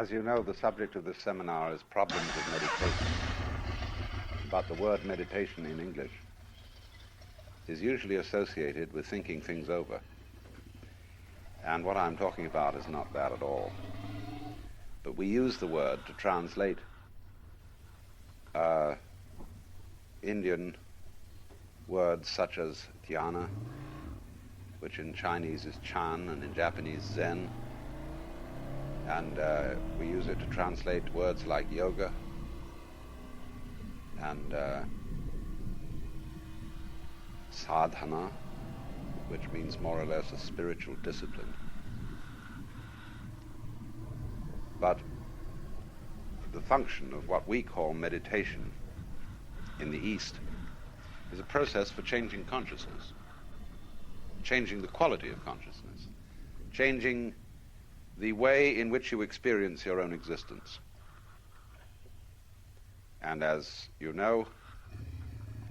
As you know, the subject of this seminar is problems of meditation. But the word meditation in English is usually associated with thinking things over. And what I'm talking about is not that at all. But we use the word to translate Indian words such as dhyana, which in Chinese is Chan and in Japanese Zen. And we use it to translate words like yoga and sadhana, which means more or less a spiritual discipline. But the function of what we call meditation in the East is a process for changing consciousness, changing the quality of consciousness, changing the way in which you experience your own existence. And as you know,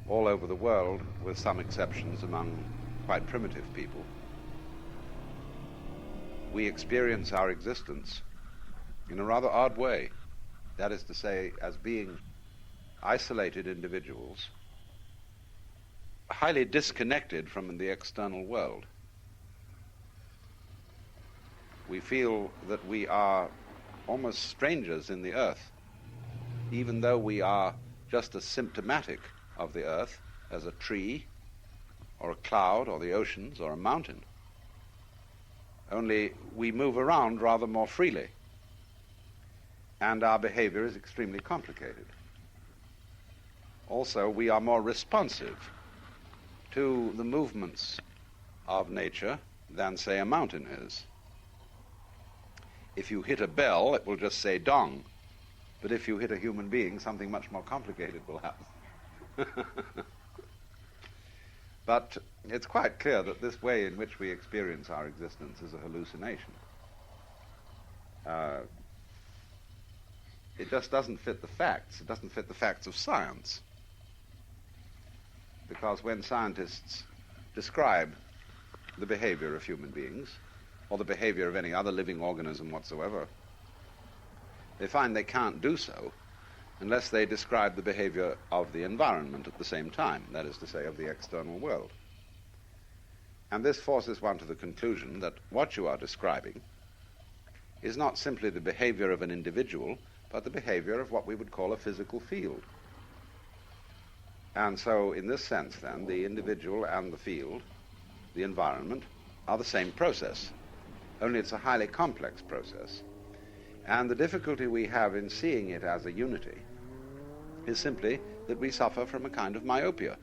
all over the world, with some exceptions among quite primitive people, we experience our existence in a rather odd way. That is to say, as being isolated individuals, highly disconnected from the external world. We feel that we are almost strangers in the earth, even though we are just as symptomatic of the earth as a tree, or a cloud, or the oceans, or a mountain. Only we move around rather more freely, and our behavior is extremely complicated. Also, we are more responsive to the movements of nature than, say, a mountain is. If you hit a bell, it will just say dong. But if you hit a human being, something much more complicated will happen. But it's quite clear that this way in which we experience our existence is a hallucination. It just doesn't fit the facts. It doesn't fit the facts of science. Because when scientists describe the behavior of human beings, or the behavior of any other living organism whatsoever, they find they can't do so unless they describe the behavior of the environment at the same time, that is to say, of the external world. And this forces one to the conclusion that what you are describing is not simply the behavior of an individual, but the behavior of what we would call a physical field. And so, in this sense, then, the individual and the field, the environment, are the same process. Only it's a highly complex process. And the difficulty we have in seeing it as a unity is simply that we suffer from a kind of myopia.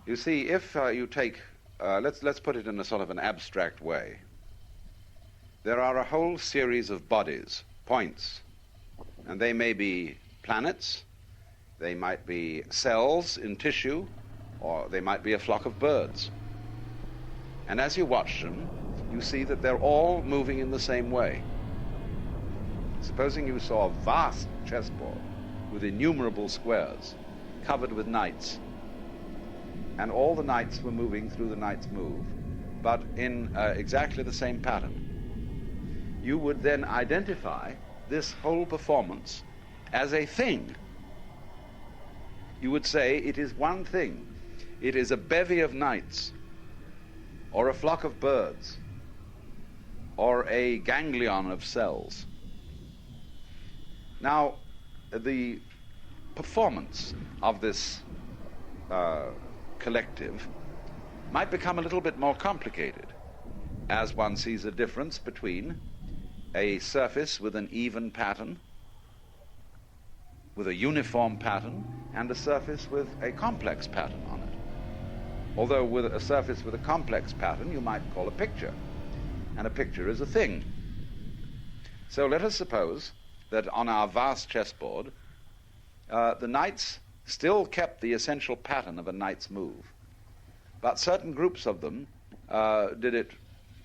You see, if you take, let's put it in a sort of an abstract way. There are a whole series of bodies, points, and they may be planets, they might be cells in tissue, or they might be a flock of birds. And as you watch them, you see that they're all moving in the same way. Supposing you saw a vast chessboard with innumerable squares covered with knights, and all the knights were moving through the knight's move, but in exactly the same pattern. You would then identify this whole performance as a thing. You would say it is one thing. It is a bevy of knights, or a flock of birds, or a ganglion of cells. Now, the performance of this collective might become a little bit more complicated as one sees a difference between a surface with an even pattern, with a uniform pattern, and a surface with a complex pattern on it. Although with a surface with a complex pattern you might call a picture, and a picture is a thing. So let us suppose that on our vast chessboard, the knights still kept the essential pattern of a knight's move, but certain groups of them did it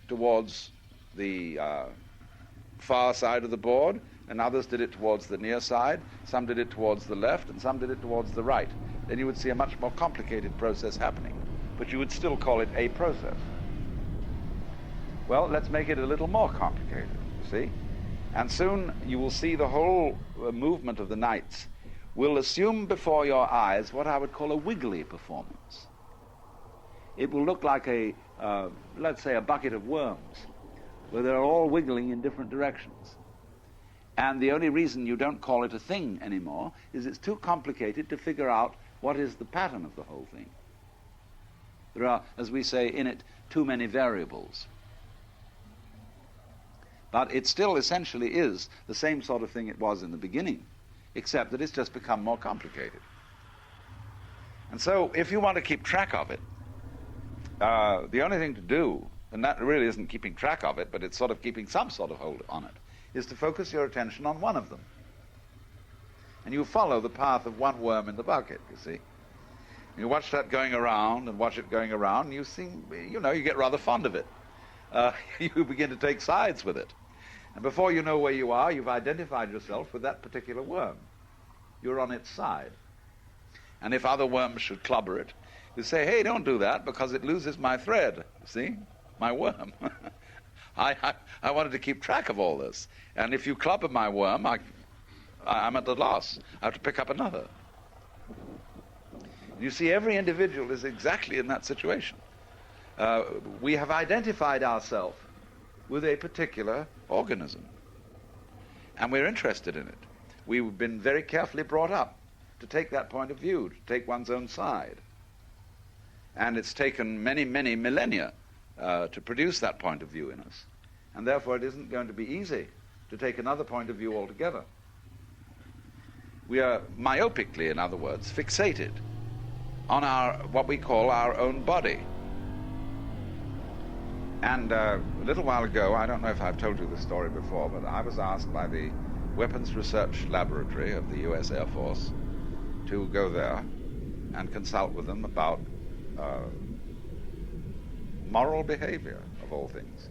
towards the far side of the board, and others did it towards the near side, some did it towards the left, and some did it towards the right. Then you would see a much more complicated process happening, but you would still call it a process. Well, let's make it a little more complicated. see? And soon you will see the whole movement of the knights will assume before your eyes what I would call a wiggly performance. It will look like let's say, a bucket of worms, where they're all wiggling in different directions. And the only reason you don't call it a thing anymore is it's too complicated to figure out what is the pattern of the whole thing. There are, as we say, in it, too many variables. But it still essentially is the same sort of thing it was in the beginning, except that it's just become more complicated. And so if you want to keep track of it, the only thing to do, and that really isn't keeping track of it, but it's sort of keeping some sort of hold on it, is to focus your attention on one of them. And you follow the path of one worm in the bucket, you see. You watch that going around and watch it going around, and you get rather fond of it. You begin to take sides with it. And before you know where you are, you've identified yourself with that particular worm. You're on its side. And if other worms should clobber it, you say, hey, don't do that, because it loses my thread, see, my worm. I wanted to keep track of all this. And if you clobber my worm, I'm at a loss. I have to pick up another. You see, every individual is exactly in that situation. We have identified ourselves with a particular organism, and we're interested in it. We've been very carefully brought up to take that point of view, to take one's own side. And it's taken many, many millennia to produce that point of view in us. And therefore it isn't going to be easy to take another point of view altogether. We are myopically, in other words, fixated on what we call our own body. And a little while ago, I don't know if I've told you this story before, but I was asked by the Weapons Research Laboratory of the U.S. Air Force to go there and consult with them about moral behavior, of all things.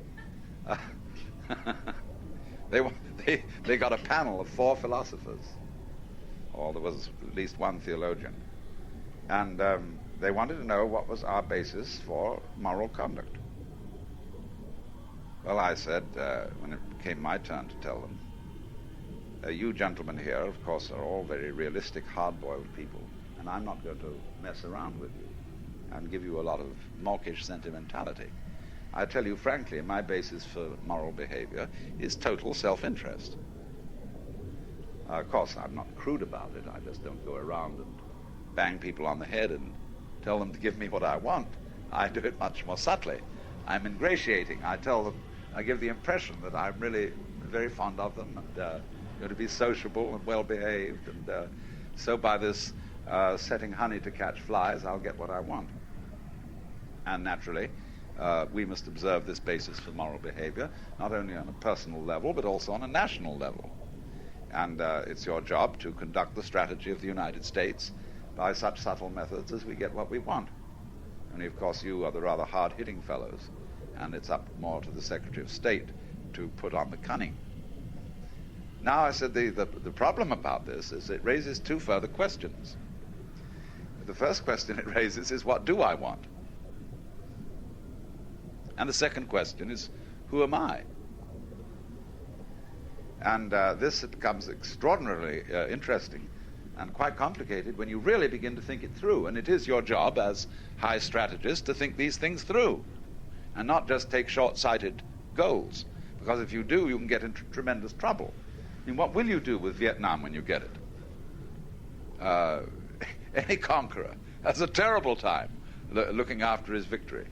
They got a panel of 4 philosophers, or there was at least one theologian, and they wanted to know what was our basis for moral conduct. Well, I said, when it came my turn to tell them, you gentlemen here, of course, are all very realistic, hard-boiled people, and I'm not going to mess around with you and give you a lot of mawkish sentimentality. I tell you frankly, my basis for moral behavior is total self-interest. Of course, I'm not crude about it. I just don't go around and bang people on the head and tell them to give me what I want. I do it much more subtly. I'm ingratiating. I give the impression that I'm really very fond of them and going to be sociable and well-behaved. And so by this setting honey to catch flies, I'll get what I want. And naturally, we must observe this basis for moral behavior, not only on a personal level, but also on a national level. And it's your job to conduct the strategy of the United States by such subtle methods as we get what we want. Only, of course, you are the rather hard-hitting fellows, and it's up more to the Secretary of State to put on the cunning. Now, I said the problem about this is it raises 2 further questions. The first question it raises is, what do I want? And the second question is, who am I? And this becomes extraordinarily interesting and quite complicated when you really begin to think it through. And it is your job as high strategists to think these things through and not just take short-sighted goals. Because if you do, you can get into tremendous trouble. I mean, what will you do with Vietnam when you get it? Any conqueror has a terrible time looking after his victory.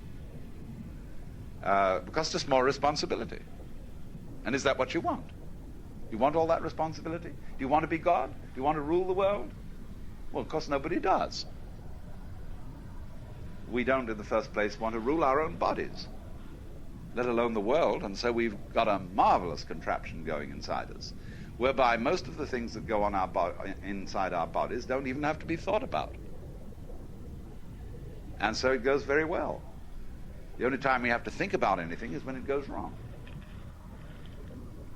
Because there's more responsibility. And is that what you want? You want all that responsibility? Do you want to be God? Do you want to rule the world? Well, of course, nobody does. We don't, in the first place, want to rule our own bodies, let alone the world, and so we've got a marvelous contraption going inside us, whereby most of the things that go on inside our bodies don't even have to be thought about. And so it goes very well. The only time we have to think about anything is when it goes wrong.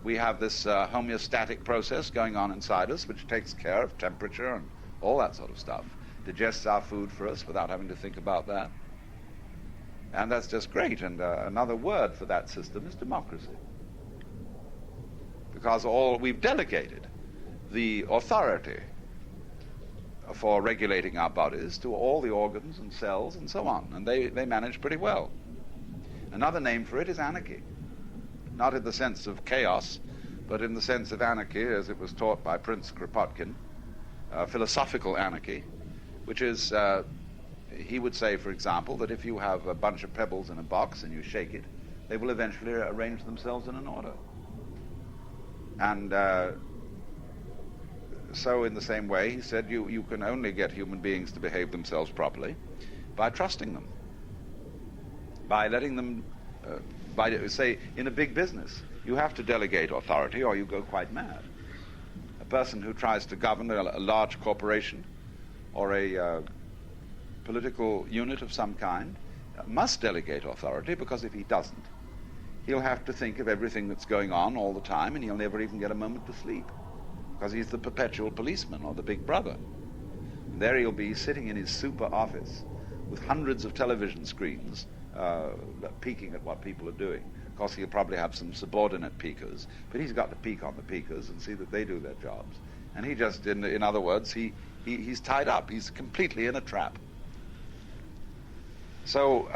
We have this homeostatic process going on inside us, which takes care of temperature and all that sort of stuff, digests our food for us without having to think about that. And that's just great. And another word for that system is democracy. because we've delegated the authority for regulating our bodies to all the organs and cells and so on, and they manage pretty well. Another name for it is anarchy, not in the sense of chaos, but in the sense of anarchy as it was taught by Prince Kropotkin, philosophical anarchy, which is, he would say, for example, that if you have a bunch of pebbles in a box and you shake it, they will eventually arrange themselves in an order. And so in the same way, he said, you can only get human beings to behave themselves properly by trusting them, by letting them, say, in a big business, you have to delegate authority or you go quite mad. A person who tries to govern a large corporation or a political unit of some kind must delegate authority, because if he doesn't, he'll have to think of everything that's going on all the time, and he'll never even get a moment to sleep, because he's the perpetual policeman or the big brother. And there he'll be sitting in his super office with hundreds of television screens peeking at what people are doing. Of course, he'll probably have some subordinate peekers, but he's got to peek on the peekers and see that they do their jobs. And he just, in other words, he's tied up. He's completely in a trap. So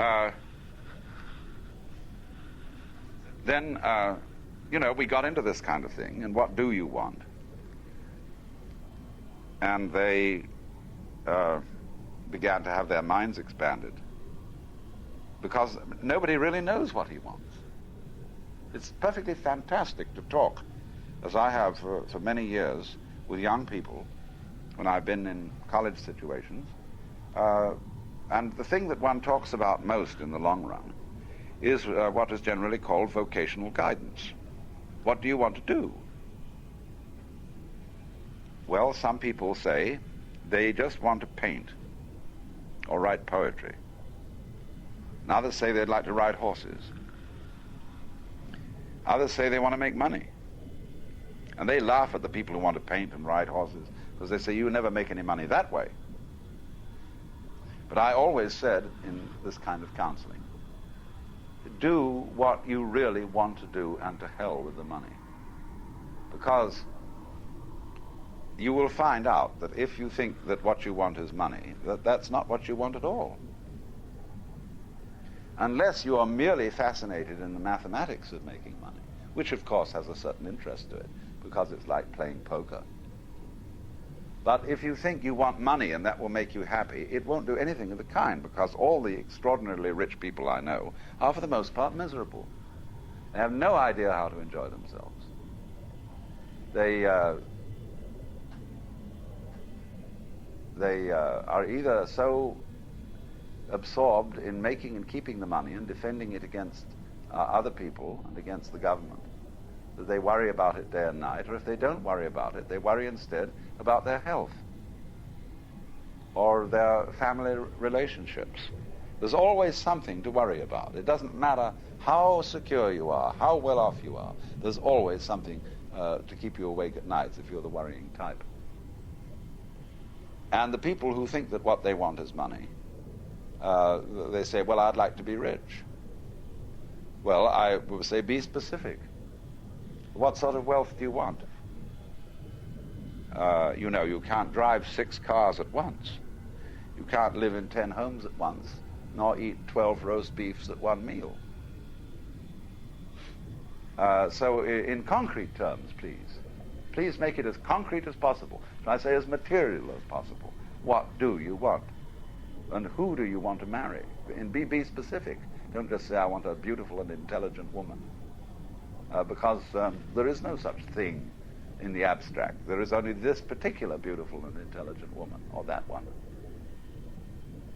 then, we got into this kind of thing, and what do you want? And they began to have their minds expanded, because nobody really knows what he wants. It's perfectly fantastic to talk, as I have for many years, with young people when I've been in college situations. And the thing that one talks about most in the long run is what is generally called vocational guidance. What do you want to do? Well, some people say they just want to paint or write poetry. And others say they'd like to ride horses. Others say they want to make money. And they laugh at the people who want to paint and ride horses, because they say, you never make any money that way. But I always said in this kind of counseling, do what you really want to do, and to hell with the money. Because you will find out that if you think that what you want is money, that's not what you want at all. Unless you are merely fascinated in the mathematics of making money, which of course has a certain interest to it, because it's like playing poker. But if you think you want money and that will make you happy, it won't do anything of the kind, because all the extraordinarily rich people I know are for the most part miserable. They have no idea how to enjoy themselves. They are either so absorbed in making and keeping the money and defending it against other people and against the government that they worry about it day and night, or if they don't worry about it, they worry instead about their health or their family relationships. There's always something to worry about. It doesn't matter how secure you are, how well off you are, there's always something to keep you awake at nights if you're the worrying type. And the people who think that what they want is money, they say, well, I'd like to be rich. Well, I would say, be specific. What sort of wealth do you want? You can't drive 6 cars at once. You can't live in 10 homes at once, nor eat 12 roast beefs at one meal. So in concrete terms, please make it as concrete as possible. I say as material as possible. What do you want? And who do you want to marry? And be specific. Don't just say, I want a beautiful and intelligent woman. Because there is no such thing in the abstract. There is only this particular beautiful and intelligent woman, or that one.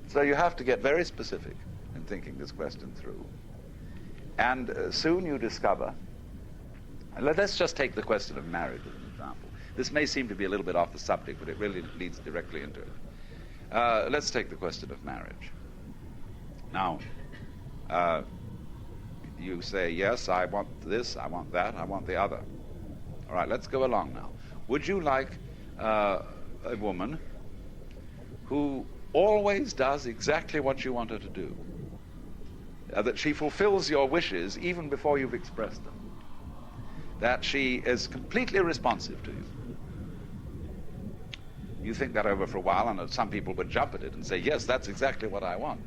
So you have to get very specific in thinking this question through. And soon you discover, and let's just take the question of marriage as an example. This may seem to be a little bit off the subject, but it really leads directly into it. Let's take the question of marriage. Now, you say, yes, I want this, I want that, I want the other. All right, let's go along now. Would you like a woman who always does exactly what you want her to do? That she fulfills your wishes even before you've expressed them? that she is completely responsive to you. You think that over for a while, and some people would jump at it and say, yes, that's exactly what I want.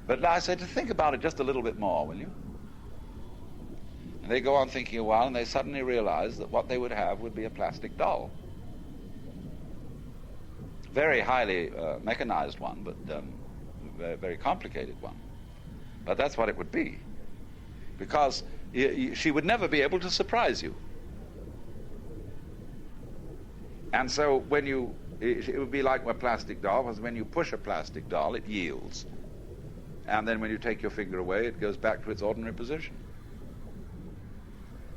But I say to think about it just a little bit more, will you? And they go on thinking a while, and they suddenly realize that what they would have would be a plastic doll. Very highly mechanized one, but very, very complicated one. But that's what it would be. Because she would never be able to surprise you. And so when it would be like a plastic doll, because when you push a plastic doll, it yields. And then when you take your finger away, it goes back to its ordinary position.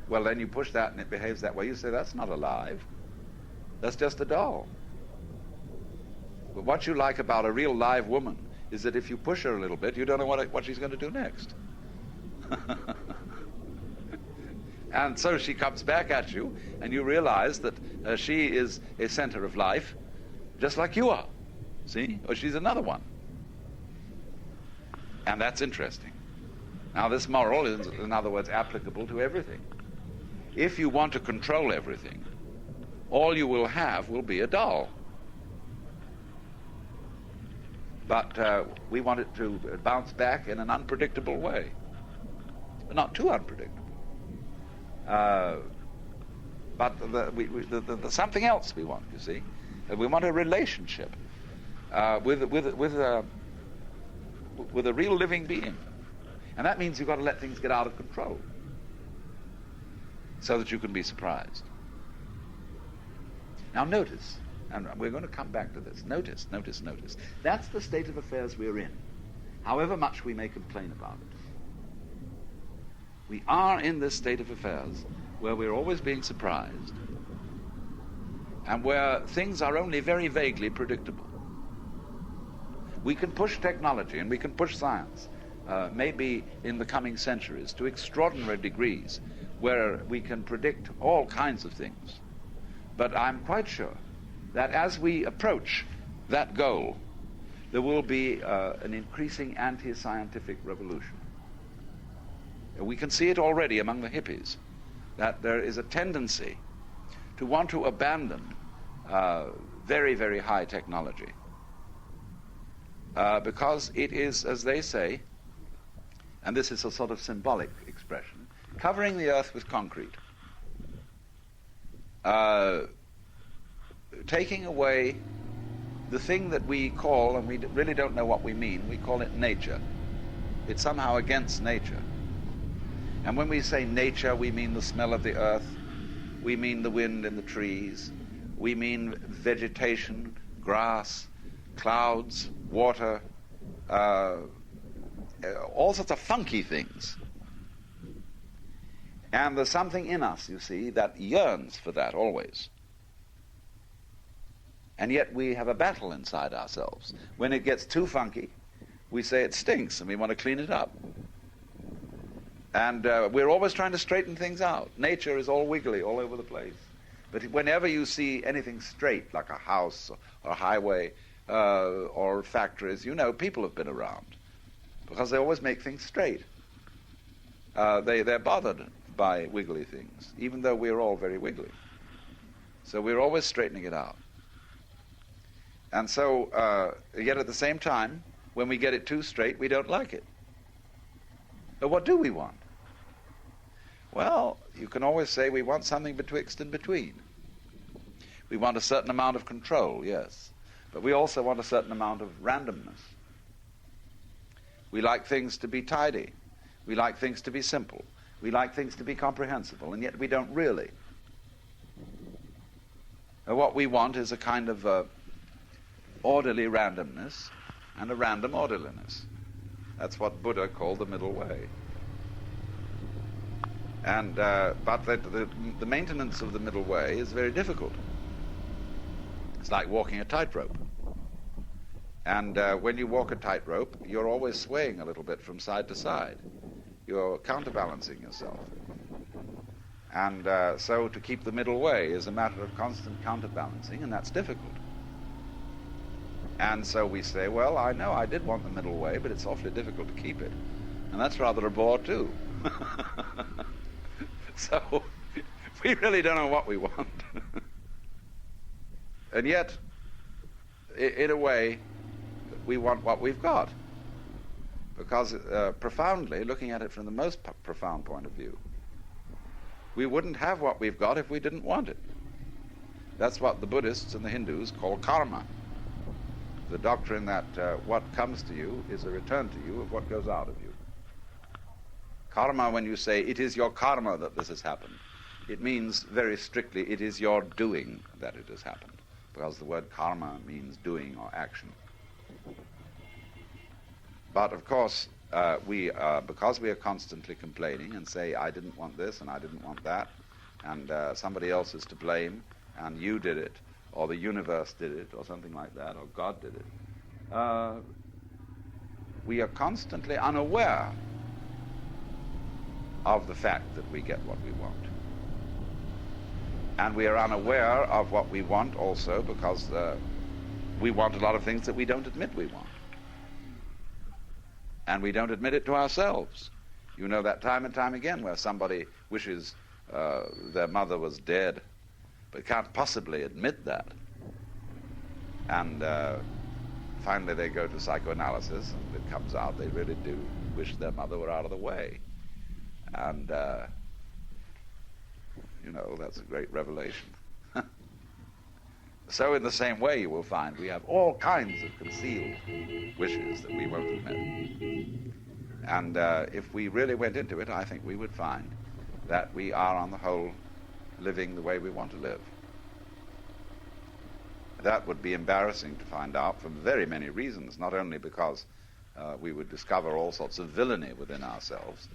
Well, then you push that and it behaves that way. You say, that's not alive. That's just a doll. But what you like about a real live woman is that if you push her a little bit, you don't know what she's going to do next. And so she comes back at you, and you realize that she is a center of life, just like you are. See? Or she's another one. And that's interesting. Now, this moral is, in other words, applicable to everything. If you want to control everything, all you will have will be a doll. But we want it to bounce back in an unpredictable way. But not too unpredictable. But the something else we want, you see. We want a relationship with a real living being. And that means you've got to let things get out of control so that you can be surprised. Now notice, and we're going to come back to this. Notice. That's the state of affairs we're in, however much we may complain about it. We are in this state of affairs where we're always being surprised and where things are only very vaguely predictable. We can push technology and we can push science, maybe in the coming centuries, to extraordinary degrees where we can predict all kinds of things. But I'm quite sure that as we approach that goal, there will be an increasing anti-scientific revolution. We can see it already among the hippies, that there is a tendency to want to abandon very, very high technology because it is, as they say, and this is a sort of symbolic expression, covering the earth with concrete, taking away the thing that we call, and we really don't know what we mean, we call it nature. It's somehow against nature. And when we say nature, we mean the smell of the earth, we mean the wind in the trees, we mean vegetation, grass, clouds, water, all sorts of funky things. And there's something in us, you see, that yearns for that always. And yet we have a battle inside ourselves. When it gets too funky, we say it stinks and we want to clean it up. And we're always trying to straighten things out. Nature is all wiggly all over the place. But whenever you see anything straight, like a house or a highway or factories, you know people have been around because they always make things straight. They're bothered by wiggly things, even though we're all very wiggly. So we're always straightening it out. And so, yet at the same time, when we get it too straight, we don't like it. But what do we want? Well, you can always say we want something betwixt and between. We want a certain amount of control, yes. But we also want a certain amount of randomness. We like things to be tidy. We like things to be simple. We like things to be comprehensible, and yet we don't really. What we want is a kind of orderly randomness and a random orderliness. That's what Buddha called the middle way. And but the maintenance of the middle way is very difficult. It's like walking a tightrope. And when you walk a tightrope, you're always swaying a little bit from side to side. You're counterbalancing yourself. And so to keep the middle way is a matter of constant counterbalancing, and that's difficult. And so we say, well, I know I did want the middle way, but it's awfully difficult to keep it. And that's rather a bore, too. So we really don't know what we want. And yet, in a way, we want what we've got. Because profoundly, looking at it from the most profound point of view, we wouldn't have what we've got if we didn't want it. That's what the Buddhists and the Hindus call karma. The doctrine that what comes to you is a return to you of what goes out of you. Karma, when you say it is your karma that this has happened, it means very strictly it is your doing that it has happened, because the word karma means doing or action. But of course, because we are constantly complaining and say, I didn't want this and I didn't want that, and somebody else is to blame, and you did it, or the universe did it, or something like that, or God did it, we are constantly unaware of the fact that we get what we want. And we are unaware of what we want also because we want a lot of things that we don't admit we want. And we don't admit it to ourselves. You know that time and time again where somebody wishes their mother was dead, but can't possibly admit that. And finally they go to psychoanalysis, and it comes out they really do wish their mother were out of the way. And, that's a great revelation. So in the same way, you will find we have all kinds of concealed wishes that we won't admit. And if we really went into it, I think we would find that we are, on the whole, living the way we want to live. That would be embarrassing to find out for very many reasons, not only because we would discover all sorts of villainy within ourselves,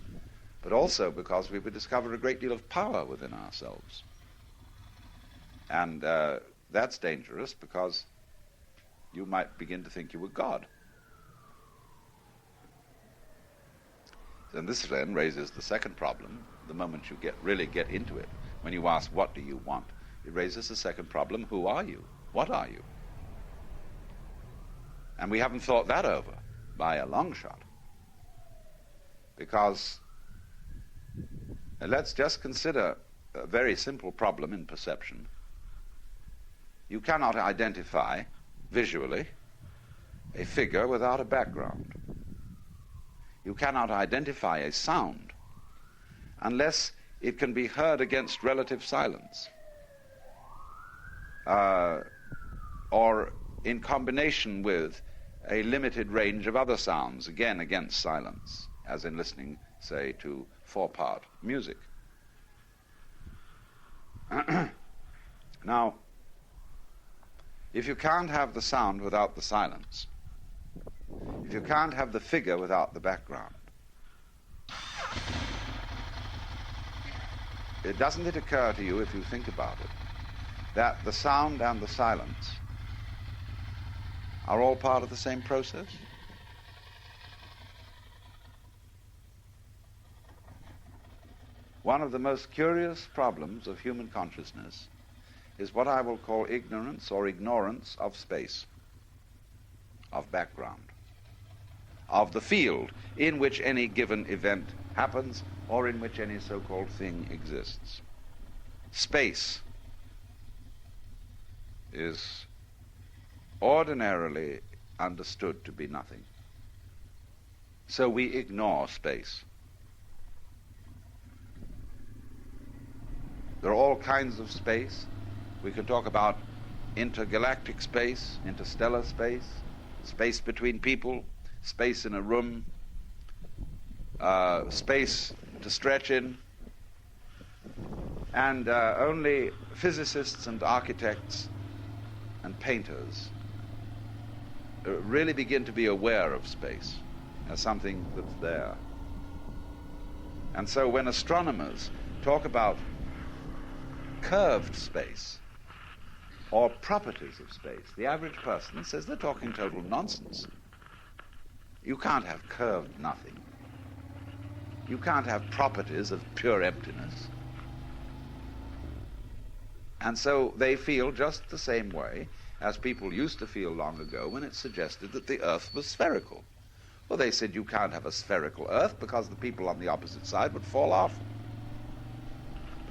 but also because we would discover a great deal of power within ourselves. And that's dangerous because you might begin to think you were God. And this then raises the second problem. The moment you really get into it, when you ask, what do you want? It raises the second problem, who are you? What are you? And we haven't thought that over by a long shot. Because let's just consider a very simple problem in perception. You cannot identify visually a figure without a background. You cannot identify a sound unless it can be heard against relative silence, or in combination with a limited range of other sounds, again against silence, as in listening, say, to four-part music. Now, if you can't have the sound without the silence, if you can't have the figure without the background, doesn't it occur to you, if you think about it, that the sound and the silence are all part of the same process? One of the most curious problems of human consciousness is what I will call ignorance or ignorance of space, of background, of the field in which any given event happens or in which any so-called thing exists. Space is ordinarily understood to be nothing. So we ignore space. There are all kinds of space. We can talk about intergalactic space, interstellar space, space between people, space in a room, space to stretch in. And only physicists and architects and painters really begin to be aware of space as something that's there. And so when astronomers talk about curved space or properties of space, the average person says they're talking total nonsense. You can't have curved nothing. You can't have properties of pure emptiness. And so they feel just the same way as people used to feel long ago when it suggested that the Earth was spherical. Well, they said you can't have a spherical Earth because the people on the opposite side would fall off.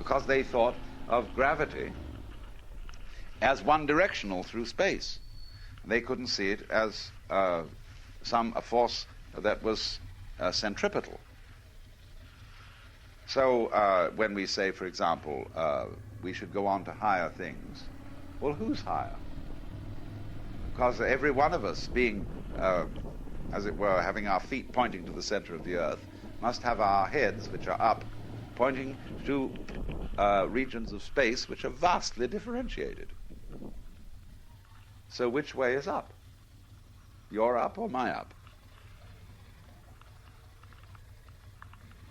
because they thought of gravity as one directional through space. They couldn't see it as a force that was centripetal. So when we say, for example, we should go on to higher things, well, who's higher? Because every one of us being, as it were, having our feet pointing to the center of the earth, must have our heads, which are up, pointing to regions of space which are vastly differentiated. So which way is up? Your up or my up?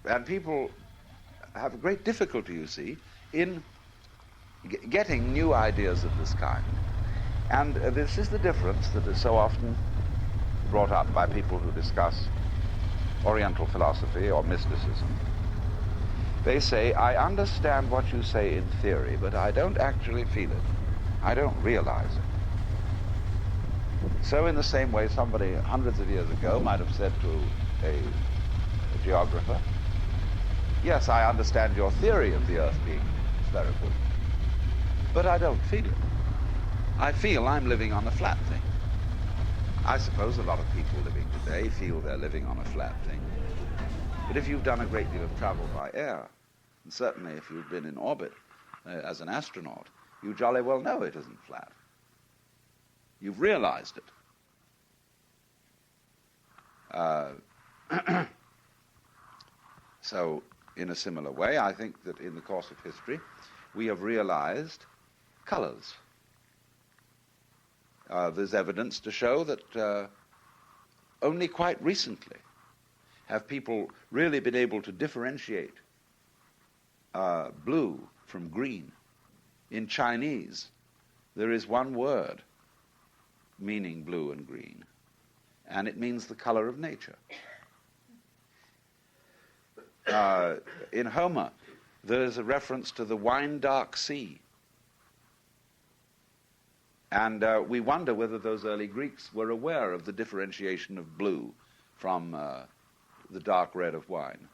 And people have a great difficulty, you see, in getting new ideas of this kind. And this is the difference that is so often brought up by people who discuss Oriental philosophy or mysticism. They say, I understand what you say in theory, but I don't actually feel it. I don't realize it. So in the same way, somebody hundreds of years ago might have said to a geographer, yes, I understand your theory of the Earth being spherical, but I don't feel it. I feel I'm living on a flat thing. I suppose a lot of people living today feel they're living on a flat thing. But if you've done a great deal of travel by air, and certainly if you've been in orbit as an astronaut, you jolly well know it isn't flat. You've realized it. So, in a similar way, I think that in the course of history, we have realized colors. There's evidence to show that only quite recently have people really been able to differentiate blue from green. In Chinese, there is one word meaning blue and green, and it means the color of nature. In Homer, there is a reference to the wine-dark sea. And we wonder whether those early Greeks were aware of the differentiation of blue from the dark red of wine.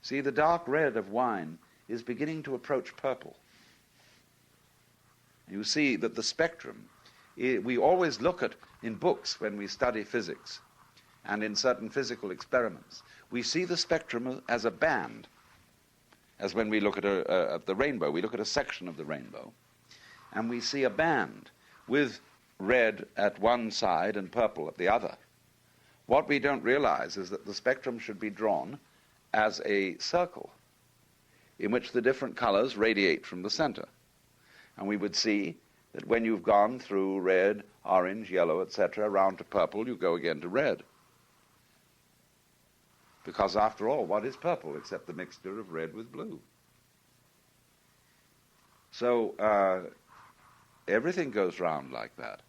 See, the dark red of wine is beginning to approach purple. You see that the spectrum, we always look at, in books when we study physics, and in certain physical experiments, we see the spectrum as a band. As when we look at the rainbow, we look at a section of the rainbow, and we see a band with red at one side and purple at the other. What we don't realize is that the spectrum should be drawn as a circle in which the different colors radiate from the center. And we would see that when you've gone through red, orange, yellow, etc., round to purple, you go again to red. Because after all, what is purple except the mixture of red with blue? So everything goes round like that.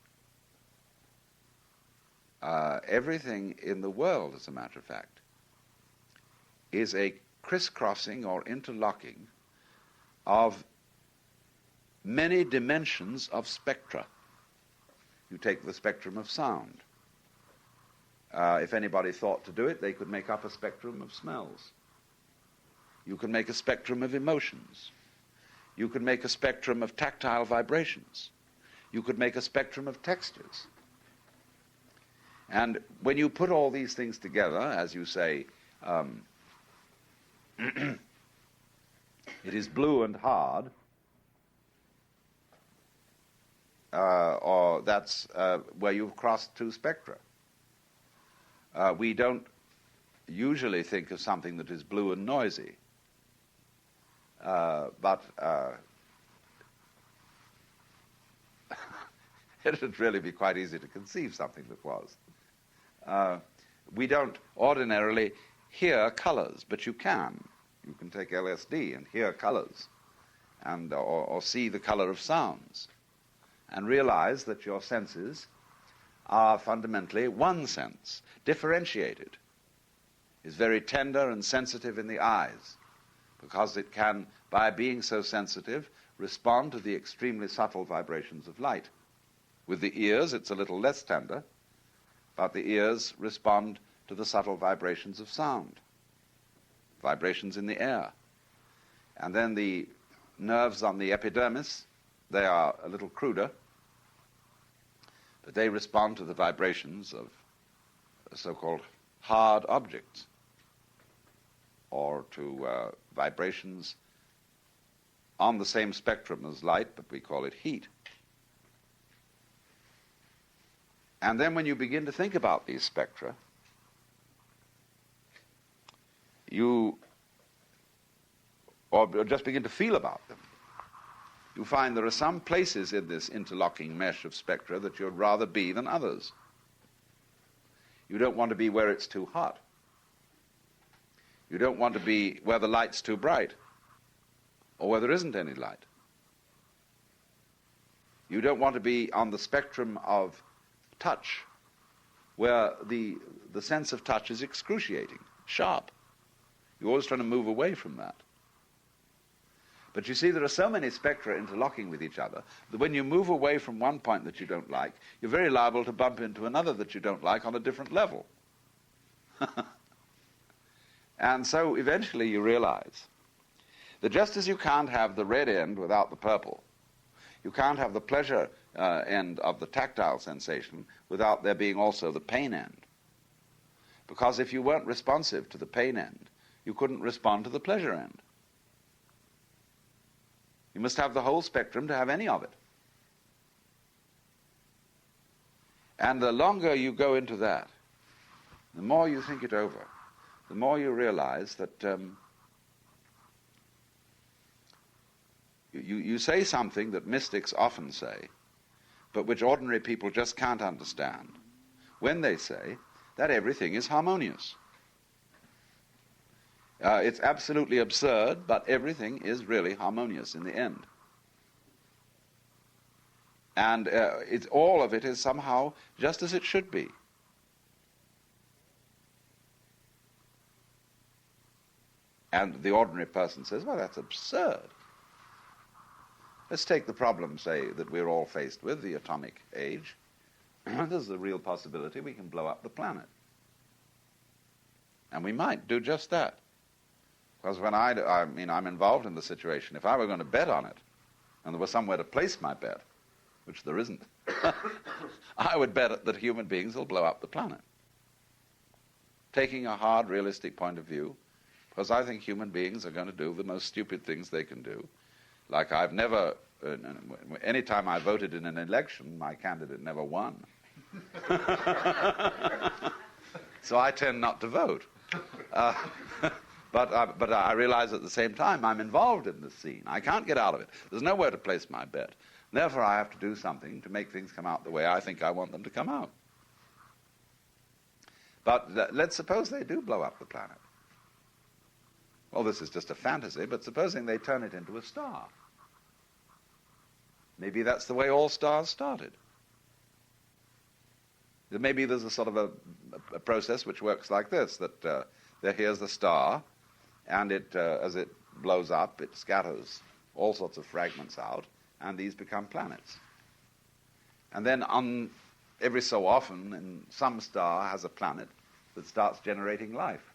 Everything in the world, as a matter of fact, is a crisscrossing or interlocking of many dimensions of spectra. You take the spectrum of sound. If anybody thought to do it, they could make up a spectrum of smells. You can make a spectrum of emotions. You could make a spectrum of tactile vibrations. You could make a spectrum of textures. And when you put all these things together, as you say, it is blue and hard, or that's where you've crossed two spectra. We don't usually think of something that is blue and noisy, but it would really be quite easy to conceive something that was. We don't ordinarily hear colors, but you can. You can take LSD and hear colors, and or see the color of sounds, and realize that your senses are fundamentally one sense, differentiated. It's very tender and sensitive in the eyes, because it can, by being so sensitive, respond to the extremely subtle vibrations of light. With the ears, it's a little less tender, but the ears respond to the subtle vibrations of sound, vibrations in the air. And then the nerves on the epidermis, they are a little cruder, but they respond to the vibrations of so-called hard objects, or to vibrations on the same spectrum as light, but we call it heat. And then when you begin to think about these spectra, or just begin to feel about them, you find there are some places in this interlocking mesh of spectra that you'd rather be than others. You don't want to be where it's too hot. You don't want to be where the light's too bright, or where there isn't any light. You don't want to be on the spectrum of touch, where the sense of touch is excruciating, sharp. You're always trying to move away from that. But you see, there are so many spectra interlocking with each other that when you move away from one point that you don't like, you're very liable to bump into another that you don't like on a different level. And so eventually you realize that just as you can't have the red end without the purple, you can't have the pleasure end of the tactile sensation without there being also the pain end. Because if you weren't responsive to the pain end, you couldn't respond to the pleasure end. You must have the whole spectrum to have any of it. And the longer you go into that, the more you think it over, the more you realize that you say something that mystics often say, but which ordinary people just can't understand, when they say that everything is harmonious. It's absolutely absurd, but everything is really harmonious in the end. And all of it is somehow just as it should be. And the ordinary person says, well, that's absurd. Let's take the problem, say, that we're all faced with, the atomic age. There's a real possibility we can blow up the planet. And we might do just that. Because when I'm involved in the situation, if I were going to bet on it, and there was somewhere to place my bet, which there isn't, I would bet that human beings will blow up the planet. Taking a hard, realistic point of view, because I think human beings are going to do the most stupid things they can do. Like I've never, any time I voted in an election, my candidate never won. So I tend not to vote. But I realize at the same time I'm involved in this scene. I can't get out of it. There's nowhere to place my bet. Therefore, I have to do something to make things come out the way I think I want them to come out. But let's suppose they do blow up the planet. Well, this is just a fantasy, but supposing they turn it into a star. Maybe that's the way all stars started. Maybe there's a sort of a process which works like this, that here's the star, and as it blows up, it scatters all sorts of fragments out, and these become planets. And then every so often, some star has a planet that starts generating life.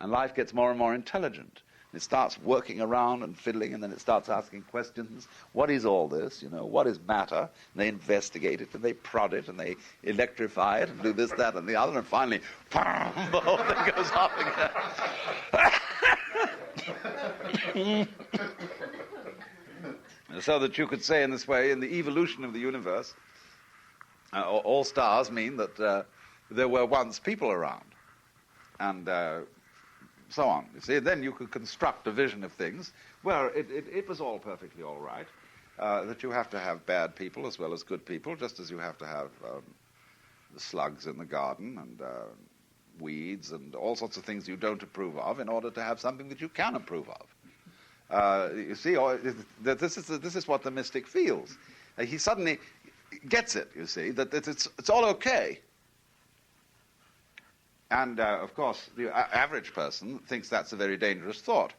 And life gets more and more intelligent. It starts working around and fiddling, and then it starts asking questions. What is all this? What is matter? And they investigate it, and they prod it, and they electrify it, and do this, that, and the other, and finally, the whole thing goes off again. So that you could say in this way, in the evolution of the universe, all stars mean that there were once people around. And so on. You see, then you could construct a vision of things where it was all perfectly all right, that you have to have bad people as well as good people, just as you have to have the slugs in the garden and weeds and all sorts of things you don't approve of in order to have something that you can approve of. You see, this is what the mystic feels. He suddenly gets it, you see, that it's all okay. And, of course, the average person thinks that's a very dangerous thought.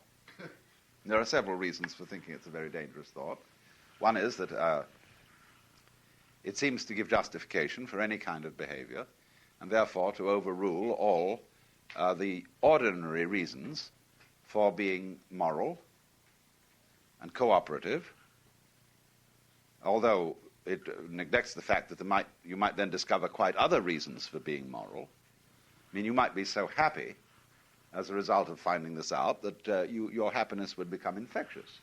There are several reasons for thinking it's a very dangerous thought. One is that it seems to give justification for any kind of behavior, and therefore to overrule all the ordinary reasons for being moral and cooperative, although it neglects the fact that you might then discover quite other reasons for being moral. I mean, you might be so happy as a result of finding this out that your happiness would become infectious.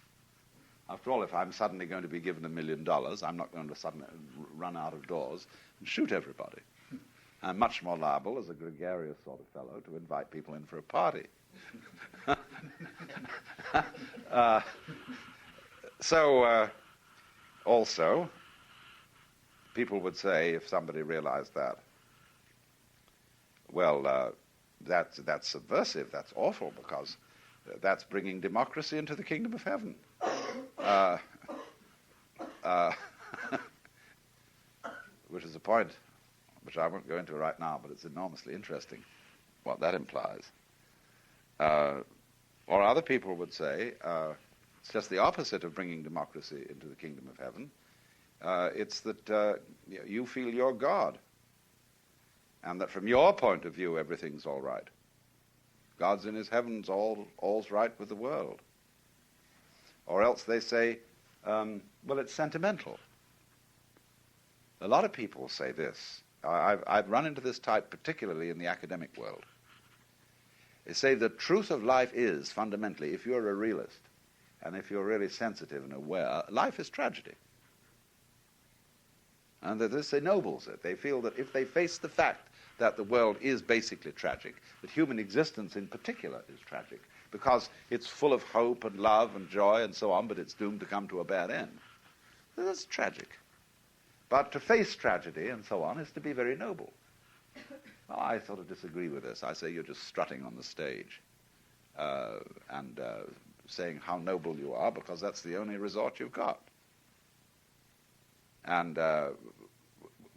After all, if I'm suddenly going to be given $1 million, I'm not going to suddenly run out of doors and shoot everybody. I'm much more liable, as a gregarious sort of fellow, to invite people in for a party. Also, people would say, if somebody realized that, well, that's subversive, that's awful, because that's bringing democracy into the kingdom of heaven. Which is a point which I won't go into right now, but it's enormously interesting what that implies. Or other people would say, it's just the opposite of bringing democracy into the kingdom of heaven. It's that you feel you're God, and that from your point of view, everything's all right. God's in his heavens, all's right with the world. Or else they say, well, it's sentimental. A lot of people say this. I've run into this type particularly in the academic world. They say the truth of life is, fundamentally, if you're a realist, and if you're really sensitive and aware, life is tragedy. And that this ennobles it. They feel that if they face the fact that the world is basically tragic, that human existence in particular is tragic, because it's full of hope and love and joy and so on, but it's doomed to come to a bad end. That's tragic. But to face tragedy and so on is to be very noble. Well, I sort of disagree with this. I say you're just strutting on the stage and saying how noble you are, because that's the only resort you've got. And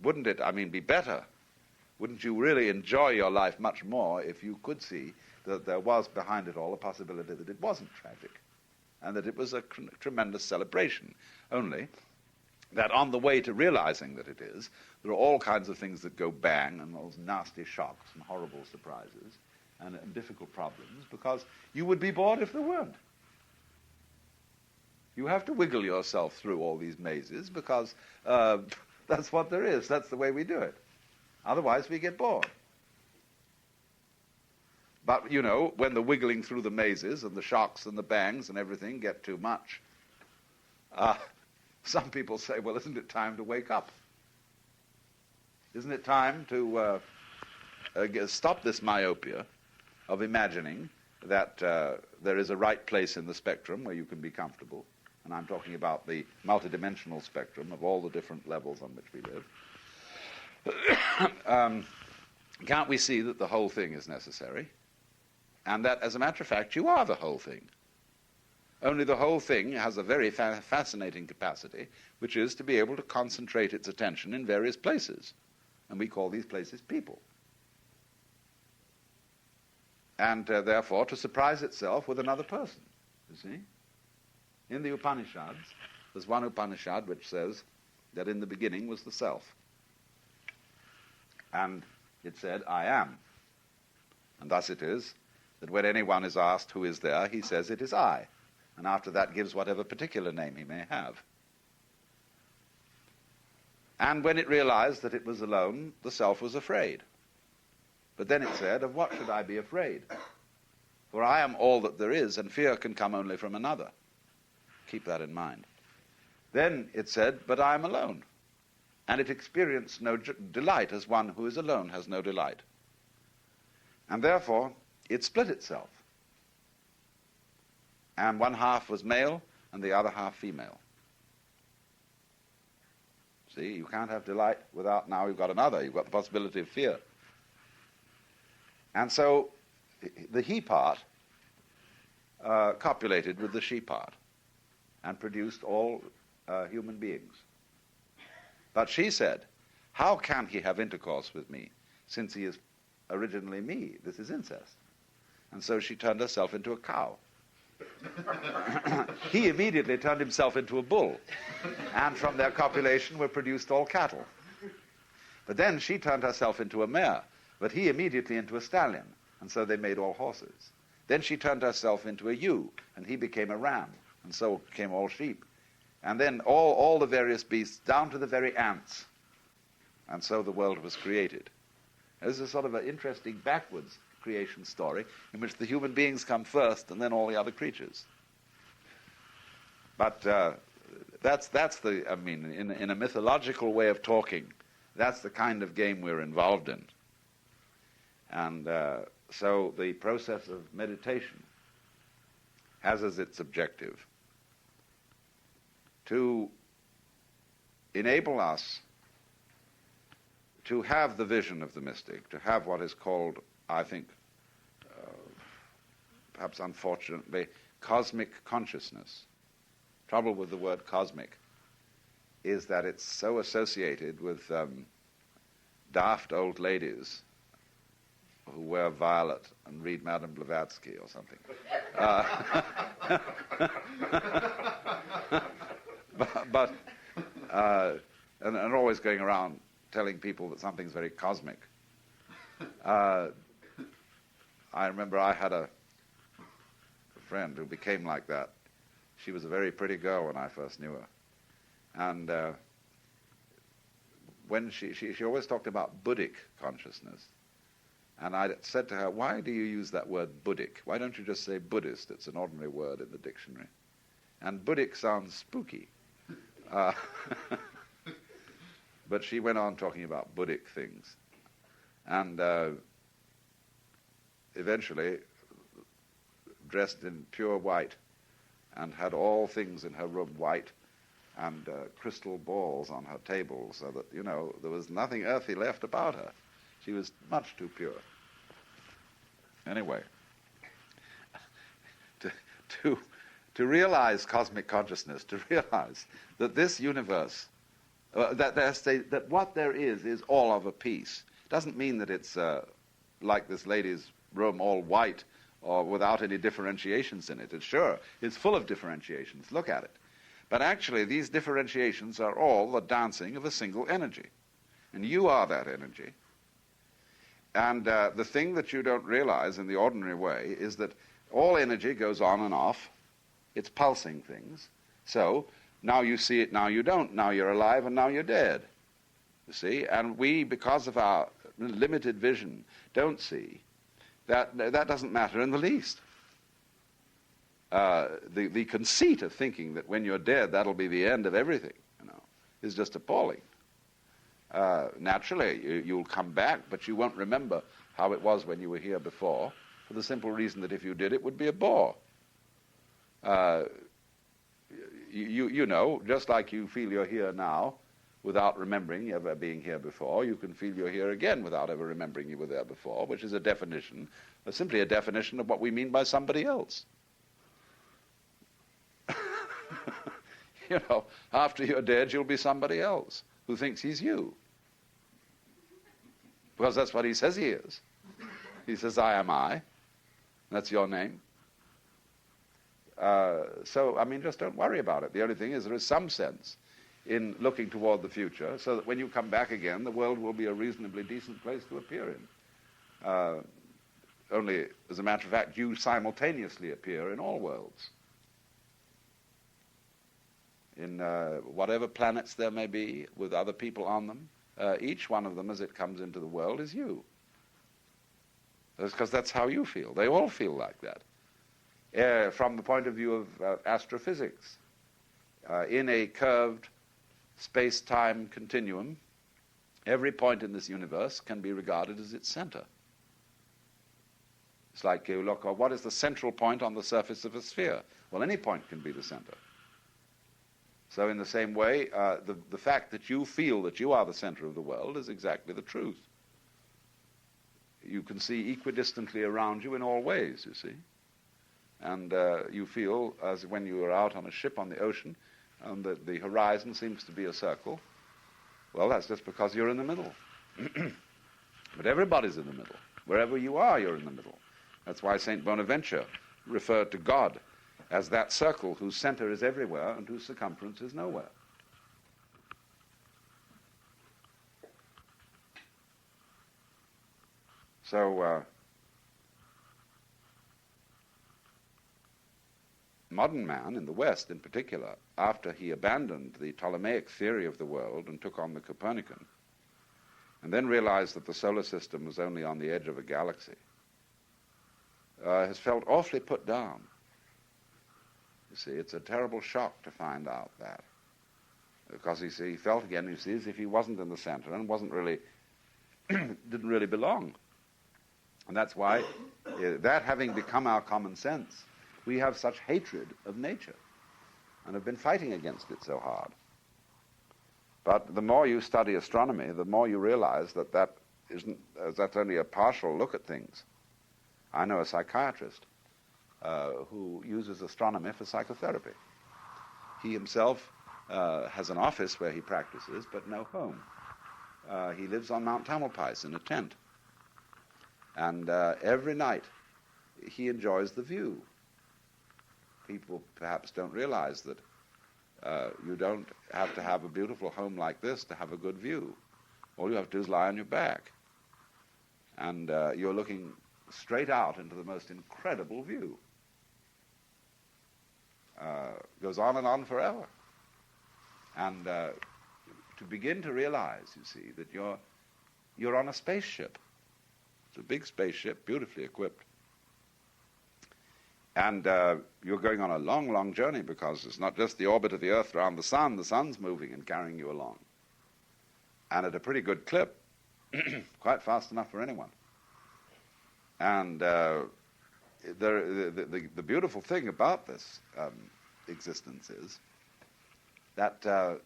wouldn't it, be better? Wouldn't you really enjoy your life much more if you could see that there was behind it all a possibility that it wasn't tragic and that it was a tremendous celebration? Only that on the way to realizing that it is, there are all kinds of things that go bang, and those nasty shocks and horrible surprises and difficult problems, because you would be bored if there weren't. You have to wiggle yourself through all these mazes, because that's what there is. That's the way we do it. Otherwise, we get bored. But, when the wiggling through the mazes and the shocks and the bangs and everything get too much, some people say, well, isn't it time to wake up? Isn't it time to stop this myopia of imagining that there is a right place in the spectrum where you can be comfortable? And I'm talking about the multidimensional spectrum of all the different levels on which we live. Can't we see that the whole thing is necessary? And that, as a matter of fact, you are the whole thing. Only the whole thing has a very fascinating capacity, which is to be able to concentrate its attention in various places. And we call these places people. And therefore to surprise itself with another person, you see? In the Upanishads, there's one Upanishad which says that in the beginning was the self. And it said, I am. And thus it is that when anyone is asked who is there, he says it is I. And after that gives whatever particular name he may have. And when it realized that it was alone, the self was afraid. But then it said, of what should I be afraid? For I am all that there is, and fear can come only from another. Keep that in mind. Then it said, but I am alone. And it experienced no delight, as one who is alone has no delight. And therefore, it split itself. And one half was male, and the other half female. See, you can't have delight without, now you've got another. You've got the possibility of fear. And so, the he part copulated with the she part and produced all human beings. But she said, how can he have intercourse with me, since he is originally me? This is incest. And so she turned herself into a cow. He immediately turned himself into a bull, and from their copulation were produced all cattle. But then she turned herself into a mare, but he immediately into a stallion, and so they made all horses. Then she turned herself into a ewe, and he became a ram, and so came all sheep. And then all the various beasts, down to the very ants. And so the world was created. This is sort of an interesting backwards creation story in which the human beings come first and then all the other creatures. But that's the, I mean, in a mythological way of talking, that's the kind of game we're involved in. And so the process of meditation has as its objective to enable us to have the vision of the mystic, to have what is called, I think, perhaps unfortunately, cosmic consciousness. Trouble with the word cosmic is that it's so associated with daft old ladies who wear violet and read Madame Blavatsky or something. And always going around telling people that something's very cosmic. I remember I had a friend who became like that. She was a very pretty girl when I first knew her. And when she always talked about Buddhic consciousness. And I said to her, why do you use that word Buddhic? Why don't you just say Buddhist? It's an ordinary word in the dictionary. And Buddhic sounds spooky. But she went on talking about Buddhic things. And eventually, dressed in pure white, and had all things in her room white, and crystal balls on her table, so that, you know, there was nothing earthy left about her. She was much too pure. Anyway, to realize cosmic consciousness, to realize that this universe, that what there is all of a piece, doesn't mean that it's like this lady's room, all white or without any differentiations in it. It's full of differentiations. Look at it. But actually, these differentiations are all the dancing of a single energy. And you are that energy. And the thing that you don't realize in the ordinary way is that all energy goes on and off. It's pulsing things. So now you see it, now you don't. Now you're alive and now you're dead. You see? And we, because of our limited vision, don't see that doesn't matter in the least. The conceit of thinking that when you're dead, that'll be the end of everything, you know, is just appalling. Naturally, you'll come back, but you won't remember how it was when you were here before, for the simple reason that if you did, it would be a bore. You know, just like you feel you're here now without remembering ever being here before, you can feel you're here again without ever remembering you were there before, which is simply a definition of what we mean by somebody else. You know, after you're dead, you'll be somebody else who thinks he's you. Because that's what he says he is. He says, I am I. That's your name. So, I mean, just don't worry about it. The only thing is there is some sense in looking toward the future so that when you come back again, the world will be a reasonably decent place to appear in. Only, as a matter of fact, you simultaneously appear in all worlds. In whatever planets there may be with other people on them, each one of them as it comes into the world is you. That's because that's how you feel. They all feel like that. From the point of view of astrophysics, in a curved space-time continuum, every point in this universe can be regarded as its center. It's like you look at what is the central point on the surface of a sphere. Well, any point can be the center. So in the same way, the fact that you feel that you are the center of the world is exactly the truth. You can see equidistantly around you in all ways, you see. And you feel as when you are out on a ship on the ocean and the horizon seems to be a circle. Well, that's just because you're in the middle. But everybody's in the middle. Wherever you are, you're in the middle. That's why St. Bonaventure referred to God as that circle whose center is everywhere and whose circumference is nowhere. So modern man, in the West in particular, after he abandoned the Ptolemaic theory of the world and took on the Copernican, and then realized that the solar system was only on the edge of a galaxy, has felt awfully put down. You see, it's a terrible shock to find out that. Because he felt again, you see, as if he wasn't in the center and wasn't really, didn't really belong. And that's why, that having become our common sense, we have such hatred of nature and have been fighting against it so hard. But the more you study astronomy, the more you realize that that's only a partial look at things. I know a psychiatrist who uses astronomy for psychotherapy. He himself has an office where he practices, but no home. He lives on Mount Tamalpais in a tent. And every night he enjoys the view. People perhaps don't realize that you don't have to have a beautiful home like this to have a good view. All you have to do is lie on your back. And you're looking straight out into the most incredible view. Goes on forever. And to begin to realize, you see, that you're on a spaceship. It's a big spaceship, beautifully equipped. And you're going on a long, long journey, because it's not just the orbit of the Earth around the sun's moving and carrying you along. And at a pretty good clip, quite fast enough for anyone. And the beautiful thing about this existence is that,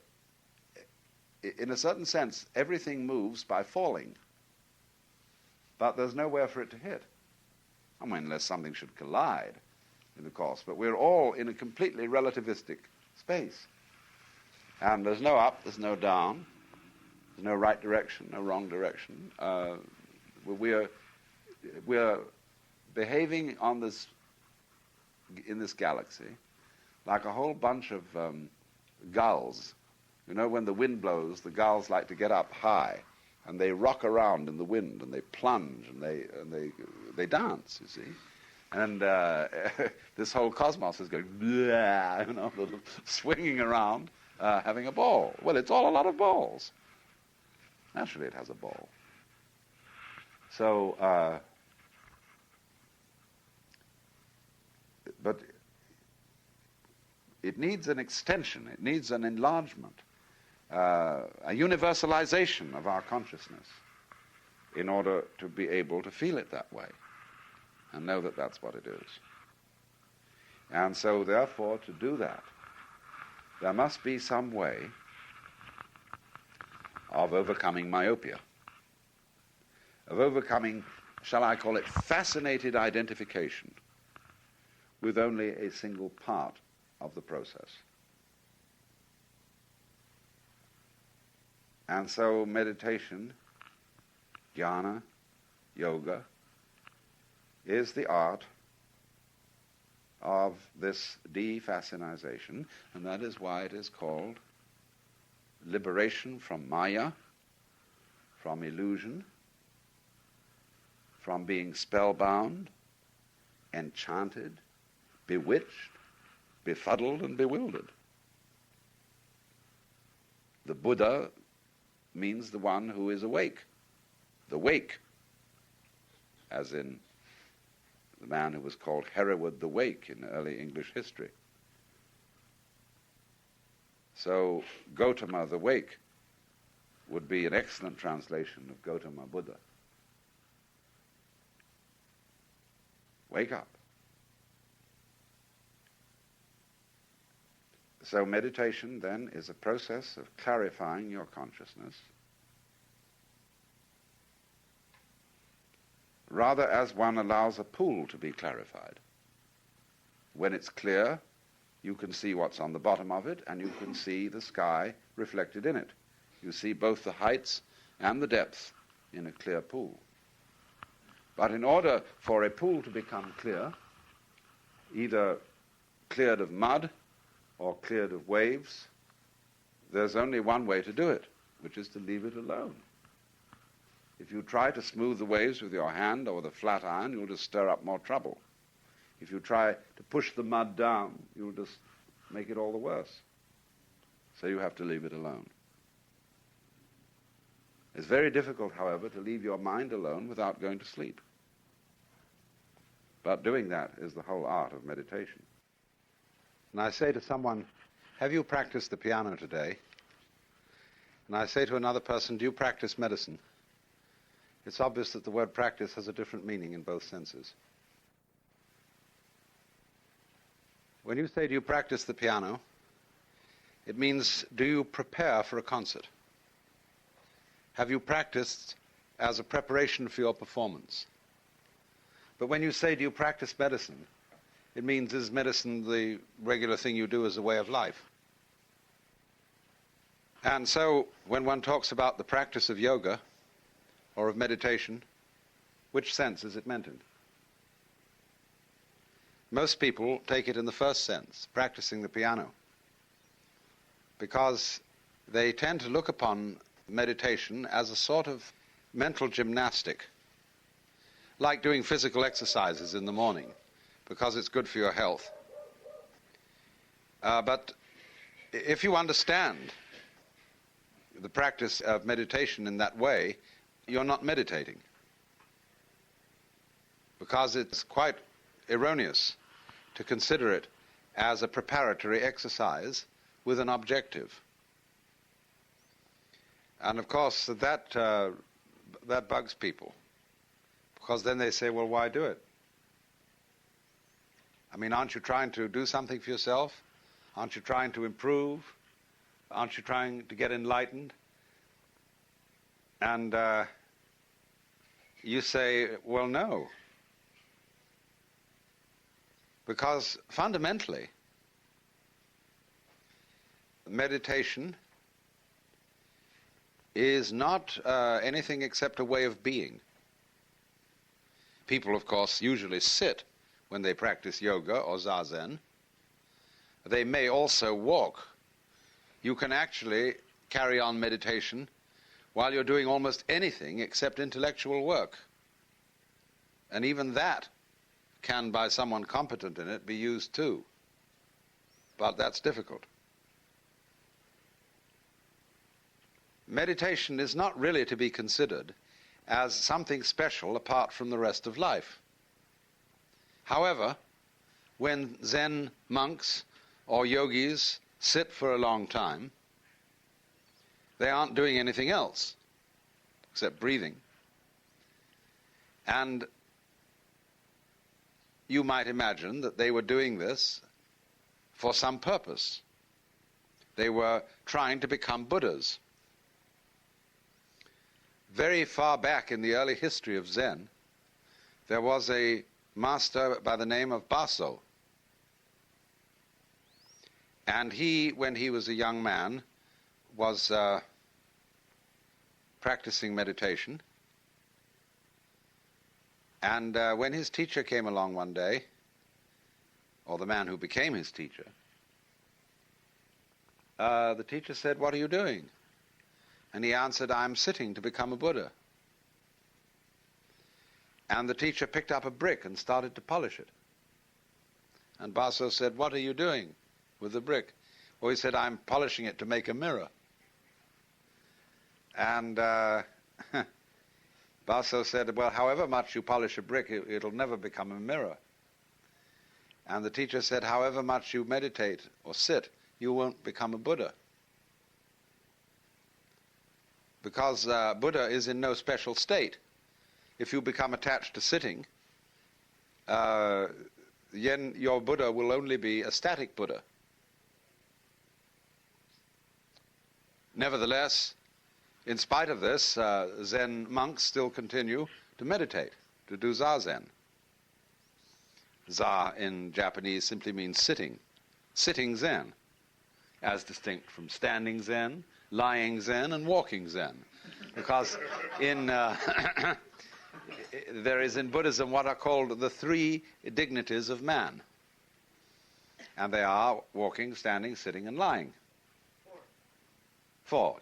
in a certain sense, everything moves by falling, but there's nowhere for it to hit. I mean, unless something should collide in the course, but we're all in a completely relativistic space. And there's no up, there's no down, there's no right direction, no wrong direction. We're behaving in this galaxy like a whole bunch of gulls. You know, when the wind blows, the gulls like to get up high, and they rock around in the wind, and they plunge, and they dance, you see. And this whole cosmos is going, blah, you know, swinging around, having a ball. Well, it's all a lot of balls. Naturally, it has a ball. So, but it needs an extension, it needs an enlargement, a universalization of our consciousness in order to be able to feel it that way and know that that's what it is. And so, therefore, to do that, there must be some way of overcoming myopia, of overcoming, shall I call it, fascinated identification with only a single part of the process. And so meditation, jhana, yoga, is the art of this defascinization, and that is why it is called liberation from maya, from illusion, from being spellbound, enchanted, bewitched, befuddled, and bewildered. The Buddha means the one who is awake, the wake, as in the man who was called Hereward the Wake in early English history. So Gautama the Wake would be an excellent translation of Gautama Buddha. Wake up. So meditation then is a process of clarifying your consciousness, rather as one allows a pool to be clarified. When it's clear, you can see what's on the bottom of it, and you can see the sky reflected in it. You see both the heights and the depth in a clear pool. But in order for a pool to become clear, either cleared of mud or cleared of waves, there's only one way to do it, which is to leave it alone. If you try to smooth the waves with your hand or with a flat iron, you'll just stir up more trouble. If you try to push the mud down, you'll just make it all the worse. So you have to leave it alone. It's very difficult, however, to leave your mind alone without going to sleep. But doing that is the whole art of meditation. And I say to someone, have you practiced the piano today? And I say to another person, do you practice medicine? It's obvious that the word practice has a different meaning in both senses. When you say, do you practice the piano, it means, do you prepare for a concert? Have you practiced as a preparation for your performance? But when you say, do you practice medicine, it means, is medicine the regular thing you do as a way of life? And so, when one talks about the practice of yoga or of meditation, which sense is it meant in? Most people take it in the first sense, practicing the piano, because they tend to look upon meditation as a sort of mental gymnastic, like doing physical exercises in the morning, because it's good for your health. But if you understand the practice of meditation in that way, you're not meditating, because it's quite erroneous to consider it as a preparatory exercise with an objective. And of course, that bugs people, because then they say, well, why do it? I mean, aren't you trying to do something for yourself? Aren't you trying to improve? Aren't you trying to get enlightened? And you say, well, no. Because fundamentally, meditation is not anything except a way of being. People, of course, usually sit when they practice yoga or zazen. They may also walk. You can actually carry on meditation while you're doing almost anything except intellectual work. And even that can, by someone competent in it, be used too. But that's difficult. Meditation is not really to be considered as something special apart from the rest of life. However, when Zen monks or yogis sit for a long time, they aren't doing anything else except breathing. And you might imagine that they were doing this for some purpose. They were trying to become Buddhas. Very far back in the early history of Zen, there was a master by the name of Baso. And he, when he was a young man, was practicing meditation. And when his teacher came along one day, or the man who became his teacher, the teacher said, "What are you doing?" And he answered, "I'm sitting to become a Buddha." And the teacher picked up a brick and started to polish it. And Baso said, "What are you doing with the brick?" Well, he said, "I'm polishing it to make a mirror." And Baso said, "Well, however much you polish a brick, it'll never become a mirror." And the teacher said, "However much you meditate or sit, you won't become a Buddha. Because Buddha is in no special state. If you become attached to sitting, then your Buddha will only be a static Buddha." Nevertheless, in spite of this, Zen monks still continue to meditate, to do zazen. Za in Japanese simply means sitting, sitting Zen, as distinct from standing Zen, lying Zen, and walking Zen. Because there is in Buddhism what are called the three dignities of man. And they are walking, standing, sitting, and lying. Four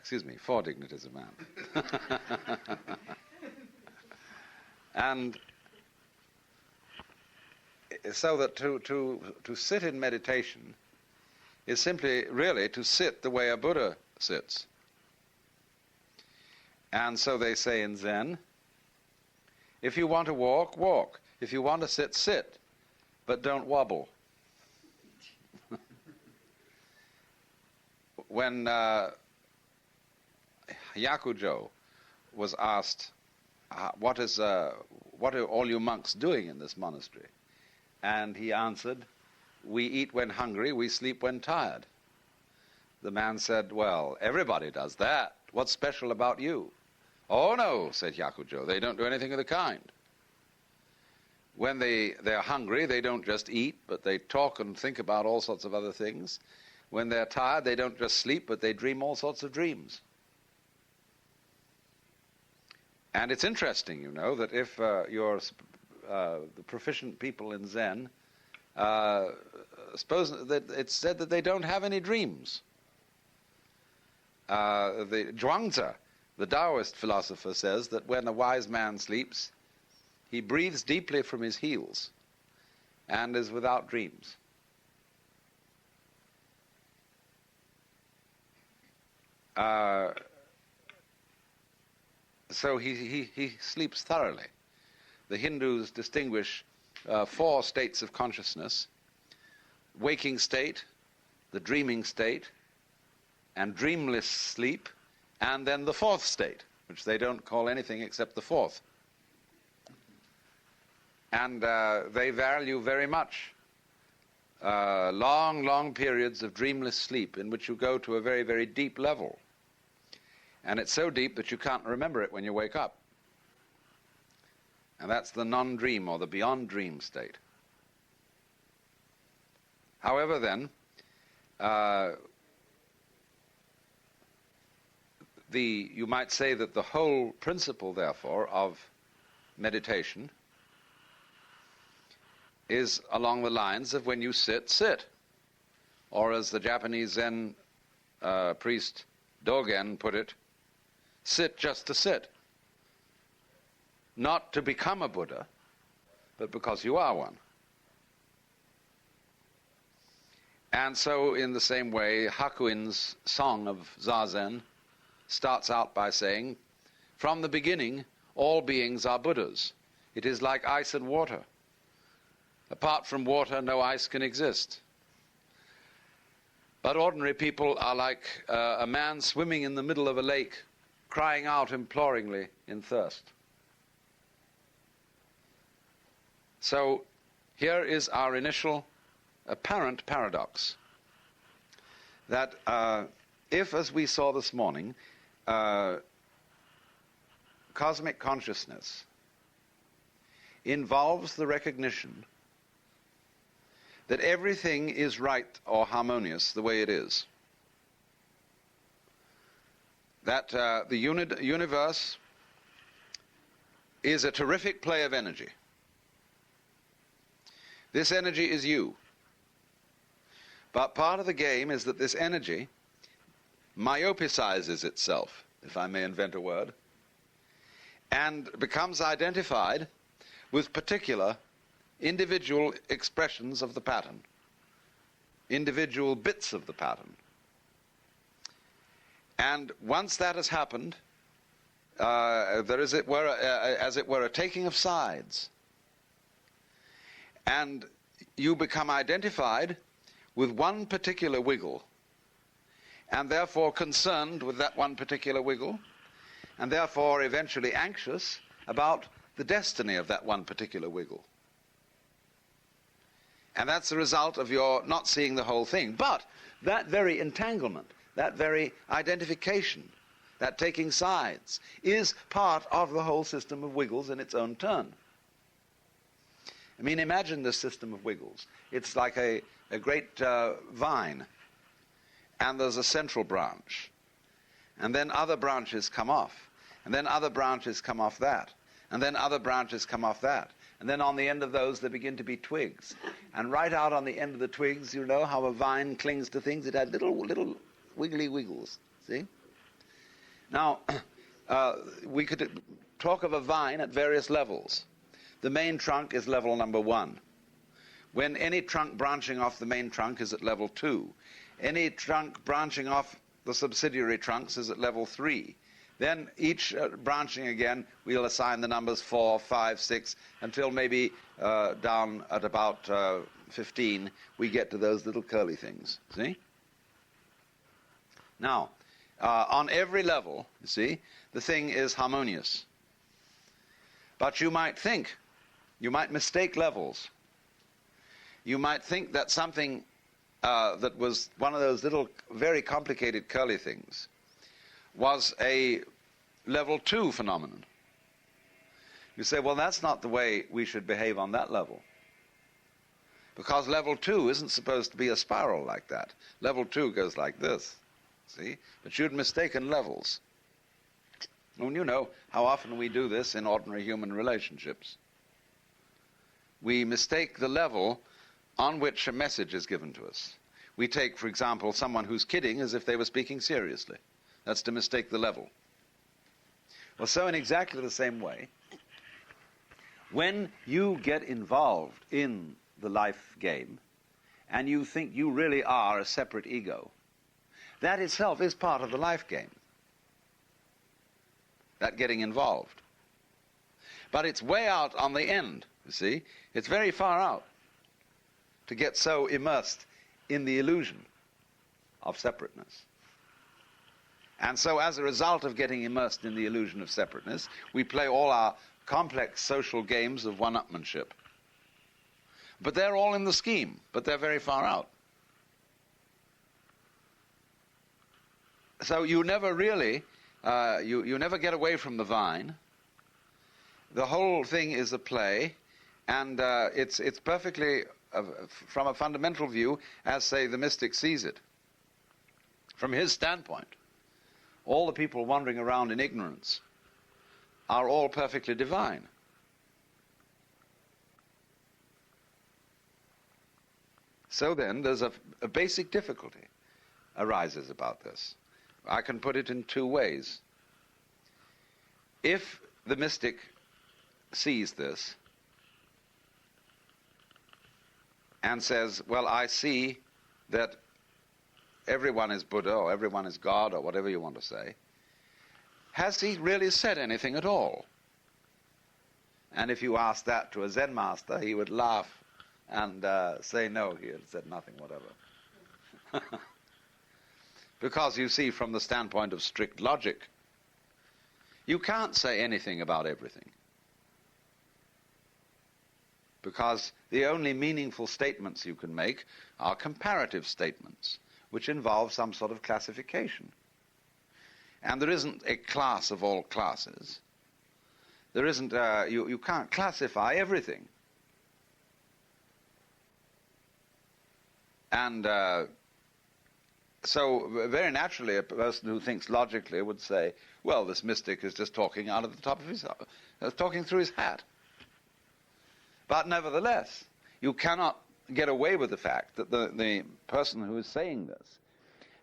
dignities of man. so that to sit in meditation is simply really to sit the way a Buddha sits. And so they say in Zen, if you want to walk, walk. If you want to sit, sit. But don't wobble. When Yakujo was asked, what are all you monks doing in this monastery? And he answered, we eat when hungry, we sleep when tired. The man said, well, everybody does that. What's special about you? Oh, no, said Yakujo, they don't do anything of the kind. When they're hungry, they don't just eat, but they talk and think about all sorts of other things. When they're tired, they don't just sleep, but they dream all sorts of dreams. And it's interesting, you know, that if you're the proficient people in Zen, suppose that it's said that they don't have any dreams. The Zhuangzi, the Taoist philosopher, says that when a wise man sleeps, he breathes deeply from his heels and is without dreams. So he sleeps thoroughly. The Hindus distinguish 4 states of consciousness: waking state, the dreaming state, and dreamless sleep, and then the 4th state, which they don't call anything except the 4th. And they value very much long periods of dreamless sleep in which you go to a very, very deep level. And it's so deep that you can't remember it when you wake up. And that's the non-dream or the beyond dream state. However, then, you might say that the whole principle, therefore, of meditation is along the lines of when you sit, sit. Or as the Japanese Zen priest Dogen put it, sit just to sit. Not to become a Buddha, but because you are one. And so in the same way, Hakuin's song of Zazen starts out by saying, from the beginning, all beings are Buddhas. It is like ice and water. Apart from water, no ice can exist. But ordinary people are like a man swimming in the middle of a lake, crying out imploringly in thirst. So here is our initial apparent paradox, that if, as we saw this morning, cosmic consciousness involves the recognition that everything is right or harmonious the way it is, that the universe is a terrific play of energy. This energy is you. But part of the game is that this energy myopicizes itself, if I may invent a word, and becomes identified with particular individual expressions of the pattern, individual bits of the pattern. And once that has happened, there is, as it were, a taking of sides. And you become identified with one particular wiggle, and therefore concerned with that one particular wiggle, and therefore eventually anxious about the destiny of that one particular wiggle. And that's the result of your not seeing the whole thing. But that very entanglement, that very identification, that taking sides, is part of the whole system of wiggles in its own turn. I mean, imagine this system of wiggles. It's like a great vine, and there's a central branch, and then other branches come off, and then other branches come off that, and then other branches come off that, and then on the end of those there begin to be twigs, and right out on the end of the twigs, you know how a vine clings to things. It had little wiggly wiggles. See? Now, we could talk of a vine at various levels. The main trunk is level number 1. when any trunk branching off the main trunk is at level 2. Any trunk branching off the subsidiary trunks is at level 3. Then each branching again, we'll assign the numbers 4, 5, 6, until maybe down at about 15, we get to those little curly things. See? Now, on every level, you see, the thing is harmonious. But you might mistake levels. You might think that something that was one of those little very complicated curly things was a level 2 phenomenon. You say, well, that's not the way we should behave on that level. Because level 2 isn't supposed to be a spiral like that. Level 2 goes like this, see? But you'd mistaken levels. And you know how often we do this in ordinary human relationships. We mistake the level on which a message is given to us. We take, for example, someone who's kidding as if they were speaking seriously. That's to mistake the level. Well, so in exactly the same way, when you get involved in the life game and you think you really are a separate ego, that itself is part of the life game, that getting involved. But it's way out on the end, you see. It's very far out to get so immersed in the illusion of separateness. And so as a result of getting immersed in the illusion of separateness, we play all our complex social games of one-upmanship. But they're all in the scheme, but they're very far out. So you never really, you never get away from the vine. The whole thing is a play, and it's perfectly, from a fundamental view, as, say, the mystic sees it. From his standpoint, all the people wandering around in ignorance are all perfectly divine. So then, there's a basic difficulty arises about this. I can put it in two ways. If the mystic sees this and says, well, I see that everyone is Buddha or everyone is God or whatever you want to say, has he really said anything at all? And if you ask that to a Zen master, he would laugh and say no, he had said nothing whatever. Because you see, from the standpoint of strict logic, you can't say anything about everything. Because the only meaningful statements you can make are comparative statements, which involve some sort of classification. And there isn't a class of all classes. There isn't, you can't classify everything. And so very naturally a person who thinks logically would say, well, this mystic is just talking out of the top of his, talking through his hat. But nevertheless, you cannot get away with the fact that the person who is saying this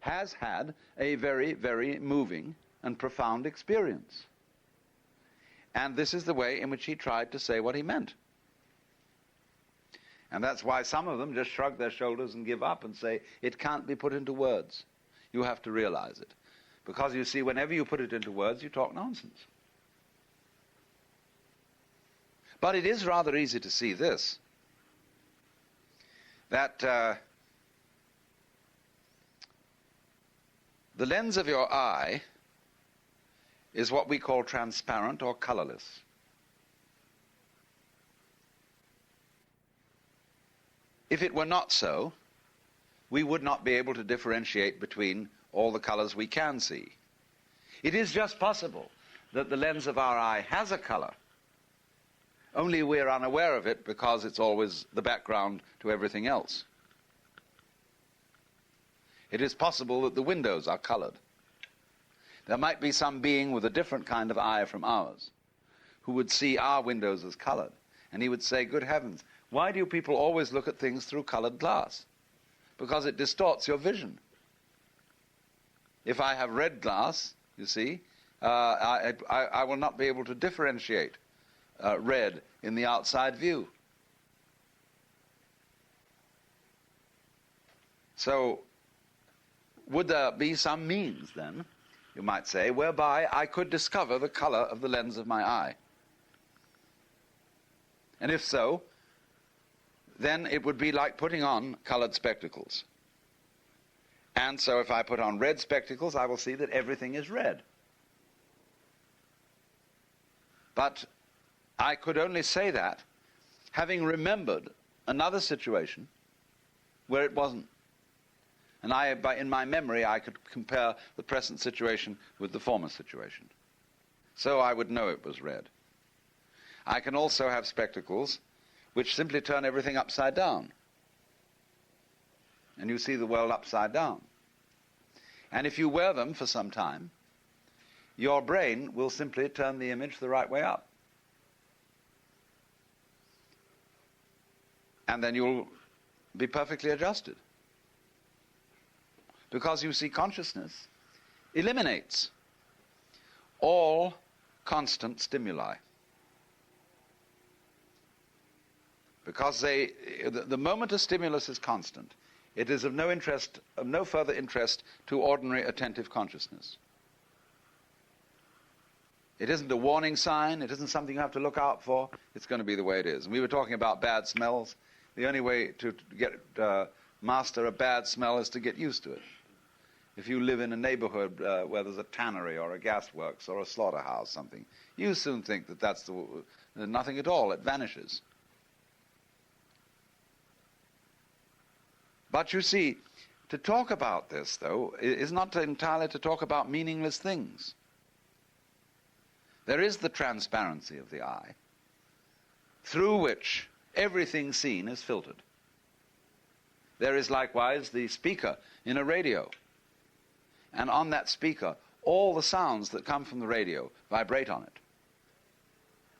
has had a very, very moving and profound experience. And this is the way in which he tried to say what he meant. And that's why some of them just shrug their shoulders and give up and say, it can't be put into words. You have to realize it. Because you see, whenever you put it into words, you talk nonsense. But it is rather easy to see this, that the lens of your eye is what we call transparent or colorless. If it were not so, we would not be able to differentiate between all the colors we can see. It is just possible that the lens of our eye has a color, only we're unaware of it because it's always the background to everything else. It is possible that the windows are colored. There might be some being with a different kind of eye from ours who would see our windows as colored, and he would say, good heavens, why do you people always look at things through colored glass? Because it distorts your vision. If I have red glass, you see, I will not be able to differentiate red in the outside view. So, would there be some means, then, you might say, whereby I could discover the color of the lens of my eye? And if so, then it would be like putting on colored spectacles. And so if I put on red spectacles, I will see that everything is red. But I could only say that having remembered another situation where it wasn't. And in my memory, I could compare the present situation with the former situation. So I would know it was red. I can also have spectacles which simply turn everything upside down. And you see the world upside down. And if you wear them for some time, your brain will simply turn the image the right way up. And then you'll be perfectly adjusted. Because you see, consciousness eliminates all constant stimuli. Because the moment a stimulus is constant, it is of no further interest to ordinary attentive consciousness. It isn't a warning sign, it isn't something you have to look out for, it's going to be the way it is. And we were talking about bad smells. The only way to master a bad smell is to get used to it. If you live in a neighborhood where there's a tannery or a gasworks or a slaughterhouse, something, you soon think that that's nothing at all, it vanishes. But you see, to talk about this, though, is not entirely to talk about meaningless things. There is the transparency of the eye, through which everything seen is filtered. There is likewise the speaker in a radio. And on that speaker, all the sounds that come from the radio vibrate on it.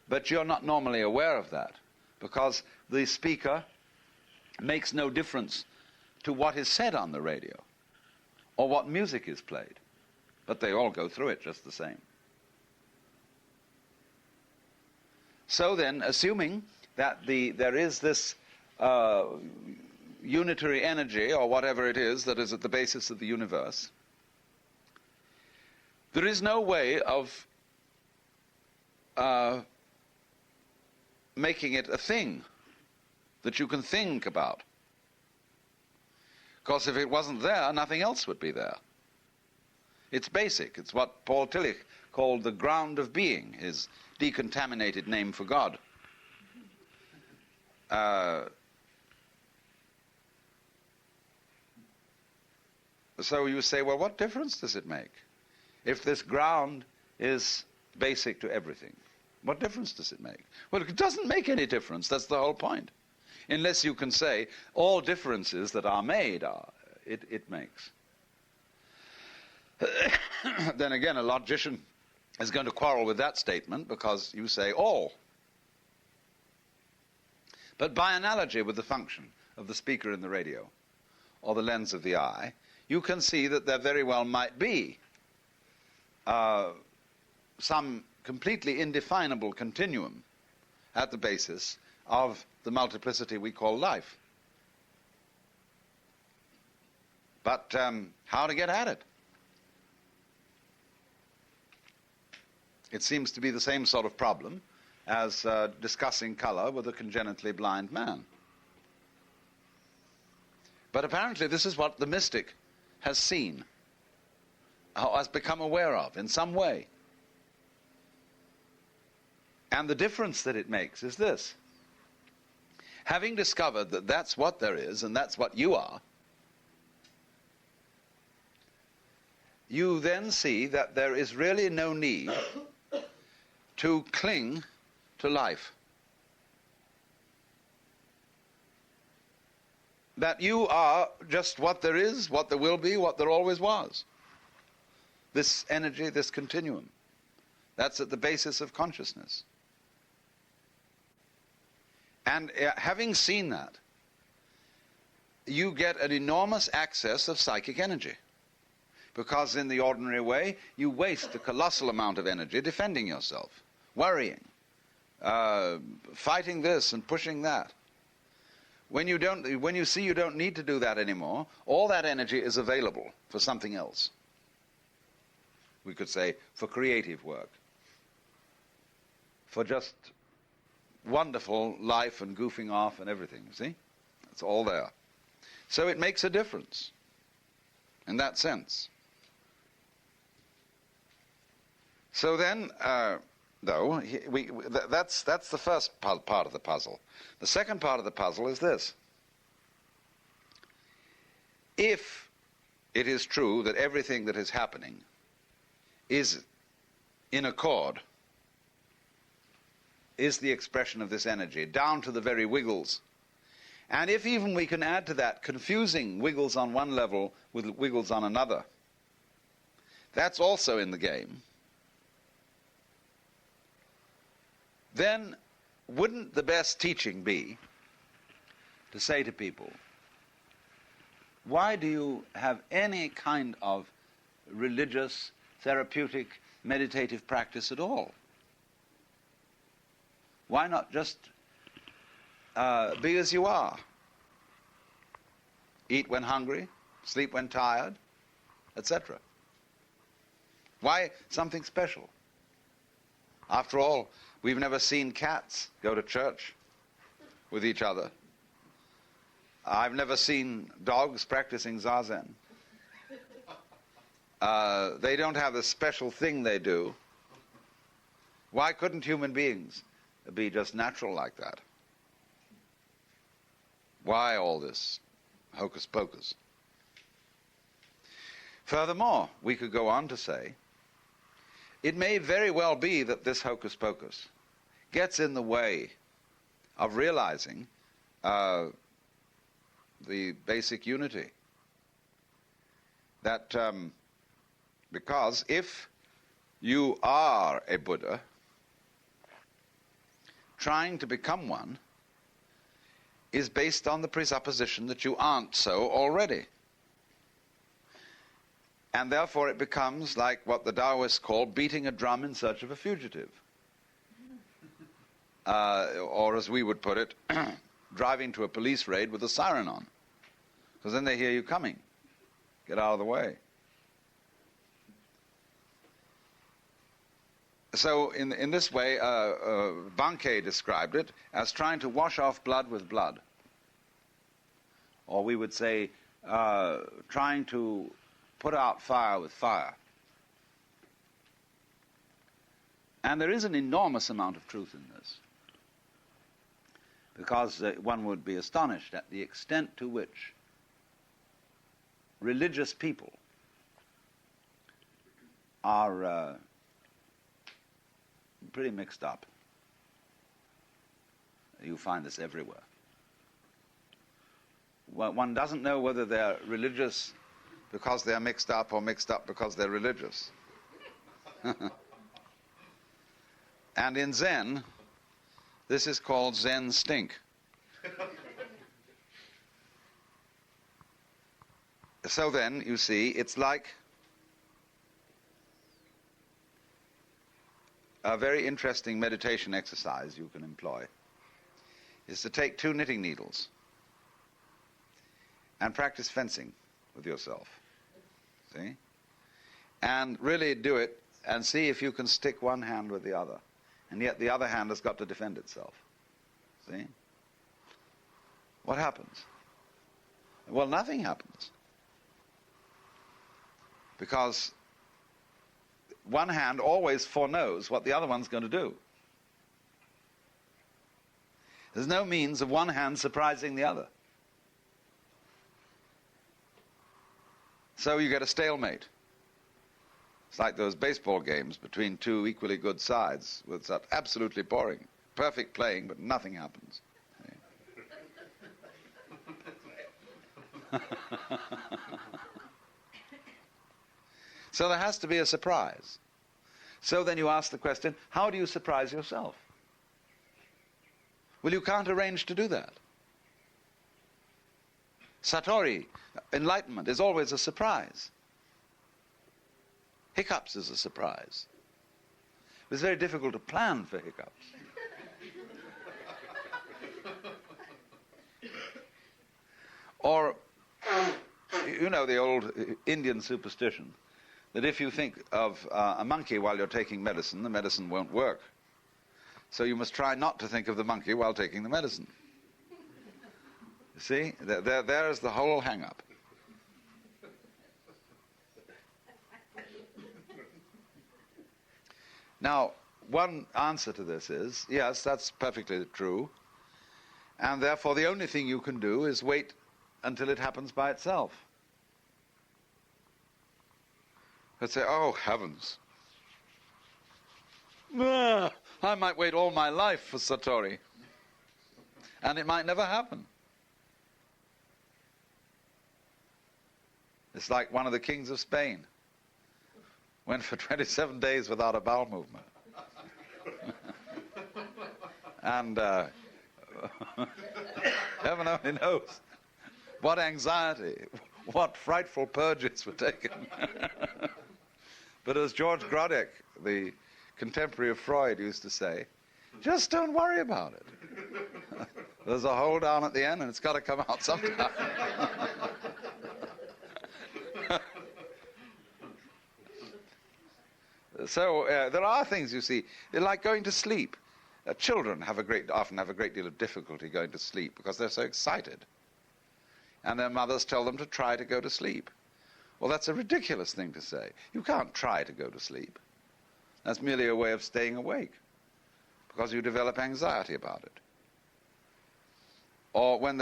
But you're not normally aware of that, because the speaker makes no difference to what is said on the radio, or what music is played. But they all go through it just the same. So then, assuming that there is this unitary energy, or whatever it is, that is at the basis of the universe, there is no way of making it a thing that you can think about. Because if it wasn't there, nothing else would be there. It's basic. It's what Paul Tillich called the ground of being, his decontaminated name for God. So you say, well, what difference does it make? If this ground is basic to everything, what difference does it make? Well, it doesn't make any difference. That's the whole point. Unless you can say all differences that are made, it makes. Then again, a logician is going to quarrel with that statement because you say all. But by analogy with the function of the speaker in the radio or the lens of the eye, you can see that there very well might be some completely indefinable continuum at the basis of the multiplicity we call life. But how to get at it? It seems to be the same sort of problem as discussing color with a congenitally blind man. But apparently this is what the mystic has seen, has become aware of in some way. And the difference that it makes is this. Having discovered that that's what there is and that's what you are, you then see that there is really no need to cling to life. That you are just what there is, what there will be, what there always was. This energy, this continuum. That's at the basis of consciousness. And having seen that, you get an enormous access of psychic energy. Because in the ordinary way, you waste a colossal amount of energy defending yourself, worrying, fighting this and pushing that. When you see you don't need to do that anymore, all that energy is available for something else. We could say for creative work, for just wonderful life and goofing off and everything, you see? It's all there. So it makes a difference in that sense. So then, though, that's the first part of the puzzle. The second part of the puzzle is this. If it is true that everything that is happening is in accord, is the expression of this energy, down to the very wiggles, and if even we can add to that confusing wiggles on one level with wiggles on another, that's also in the game, then wouldn't the best teaching be to say to people, why do you have any kind of religious, therapeutic, meditative practice at all? Why not just be as you are? Eat when hungry, sleep when tired, etc. Why something special? After all, we've never seen cats go to church with each other. I've never seen dogs practicing zazen. They don't have a special thing they do. Why couldn't human beings be just natural like that? Why all this hocus pocus? Furthermore, we could go on to say, it may very well be that this hocus pocus gets in the way of realizing the basic unity. That because if you are a Buddha, trying to become one is based on the presupposition that you aren't so already. And therefore it becomes like what the Taoists call beating a drum in search of a fugitive. Or as we would put it, driving to a police raid with a siren on. Because then they hear you coming. Get out of the way. So in this way, Bankei described it as trying to wash off blood with blood. Or we would say trying to put out fire with fire. And there is an enormous amount of truth in this. Because one would be astonished at the extent to which religious people are pretty mixed up. You find this everywhere. One doesn't know whether they're religious because they're mixed up or mixed up because they're religious. And in Zen, this is called Zen stink. So then, you see, it's like a very interesting meditation exercise you can employ is to take 2 knitting needles and practice fencing with yourself. See? And really do it and see if you can stick one hand with the other. And yet the other hand has got to defend itself. See? What happens? Well, nothing happens. Because one hand always foreknows what the other one's going to do. There's no means of one hand surprising the other. So you get a stalemate. It's like those baseball games between 2 equally good sides, with that absolutely boring, perfect playing, but nothing happens. So there has to be a surprise. So then you ask the question, how do you surprise yourself? Well, you can't arrange to do that. Satori, enlightenment, is always a surprise. Hiccups is a surprise. It's very difficult to plan for hiccups. Or, you know the old Indian superstition that if you think of a monkey while you're taking medicine, the medicine won't work. So you must try not to think of the monkey while taking the medicine. You see? There's the whole hang-up. Now, one answer to this is, yes, that's perfectly true, and therefore the only thing you can do is wait until it happens by itself. Let's say, oh, heavens. I might wait all my life for Satori, and it might never happen. It's like one of the kings of Spain. Went for 27 days without a bowel movement. And heaven only knows what anxiety, what frightful purges were taken. But as George Grodek, the contemporary of Freud, used to say, just don't worry about it. There's a hole down at the end and it's got to come out sometime. So there are things, you see, like going to sleep. Children often have a great deal of difficulty going to sleep because they're so excited. And their mothers tell them to try to go to sleep. Well, that's a ridiculous thing to say. You can't try to go to sleep. That's merely a way of staying awake because you develop anxiety about it. Or when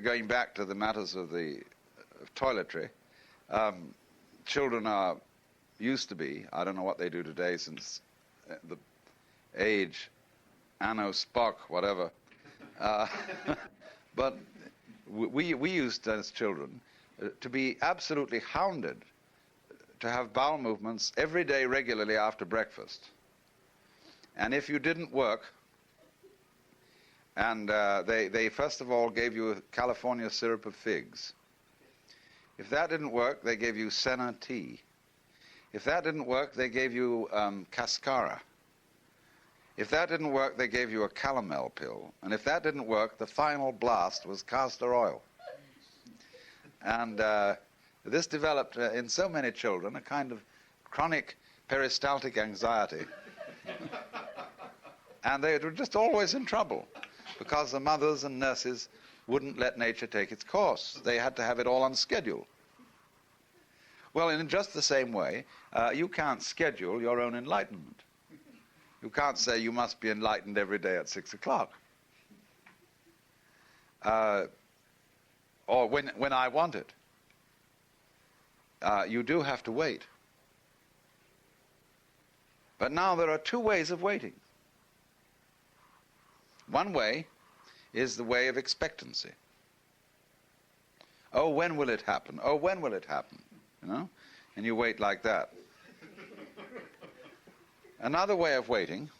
going back to the matters of the toiletry, children used to be, I don't know what they do today since the age, Anno Spock, whatever, but we used as children to be absolutely hounded to have bowel movements every day regularly after breakfast. And if you didn't work, and they first of all gave you a California syrup of figs. If that didn't work, they gave you senna tea. If that didn't work, they gave you cascara. If that didn't work, they gave you a calomel pill. And if that didn't work, the final blast was castor oil. And this developed in so many children a kind of chronic peristaltic anxiety. And they were just always in trouble because the mothers and nurses wouldn't let nature take its course. They had to have it all on schedule. Well, in just the same way, you can't schedule your own enlightenment. You can't say you must be enlightened every day at 6 o'clock. Or when I want it. You do have to wait. But now there are two ways of waiting. One way is the way of expectancy. Oh, when will it happen? Oh, when will it happen? You know? And you wait like that. Another way of waiting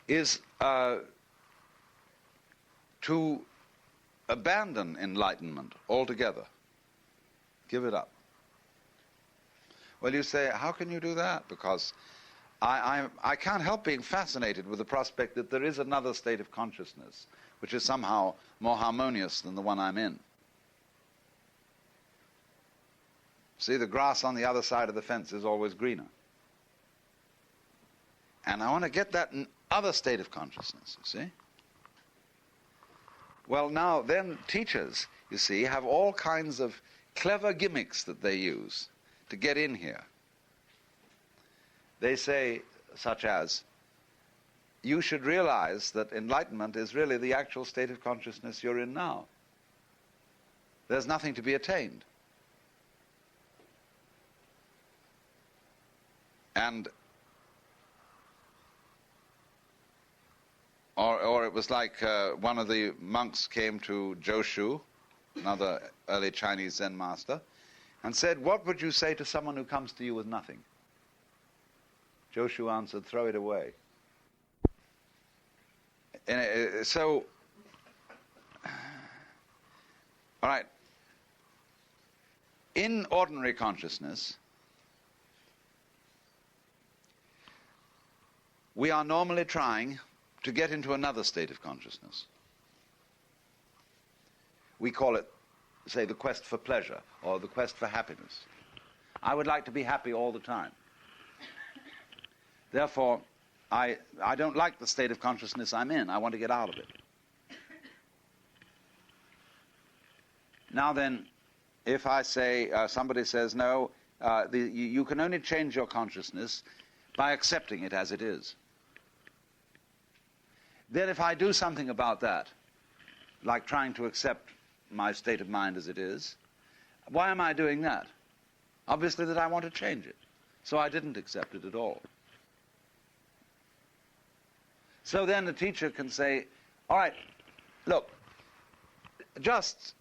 is to abandon enlightenment altogether. Give it up. Well, you say, how can you do that? Because I can't help being fascinated with the prospect that there is another state of consciousness which is somehow more harmonious than the one I'm in. See, the grass on the other side of the fence is always greener. And I want to get that other state of consciousness, you see. Well, now, then teachers, you see, have all kinds of clever gimmicks that they use to get in here. They say, such as, you should realize that enlightenment is really the actual state of consciousness you're in now. There's nothing to be attained. And or it was like one of the monks came to Joshu, another early Chinese Zen master, and said, what would you say to someone who comes to you with nothing? Joshu answered, throw it away. And so, all right, in ordinary consciousness, we are normally trying to get into another state of consciousness. We call it, say, the quest for pleasure or the quest for happiness. I would like to be happy all the time. Therefore, I don't like the state of consciousness I'm in. I want to get out of it. Now then, if I say, somebody says, no, you can only change your consciousness by accepting it as it is. Then if I do something about that, like trying to accept my state of mind as it is, why am I doing that? Obviously that I want to change it. So I didn't accept it at all. So then the teacher can say, all right, look, just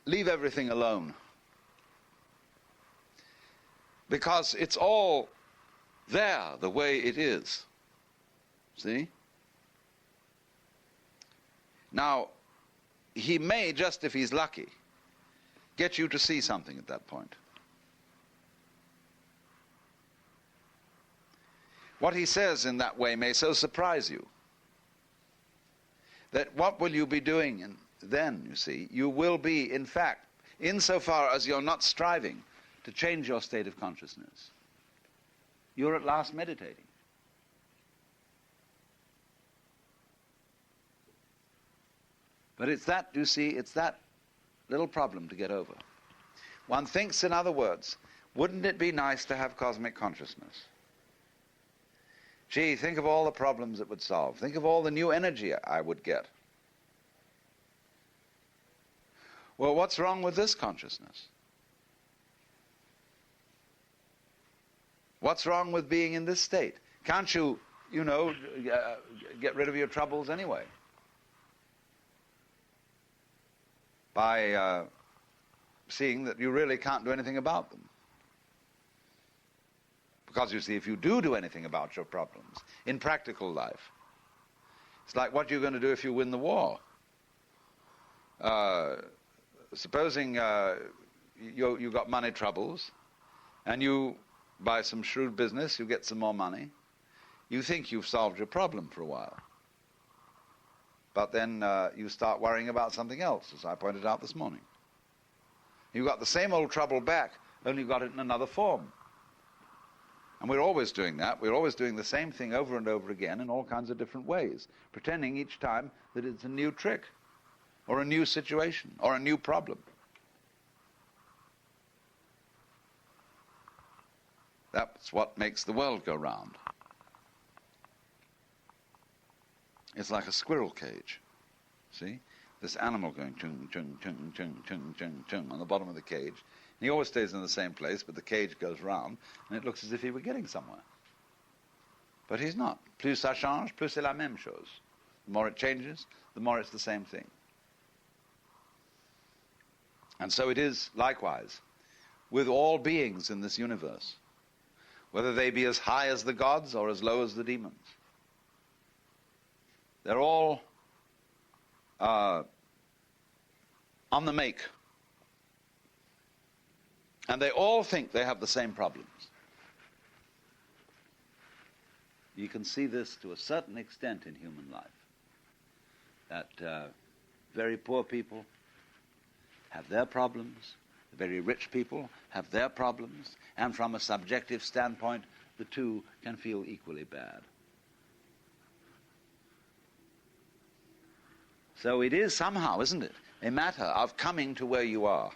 leave everything alone. Because it's all there the way it is. See? Now, he may, just if he's lucky, get you to see something at that point. What he says in that way may so surprise you that what will you be doing? And then, you see, you will be, in fact, insofar as you're not striving to change your state of consciousness, you're at last meditating. But it's that, you see, it's that little problem to get over. One thinks, in other words, wouldn't it be nice to have cosmic consciousness? Gee, think of all the problems it would solve. Think of all the new energy I would get. Well, what's wrong with this consciousness? What's wrong with being in this state? Can't you, get rid of your troubles anyway? By seeing that you really can't do anything about them. Because, you see, if you do anything about your problems in practical life, it's like what you're going to do if you win the war. Supposing you got money troubles, and you, by some shrewd business, you get some more money. You think you've solved your problem for a while. But then you start worrying about something else, as I pointed out this morning. You got the same old trouble back, only you got it in another form. And we're always doing that. We're always doing the same thing over and over again in all kinds of different ways, pretending each time that it's a new trick, or a new situation, or a new problem. That's what makes the world go round. It's like a squirrel cage, see? This animal going chung, chung, chung, chung, chung, chung, chung on the bottom of the cage. And he always stays in the same place, but the cage goes round, and it looks as if he were getting somewhere. But he's not. Plus ça change, plus c'est la même chose. The more it changes, the more it's the same thing. And so it is likewise with all beings in this universe, whether they be as high as the gods or as low as the demons. They're all on the make. And they all think they have the same problems. You can see this to a certain extent in human life. That very poor people have their problems, the very rich people have their problems, and from a subjective standpoint, the two can feel equally bad. So it is somehow, isn't it, a matter of coming to where you are.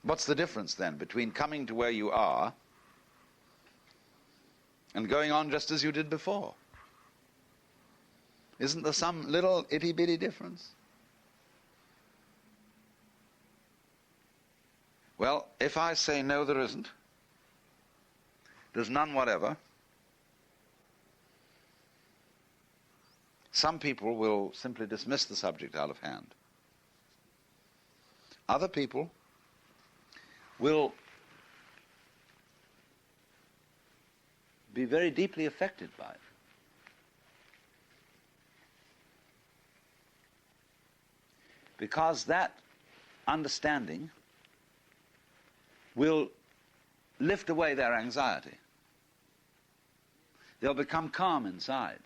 What's the difference then between coming to where you are and going on just as you did before? Isn't there some little itty-bitty difference? Well, if I say no, there isn't, there's none whatever, some people will simply dismiss the subject out of hand. Other people will be very deeply affected by it. Because that understanding will lift away their anxiety. They'll become calm inside.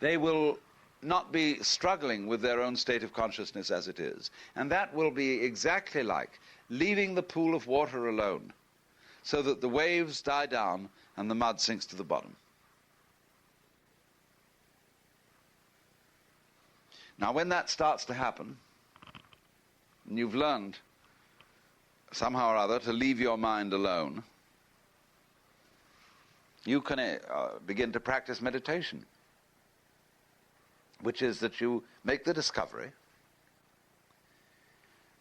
They will not be struggling with their own state of consciousness as it is. And that will be exactly like leaving the pool of water alone, so that the waves die down and the mud sinks to the bottom. Now, when that starts to happen, and you've learned somehow or other to leave your mind alone, you can begin to practice meditation, which is that you make the discovery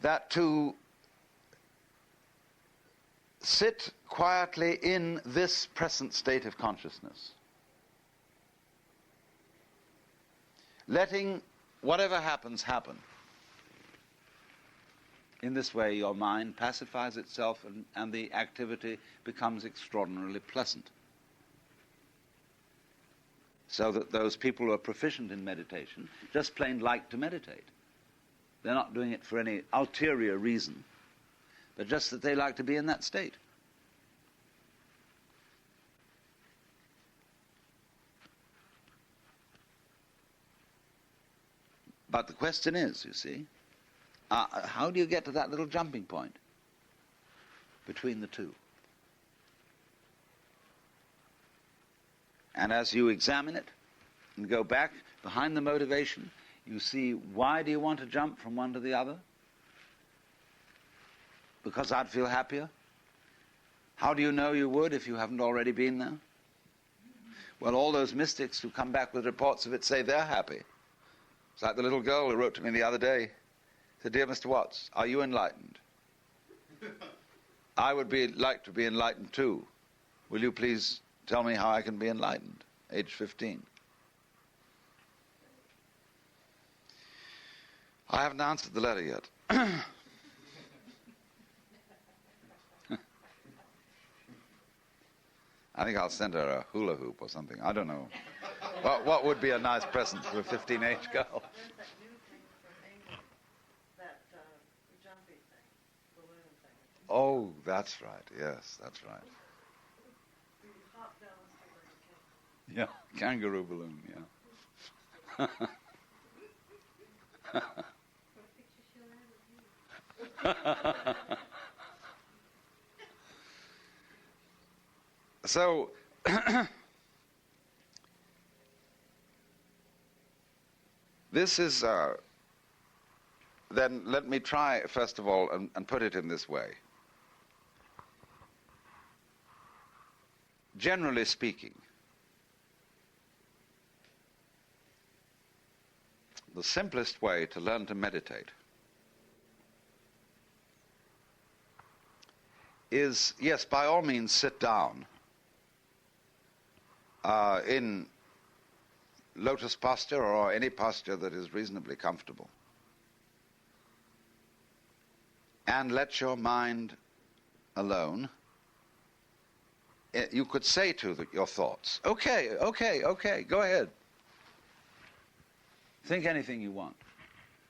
that to sit quietly in this present state of consciousness, letting whatever happens happen, in this way your mind pacifies itself and the activity becomes extraordinarily pleasant. So that those people who are proficient in meditation just plain like to meditate. They're not doing it for any ulterior reason, but just that they like to be in that state. But the question is, you see, how do you get to that little jumping point between the two? And as you examine it and go back behind the motivation, you see, why do you want to jump from one to the other? Because I'd feel happier? How do you know you would if you haven't already been there? Well, all those mystics who come back with reports of it say they're happy. It's like the little girl who wrote to me the other day. Said, "Dear Mr. Watts, are you enlightened? I would like to be enlightened too. Will you please tell me how I can be enlightened?" Age 15. I haven't answered the letter yet. I think I'll send her a hula hoop or something. I don't know. What would be a nice present for a 15-age girl? Oh, that's right. Yes, that's right. Yeah, kangaroo balloon, yeah. So, this is, then let me try, first of all, and put it in this way. Generally speaking, the simplest way to learn to meditate is, yes, by all means sit down in lotus posture or any posture that is reasonably comfortable, and let your mind alone. You could say to your thoughts, okay, go ahead. Think anything you want.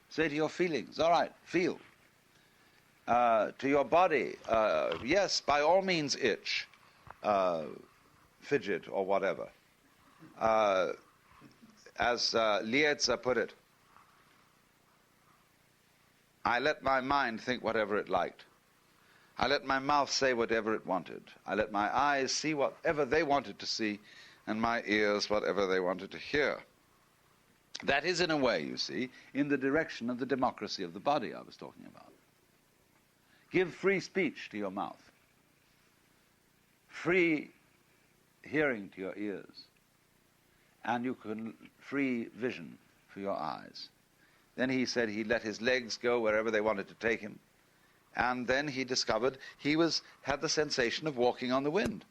Say to your feelings, all right, feel. To your body, yes, by all means itch, fidget, or whatever. As Lietza put it, I let my mind think whatever it liked. I let my mouth say whatever it wanted. I let my eyes see whatever they wanted to see, and my ears whatever they wanted to hear. That is, in a way, you see, in the direction of the democracy of the body I was talking about. Give free speech to your mouth, free hearing to your ears, and you can free vision for your eyes. Then he said he let his legs go wherever they wanted to take him. And then he discovered he had the sensation of walking on the wind.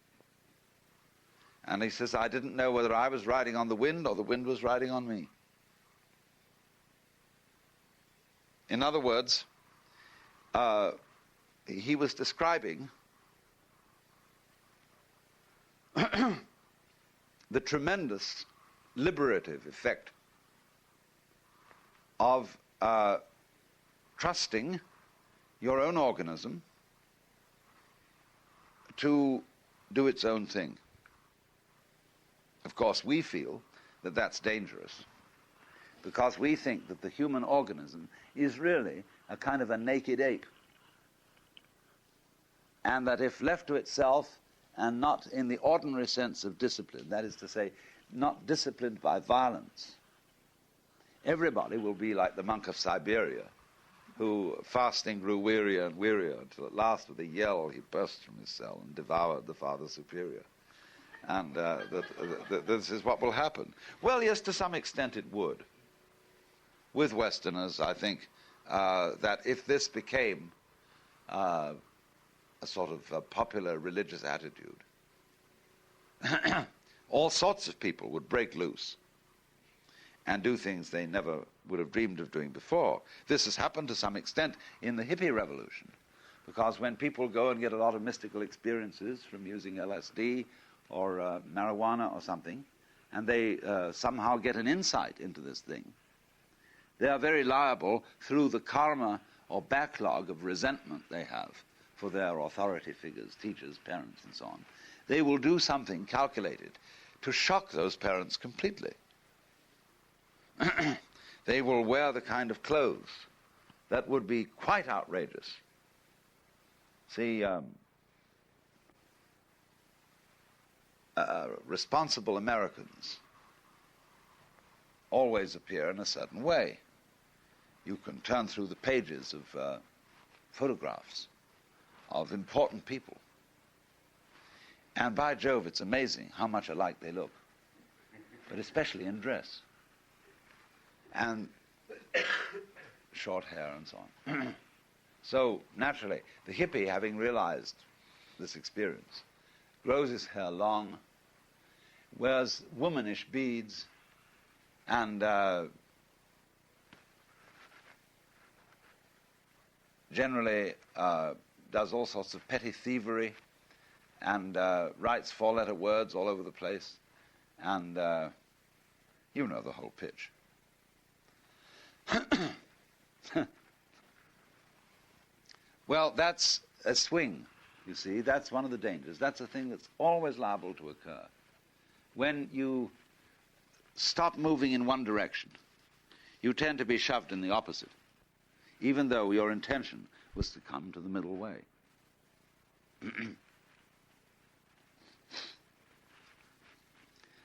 And he says, I didn't know whether I was riding on the wind or the wind was riding on me. In other words, he was describing the tremendous liberative effect of trusting your own organism to do its own thing. Of course, we feel that that's dangerous. because we think that the human organism is really a kind of a naked ape. And that if left to itself and not in the ordinary sense of discipline, that is to say, not disciplined by violence, everybody will be like the monk of Siberia, who fasting grew wearier and wearier until at last with a yell he burst from his cell and devoured the Father Superior. And this is what will happen. Well, yes, to some extent it would. With Westerners, I think that if this became a sort of popular religious attitude, all sorts of people would break loose and do things they never would have dreamed of doing before. This has happened to some extent in the hippie revolution, because when people go and get a lot of mystical experiences from using LSD or marijuana or something, and they somehow get an insight into this thing, they are very liable, through the karma or backlog of resentment they have for their authority figures, teachers, parents, and so on. They will do something calculated to shock those parents completely. They will wear the kind of clothes that would be quite outrageous. See, responsible Americans always appear in a certain way. You can turn through the pages of photographs of important people, and by Jove, it's amazing how much alike they look, but especially in dress and short hair and so on. So naturally, the hippie, having realized this experience, grows his hair long, wears womanish beads, and generally does all sorts of petty thievery, and writes four-letter words all over the place, and you know the whole pitch. Well, that's a swing, you see. That's one of the dangers. That's a thing that's always liable to occur. When you stop moving in one direction, you tend to be shoved in the opposite, even though your intention was to come to the middle way.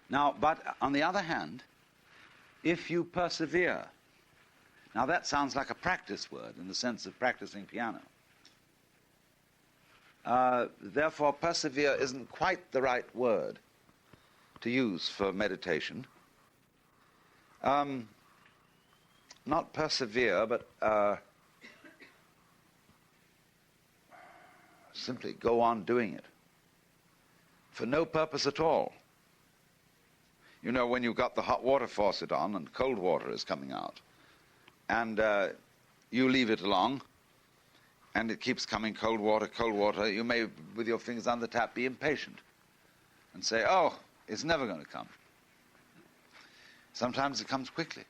Now, but on the other hand, if you persevere, now that sounds like a practice word in the sense of practicing piano. Therefore, persevere isn't quite the right word to use for meditation. Not persevere, but simply go on doing it for no purpose at all. You know, when you've got the hot water faucet on and cold water is coming out, and you leave it along, and it keeps coming cold water, you may, with your fingers on the tap, be impatient and say, oh, it's never going to come. Sometimes it comes quickly.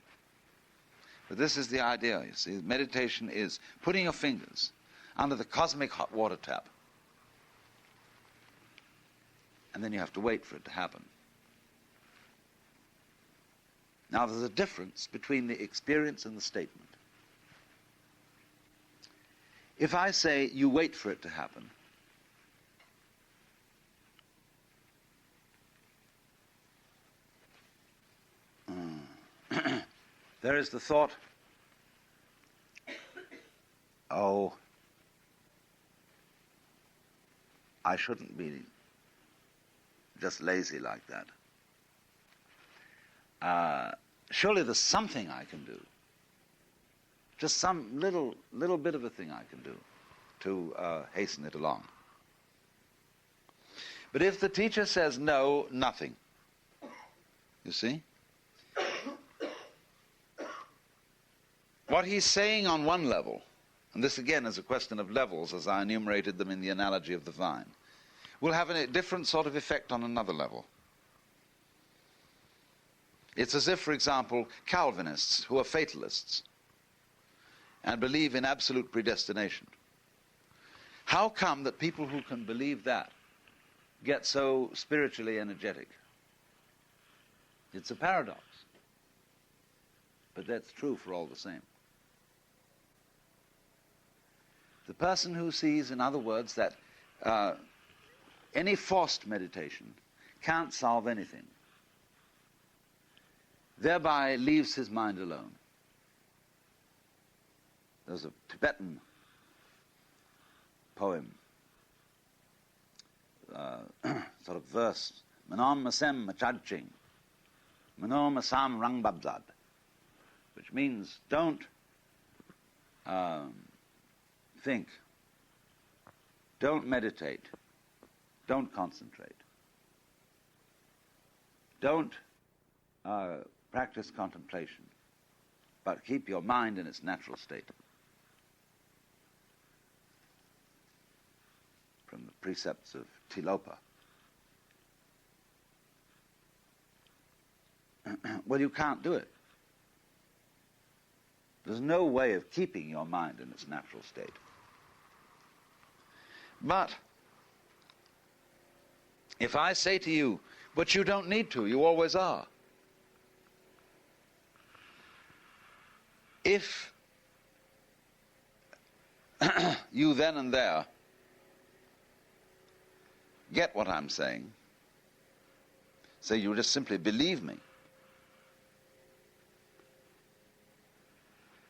But this is the idea, you see. Meditation is putting your fingers under the cosmic hot water tap, and then you have to wait for it to happen. Now, there's a difference between the experience and the statement. If I say, you wait for it to happen, there is the thought, oh, I shouldn't be just lazy like that. Surely there's something I can do. Just some little bit of a thing I can do to hasten it along. But if the teacher says no, nothing, you see? What he's saying on one level, and this again is a question of levels as I enumerated them in the analogy of the vine, will have a different sort of effect on another level. It's as if, for example, Calvinists, who are fatalists and believe in absolute predestination, how come that people who can believe that get so spiritually energetic? It's a paradox. but that's true for all the same. The person who sees, in other words, that any forced meditation can't solve anything, thereby leaves his mind alone. There's a Tibetan poem, sort of verse, Manom Masem Machadching, Manom Masam Rangbabzad, which means don't think, don't meditate, don't concentrate, don't practice contemplation, but keep your mind in its natural state. From the precepts of Tilopa. Well, you can't do it. There's no way of keeping your mind in its natural state. But if I say to you, but you don't need to, you always are. If you then and there get what I'm saying, so you just simply believe me,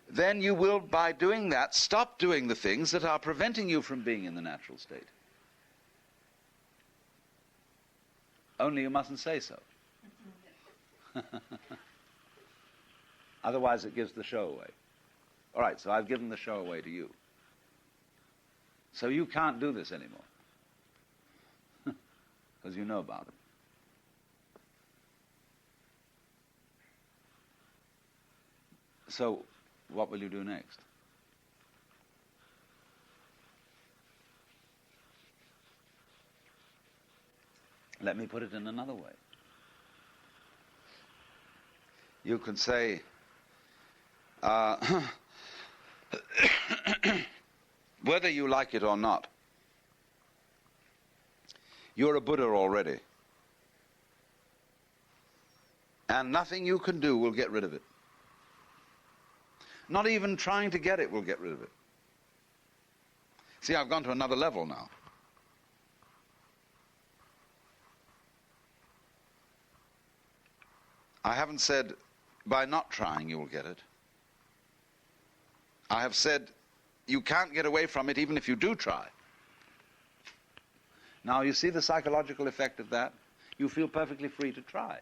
then you will, by doing that, stop doing the things that are preventing you from being in the natural state. Only you mustn't say so. Otherwise it gives the show away. All right, so I've given the show away to you. So you can't do this anymore. Because you know about it. So what will you do next? Let me put it in another way. You can say, whether you like it or not, you're a Buddha already. And nothing you can do will get rid of it. Not even trying to get it will get rid of it. See, I've gone to another level now. I haven't said, by not trying you will get it. I have said, you can't get away from it even if you do try. Now, you see the psychological effect of that? You feel perfectly free to try.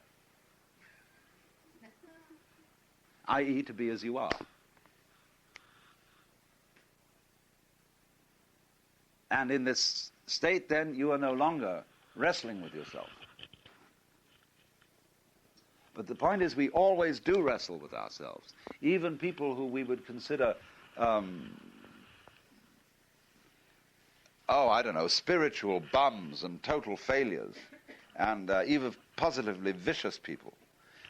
I.e., to be as you are. And in this state, then, you are no longer wrestling with yourself. But the point is, we always do wrestle with ourselves. Even people who we would consider, spiritual bums and total failures, and even positively vicious people.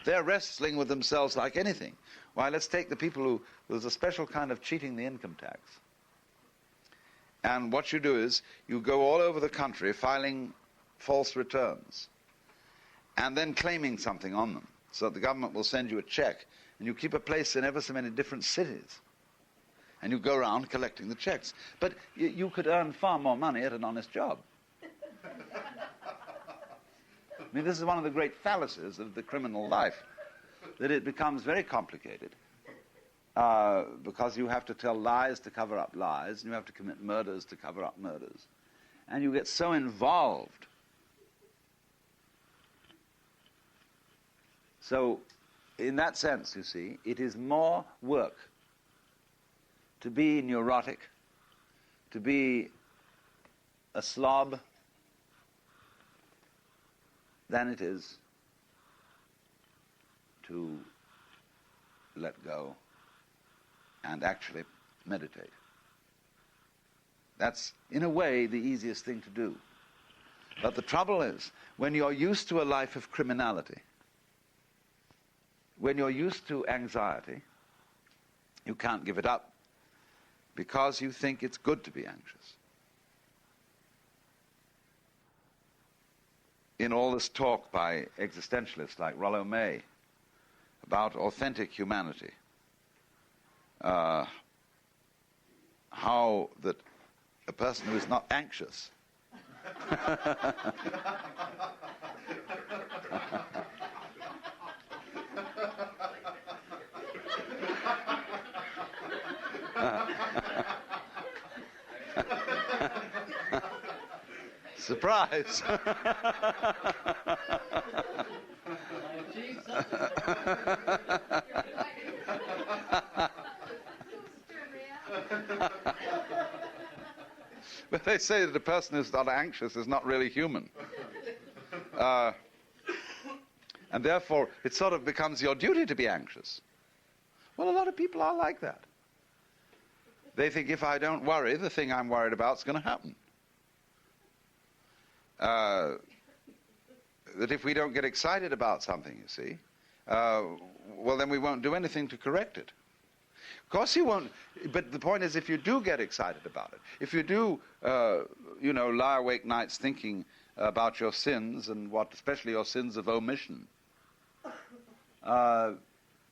They're wrestling with themselves like anything. Why, let's take the people who, there's a special kind of cheating the income tax. And what you do is, you go all over the country filing false returns, and then claiming something on them. So the government will send you a check, and you keep a place in ever so many different cities. And you go around collecting the checks. But you could earn far more money at an honest job. I mean, this is one of the great fallacies of the criminal life, that it becomes very complicated because you have to tell lies to cover up lies, and you have to commit murders to cover up murders. And you get so involved. So, in that sense, you see, it is more work to be neurotic, to be a slob, than it is to let go and actually meditate. That's, in a way, the easiest thing to do. But the trouble is, when you're used to a life of criminality, when you're used to anxiety, you can't give it up because you think it's good to be anxious. In all this talk by existentialists like Rollo May about authentic humanity, how that a person who is not anxious surprise. But they say that a person who's not anxious is not really human. And therefore, it sort of becomes your duty to be anxious. Well, a lot of people are like that. They think if I don't worry, the thing I'm worried about is going to happen. That if we don't get excited about something, you see, well, then we won't do anything to correct it. Of course you won't, but the point is if you do get excited about it, if you do, lie awake nights thinking about your sins and especially your sins of omission,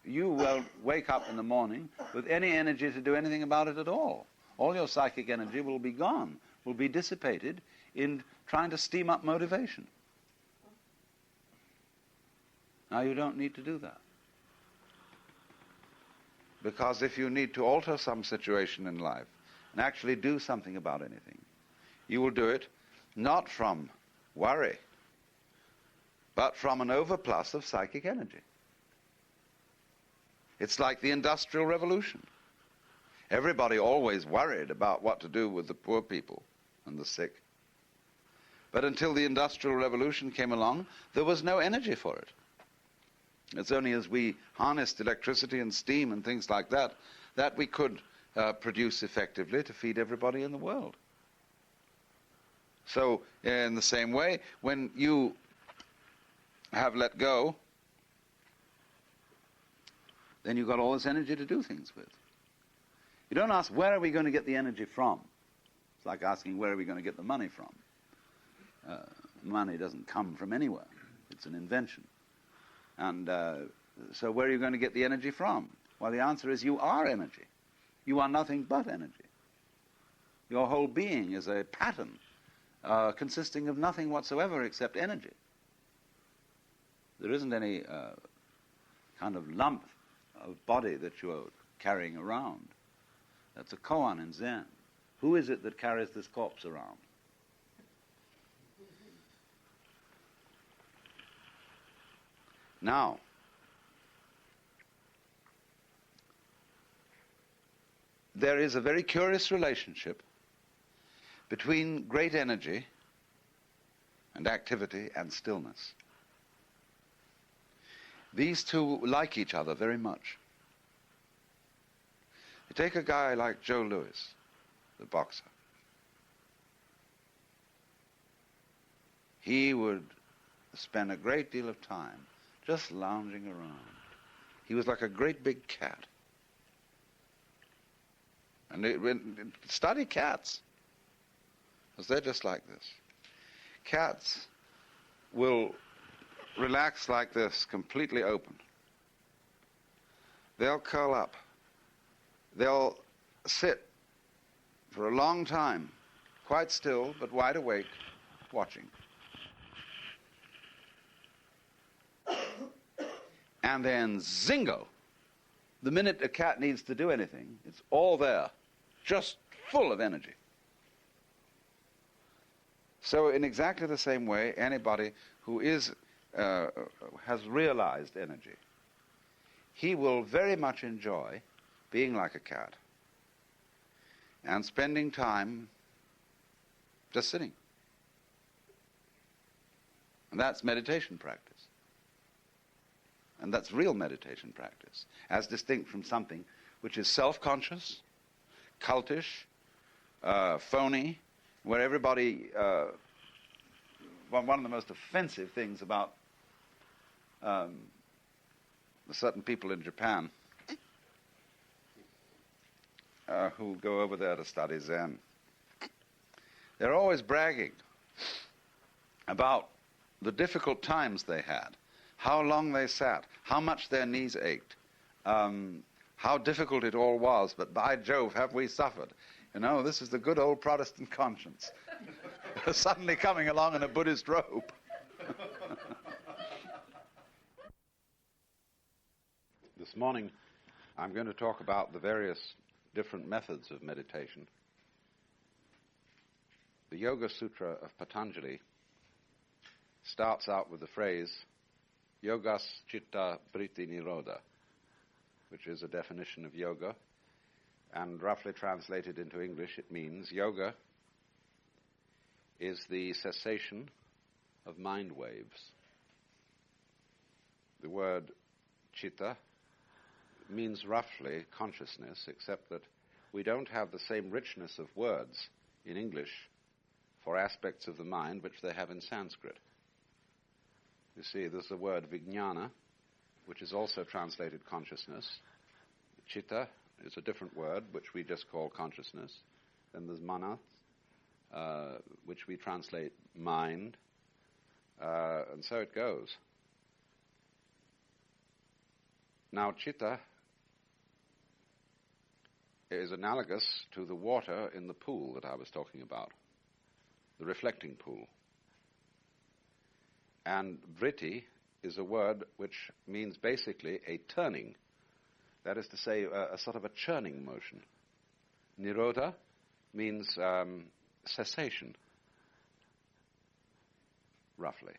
you will wake up in the morning with any energy to do anything about it at all. All your psychic energy will be gone, will be dissipated in trying to steam up motivation. Now you don't need to do that. Because if you need to alter some situation in life and actually do something about anything, you will do it not from worry, but from an overplus of psychic energy. It's like the Industrial Revolution. Everybody always worried about what to do with the poor people and the sick. But until the Industrial Revolution came along, there was no energy for it. It's only as we harnessed electricity and steam and things like that that we could produce effectively to feed everybody in the world. So in the same way, when you have let go, then you've got all this energy to do things with. You don't ask, where are we going to get the energy from? It's like asking, where are we going to get the money from? Money doesn't come from anywhere. It's an invention. And so where are you going to get the energy from? Well, the answer is you are energy. You are nothing but energy. Your whole being is a pattern consisting of nothing whatsoever except energy. There isn't any kind of lump of body that you are carrying around. That's a koan in Zen. Who is it that carries this corpse around? Now, there is a very curious relationship between great energy and activity and stillness. These two like each other very much. You take a guy like Joe Louis, the boxer. He would spend a great deal of time just lounging around. He was like a great big cat. And study cats, because they're just like this. Cats will relax like this, completely open. They'll curl up. They'll sit for a long time, quite still, but wide awake, watching. And then, zingo, the minute a cat needs to do anything, it's all there, just full of energy. So in exactly the same way, anybody who has realized energy, he will very much enjoy being like a cat and spending time just sitting. And that's meditation practice. And that's real meditation practice, as distinct from something which is self-conscious, cultish, phony, where everybody... one of the most offensive things about certain people in Japan who go over there to study Zen, they're always bragging about the difficult times they had, how long they sat, how much their knees ached, how difficult it all was, but by Jove, have we suffered. You know, this is the good old Protestant conscience. Suddenly coming along in a Buddhist robe. This morning, I'm going to talk about the various different methods of meditation. The Yoga Sutra of Patanjali starts out with the phrase, Yogas Chitta Vritti Nirodha, which is a definition of yoga, and roughly translated into English, it means yoga is the cessation of mind waves. The word chitta means roughly consciousness, except that we don't have the same richness of words in English for aspects of the mind which they have in Sanskrit. You see, there's the word vijnana, which is also translated consciousness. Chitta is a different word, which we just call consciousness. Then there's manas, which we translate mind, and so it goes. Now, chitta is analogous to the water in the pool that I was talking about, the reflecting pool. And vritti is a word which means basically a turning, that is to say, a sort of a churning motion. Nirodha means cessation, roughly.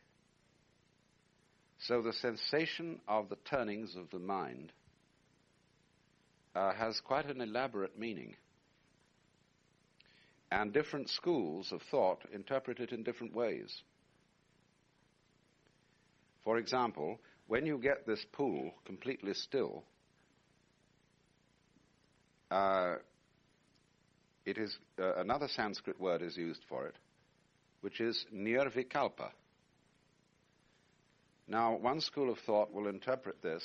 So the sensation of the turnings of the mind has quite an elaborate meaning. And different schools of thought interpret it in different ways. For example, when you get this pool completely still, it is another Sanskrit word is used for it, which is nirvikalpa. Now, one school of thought will interpret this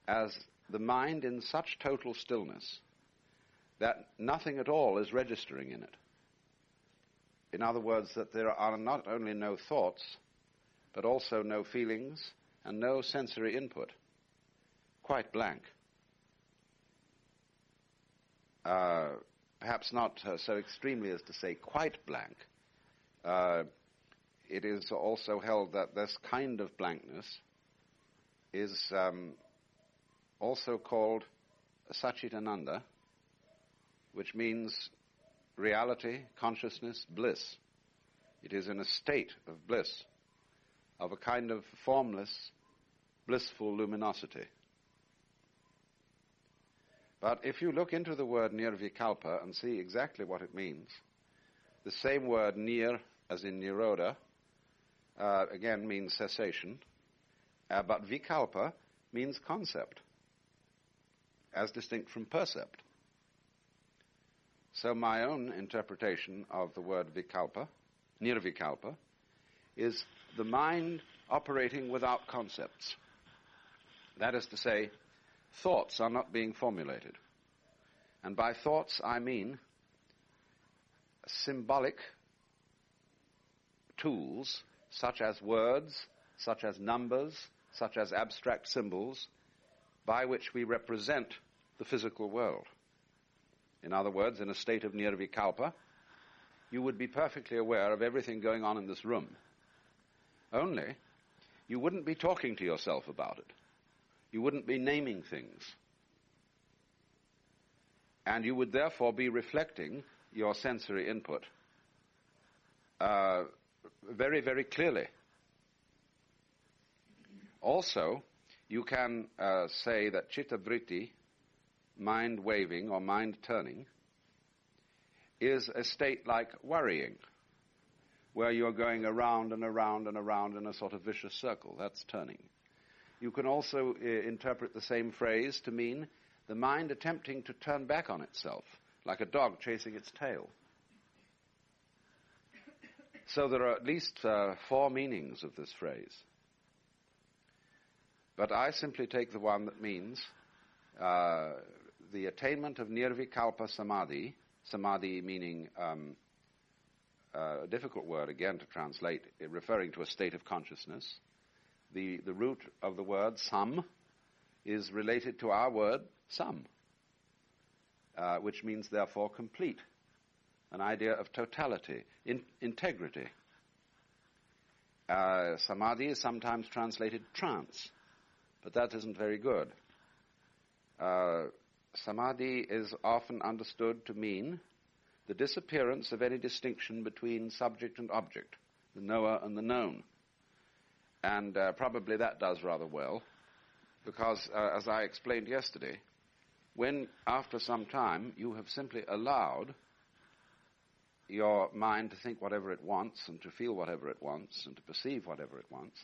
as the mind in such total stillness that nothing at all is registering in it. In other words, that there are not only no thoughts, but also no feelings and no sensory input. Quite blank. Perhaps not so extremely as to say quite blank. It is also held that this kind of blankness is also called Satchitananda, which means reality, consciousness, bliss. It is in a state of bliss, of a kind of formless, blissful luminosity. But if you look into the word nirvikalpa and see exactly what it means, the same word nir, as in nirodha, again means cessation, but vikalpa means concept, as distinct from percept. So my own interpretation of the word vikalpa, nirvikalpa, is the mind operating without concepts. That is to say, thoughts are not being formulated. And by thoughts I mean symbolic tools such as words, such as numbers, such as abstract symbols, by which we represent the physical world. In other words, in a state of nirvikalpa, you would be perfectly aware of everything going on in this room. Only, you wouldn't be talking to yourself about it. You wouldn't be naming things. And you would therefore be reflecting your sensory input very, very clearly. Also, you can say that chitta vritti, mind waving or mind turning, is a state like worrying, where you're going around and around and around in a sort of vicious circle. That's turning. You can also interpret the same phrase to mean the mind attempting to turn back on itself, like a dog chasing its tail. So there are at least 4 meanings of this phrase. But I simply take the one that means the attainment of nirvikalpa samadhi, samadhi meaning a difficult word again to translate, referring to a state of consciousness. The root of the word sam is related to our word sum, which means therefore complete, an idea of totality, integrity. Samadhi is sometimes translated trance, but that isn't very good. Samadhi is often understood to mean the disappearance of any distinction between subject and object, the knower and the known. And probably that does rather well, because, as I explained yesterday, when, after some time, you have simply allowed your mind to think whatever it wants, and to feel whatever it wants, and to perceive whatever it wants,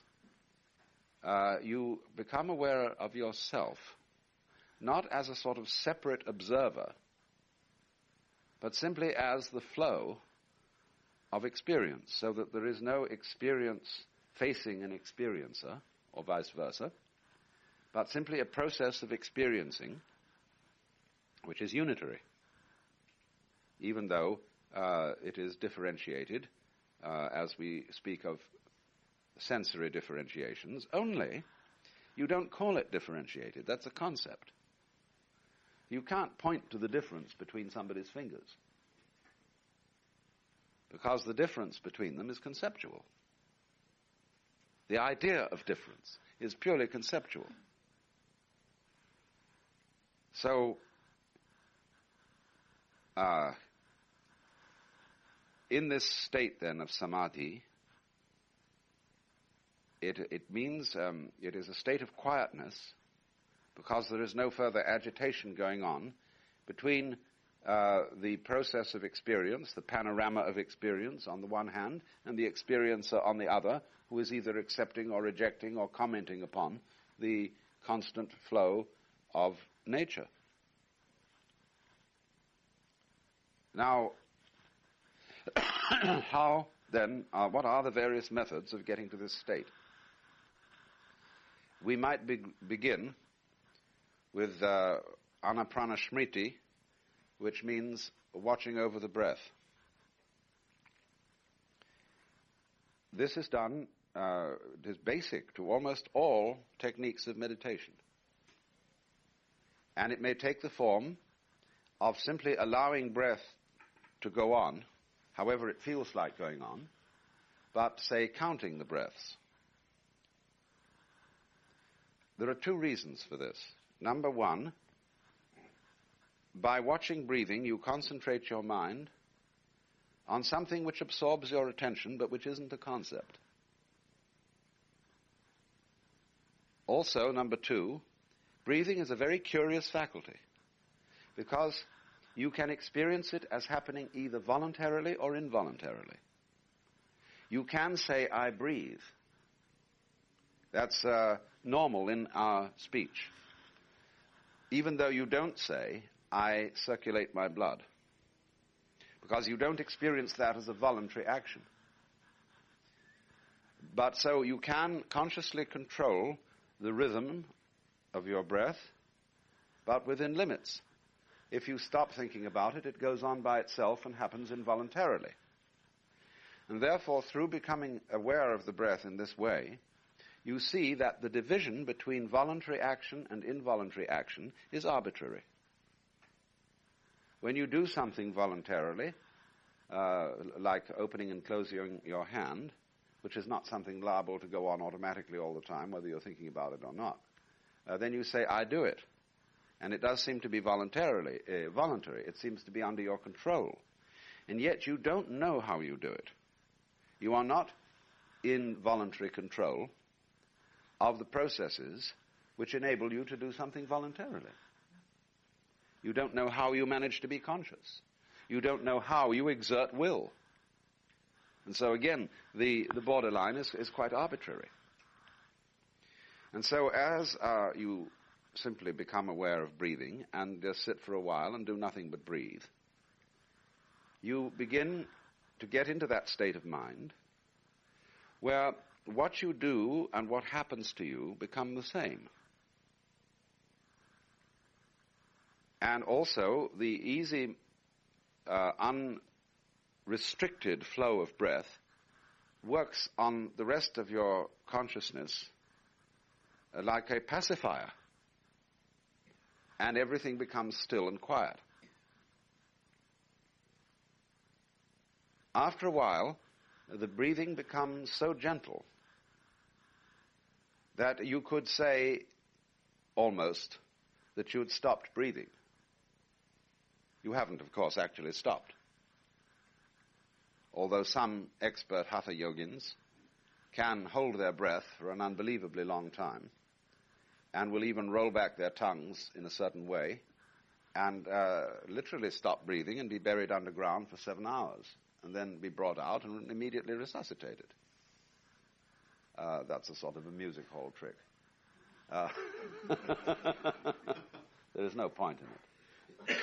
you become aware of yourself, not as a sort of separate observer, but simply as the flow of experience, so that there is no experience facing an experiencer, or vice versa, but simply a process of experiencing which is unitary, even though it is differentiated as we speak of sensory differentiations, only you don't call it differentiated. That's a concept. You can't point to the difference between somebody's fingers, because the difference between them is conceptual. The idea of difference is purely conceptual. So, in this state then of samadhi, it means it is a state of quietness, because there is no further agitation going on between the process of experience, the panorama of experience on the one hand, and the experiencer on the other, who is either accepting or rejecting or commenting upon the constant flow of nature. Now, how then, what are the various methods of getting to this state? We might begin with anapanasmriti, which means watching over the breath. This is done, it is basic to almost all techniques of meditation. And it may take the form of simply allowing breath to go on, however it feels like going on, but, say, counting the breaths. There are two reasons for this. Number one, by watching breathing, you concentrate your mind on something which absorbs your attention, but which isn't a concept. Also, number two, breathing is a very curious faculty, because you can experience it as happening either voluntarily or involuntarily. You can say, I breathe. That's normal in our speech. Even though you don't say, I circulate my blood, because you don't experience that as a voluntary action. But so you can consciously control the rhythm of your breath, but within limits. If you stop thinking about it, it goes on by itself and happens involuntarily. And therefore, through becoming aware of the breath in this way, you see that the division between voluntary action and involuntary action is arbitrary. When you do something voluntarily, like opening and closing your hand, which is not something liable to go on automatically all the time, whether you're thinking about it or not, then you say, I do it. And it does seem to be voluntary. It seems to be under your control. And yet you don't know how you do it. You are not in voluntary control of the processes which enable you to do something voluntarily. You don't know how you manage to be conscious. You don't know how you exert will. And so again, the borderline is quite arbitrary. And so as you simply become aware of breathing and just sit for a while and do nothing but breathe, you begin to get into that state of mind where what you do and what happens to you become the same. And also the easy, unrestricted flow of breath works on the rest of your consciousness like a pacifier. and everything becomes still and quiet. After a while, the breathing becomes so gentle that you could say almost that you had stopped breathing. You haven't, of course, actually stopped. Although some expert hatha yogins can hold their breath for an unbelievably long time and will even roll back their tongues in a certain way and literally stop breathing and be buried underground for 7 hours and then be brought out and immediately resuscitated. That's a sort of a music hall trick. There is no point in it.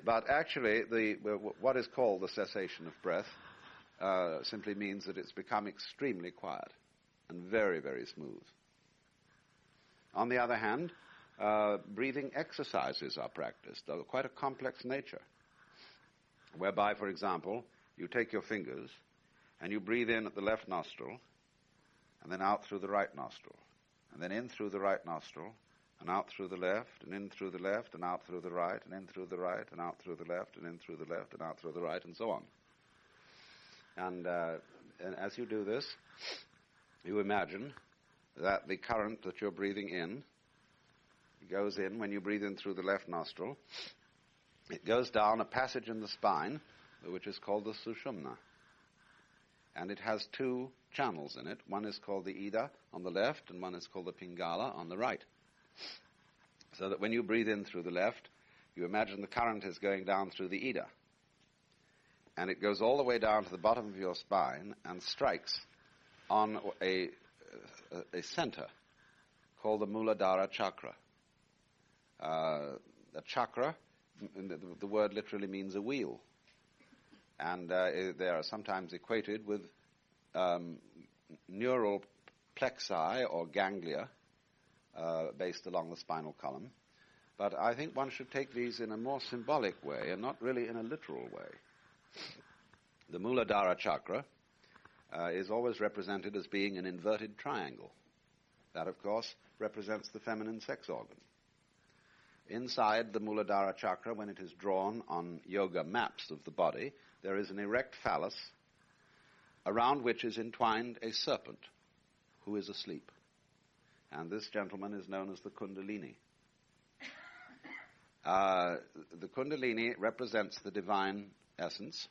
But actually, what is called the cessation of breath simply means that it's become extremely quiet and very, very smooth. On the other hand, breathing exercises are practiced, of quite a complex nature, whereby, for example, you take your fingers and you breathe in at the left nostril and then out through the right nostril, and then in through the right nostril and out through the left, and in through the left, and out through the right, and in through the right, and out through the left, and in through the left, and out through the right, and so on. And as you do this, you imagine that the current that you're breathing in goes in when you breathe in through the left nostril. It goes down a passage in the spine, which is called the sushumna. And it has 2 channels in it. One is called the Ida on the left, and one is called the Pingala on the right. So that when you breathe in through the left, you imagine the current is going down through the Ida. And it goes all the way down to the bottom of your spine and strikes on a center called the Muladhara chakra. The chakra, the word literally means a wheel. And they are sometimes equated with neural plexi or ganglia based along the spinal column. But I think one should take these in a more symbolic way and not really in a literal way. The Muladhara chakra is always represented as being an inverted triangle. That, of course, represents the feminine sex organ. Inside the Muladhara chakra, when it is drawn on yoga maps of the body, there is an erect phallus around which is entwined a serpent who is asleep. And this gentleman is known as the Kundalini. The Kundalini represents the divine essence,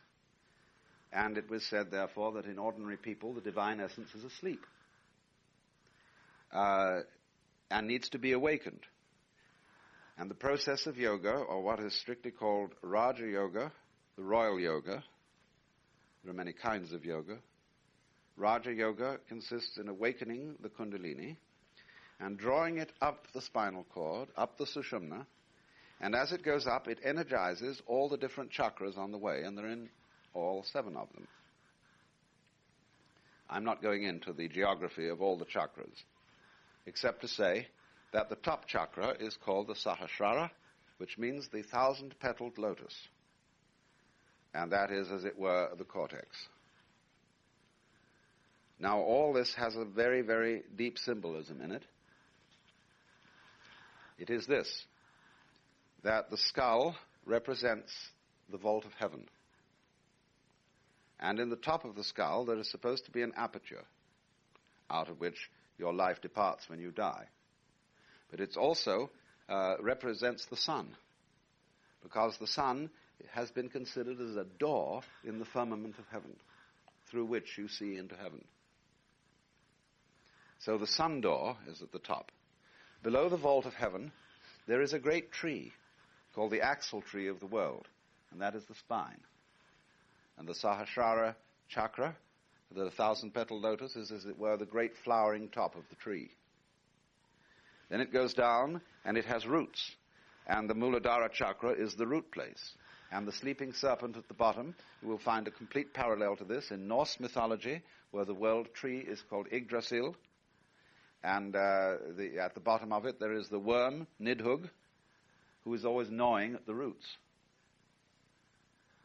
and it was said, therefore, that in ordinary people the divine essence is asleep and needs to be awakened. And the process of yoga, or what is strictly called Raja Yoga, the royal yoga, there are many kinds of yoga. Raja Yoga consists in awakening the Kundalini and drawing it up the spinal cord, up the Sushumna, and as it goes up, it energizes all the different chakras on the way, and there are in all 7 of them. I'm not going into the geography of all the chakras, except to say that the top chakra is called the Sahasrara, which means the 1,000-petaled lotus. And that is, as it were, the cortex. Now, all this has a very, very deep symbolism in it. It is this, that the skull represents the vault of heaven. And in the top of the skull, there is supposed to be an aperture out of which your life departs when you die. But it also represents the sun, because the sun has been considered as a door in the firmament of heaven, through which you see into heaven. So the sun door is at the top. Below the vault of heaven, there is a great tree called the axle tree of the world, and that is the spine. And the Sahasrara chakra, the 1,000-petaled lotus, is, as it were, the great flowering top of the tree. Then it goes down, and it has roots, and the Muladhara chakra is the root place. And the sleeping serpent at the bottom, you will find a complete parallel to this in Norse mythology, where the world tree is called Yggdrasil, and at the bottom of it there is the worm, Nidhugg, who is always gnawing at the roots.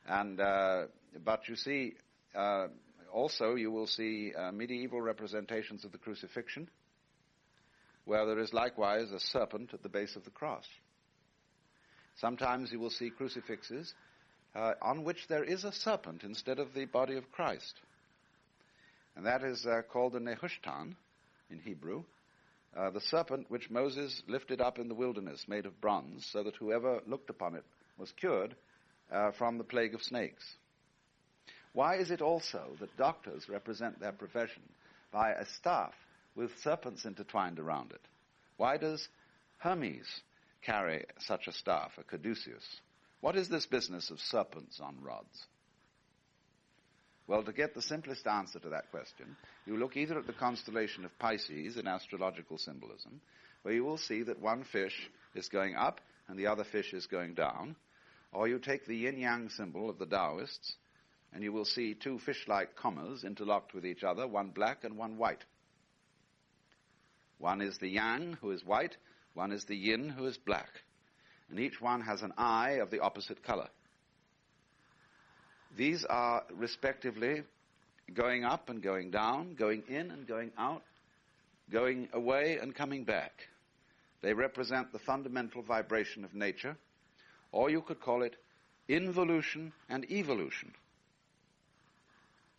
And but you see, also you will see medieval representations of the crucifixion, where there is likewise a serpent at the base of the cross. Sometimes you will see crucifixes on which there is a serpent instead of the body of Christ. And that is called the Nehushtan in Hebrew, the serpent which Moses lifted up in the wilderness, made of bronze, so that whoever looked upon it was cured from the plague of snakes. Why is it also that doctors represent their profession by a staff with serpents intertwined around it? Why does Hermes carry such a staff, a caduceus? What is this business of serpents on rods? Well, to get the simplest answer to that question, you look either at the constellation of Pisces in astrological symbolism, where you will see that one fish is going up and the other fish is going down, or you take the yin-yang symbol of the Taoists, and you will see two fish-like commas interlocked with each other, one black and one white. One is the yang, who is white, one is the yin, who is black, and each one has an eye of the opposite color. These are respectively going up and going down, going in and going out, going away and coming back. They represent the fundamental vibration of nature, or you could call it involution and evolution.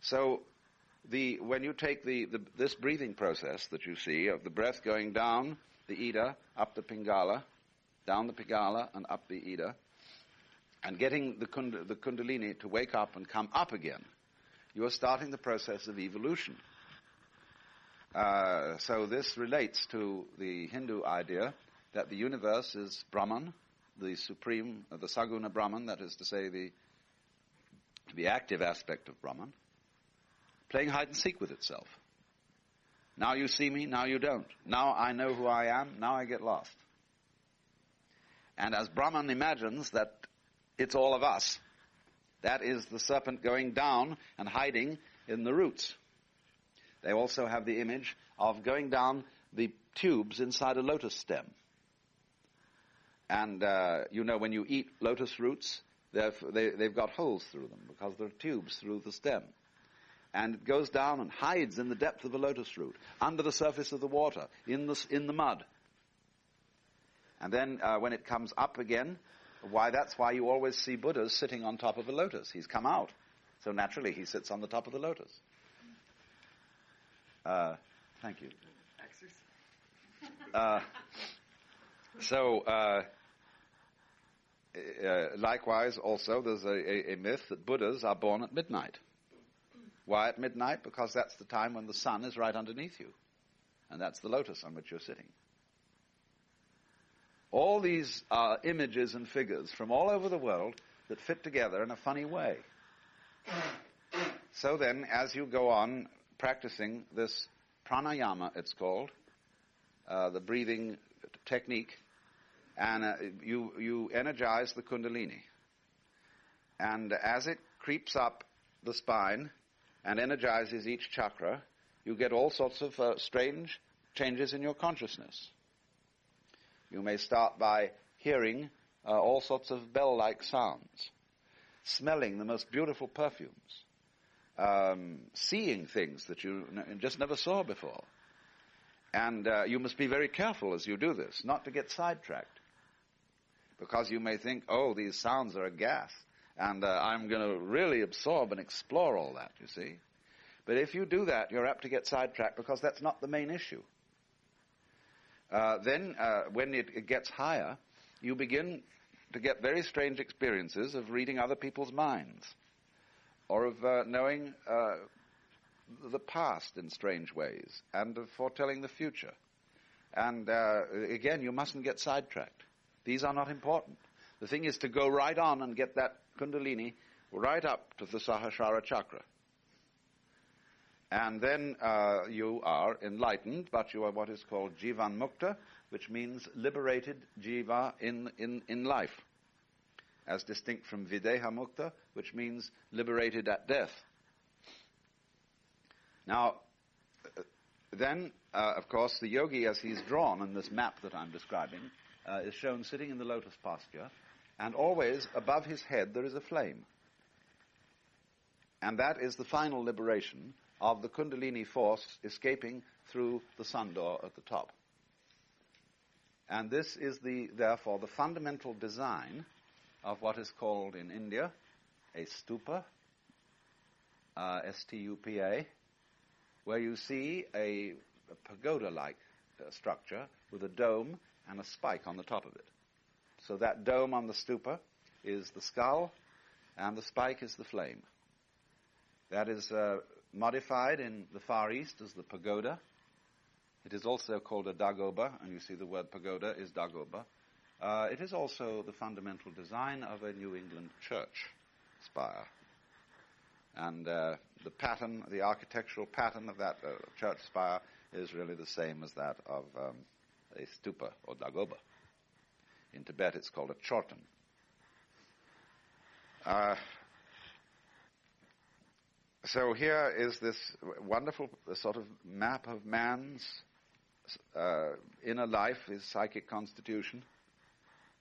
So when you take this breathing process that you see of the breath going down the Ida, up the Pingala, down the Pingala and up the Ida, and getting the Kundalini to wake up and come up again, you are starting the process of evolution. So this relates to the Hindu idea that the universe is Brahman, the supreme, the Saguna Brahman, that is to say the active aspect of Brahman, playing hide and seek with itself. Now you see me, now you don't. Now I know who I am, now I get lost. And as Brahman imagines that it's all of us, that is the serpent going down and hiding in the roots. They also have the image of going down the tubes inside a lotus stem. And when you eat lotus roots, they've got holes through them because there are tubes through the stem. And it goes down and hides in the depth of a lotus root, under the surface of the water, in the mud. And then when it comes up again, that's why you always see Buddhas sitting on top of a lotus. He's come out, so naturally he sits on the top of the lotus. Thank you. Likewise, also, there's a myth that Buddhas are born at midnight. Why at midnight? Because that's the time when the sun is right underneath you. And that's the lotus on which you're sitting. All these are images and figures from all over the world that fit together in a funny way. So then, as you go on practicing this pranayama, it's called, the breathing technique, and you energize the kundalini. And as it creeps up the spine and energizes each chakra, you get all sorts of strange changes in your consciousness. You may start by hearing all sorts of bell-like sounds, smelling the most beautiful perfumes, seeing things that you just never saw before. And you must be very careful as you do this, not to get sidetracked. Because you may think, oh, these sounds are a gas, and I'm going to really absorb and explore all that, you see. But if you do that, you're apt to get sidetracked because that's not the main issue. Then, when it gets higher, you begin to get very strange experiences of reading other people's minds, or of knowing the past in strange ways, and of foretelling the future. And again, you mustn't get sidetracked. These are not important. The thing is to go right on and get that kundalini right up to the Sahasrara chakra. And then you are enlightened, but you are what is called Jivan Mukta, which means liberated jiva in life, as distinct from Videha Mukta, which means liberated at death. Now, then, of course, the yogi, as he's drawn in this map that I'm describing, is shown sitting in the lotus posture, and always above his head there is a flame. And that is the final liberation of the Kundalini force escaping through the sun door at the top. And this is therefore the fundamental design of what is called in India a stupa, S-T-U-P-A, where you see a pagoda-like structure with a dome and a spike on the top of it. So that dome on the stupa is the skull, and the spike is the flame. That is modified in the Far East as the pagoda. It is also called a dagoba, and you see the word pagoda is dagoba. It is also the fundamental design of a New England church spire. And the pattern, the architectural pattern of that church spire is really the same as that of a stupa or dagoba. In Tibet it's called a chorten. So here is this wonderful sort of map of man's inner life, his psychic constitution,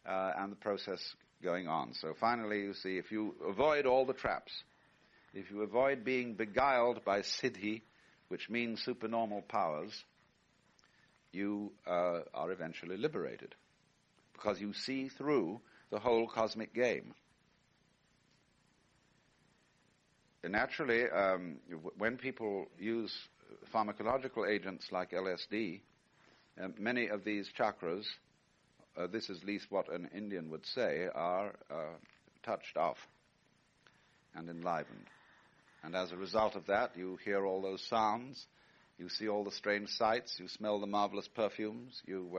and the process going on. So finally, you see, if you avoid all the traps, if you avoid being beguiled by siddhi, which means supernormal powers, you are eventually liberated, because you see through the whole cosmic game. Naturally, when people use pharmacological agents like LSD, many of these chakras, this is at least what an Indian would say, are touched off and enlivened. And as a result of that, you hear all those sounds, you see all the strange sights, you smell the marvelous perfumes, you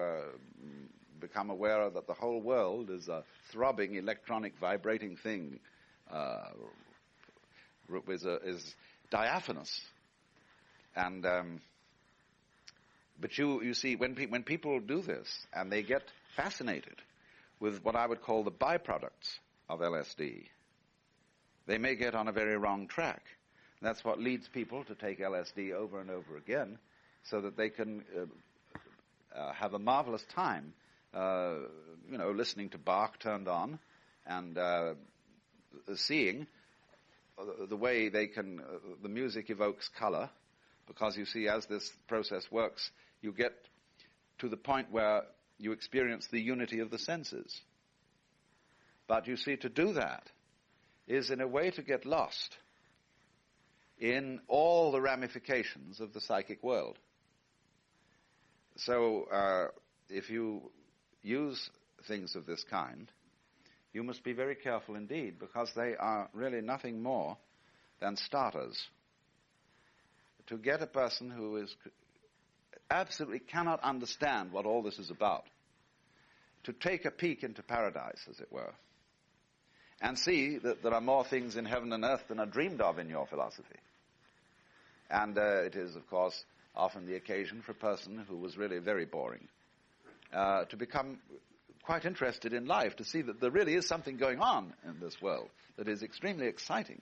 become aware that the whole world is a throbbing, electronic, vibrating thing, is diaphanous. And but you see, when people do this and they get fascinated with what I would call the byproducts of LSD, they may get on a very wrong track. That's what leads people to take LSD over and over again, so that they can have a marvelous time, listening to Bach turned on and seeing the way they can, the music evokes color, because you see, as this process works, you get to the point where you experience the unity of the senses. But you see, to do that is in a way to get lost in all the ramifications of the psychic world. So if you use things of this kind, you must be very careful indeed, because they are really nothing more than starters. To get a person who absolutely cannot understand what all this is about, to take a peek into paradise, as it were, and see that there are more things in heaven and earth than are dreamed of in your philosophy. And it is, of course, often the occasion for a person who was really very boring to become quite interested in life, to see that there really is something going on in this world that is extremely exciting.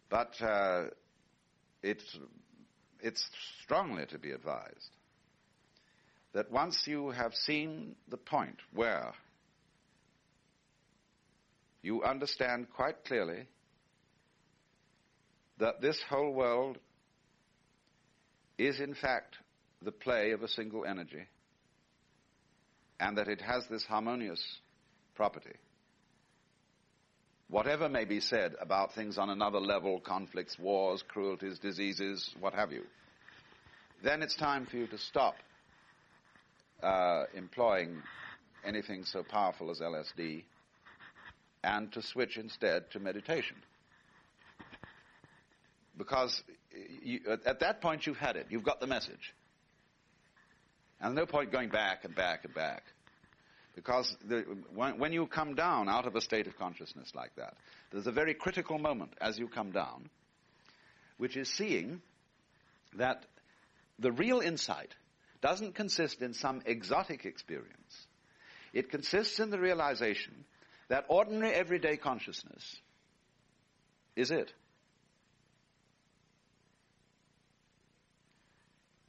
But it's strongly to be advised that once you have seen the point where you understand quite clearly that this whole world is in fact the play of a single energy, and that it has this harmonious property, whatever may be said about things on another level, conflicts, wars, cruelties, diseases, what have you, then it's time for you to stop employing anything so powerful as LSD and to switch instead to meditation. Because at that point you've had it, you've got the message. And there's no point going back and back and back. Because when you come down out of a state of consciousness like that, there's a very critical moment as you come down, which is seeing that the real insight doesn't consist in some exotic experience. It consists in the realization that ordinary everyday consciousness is it.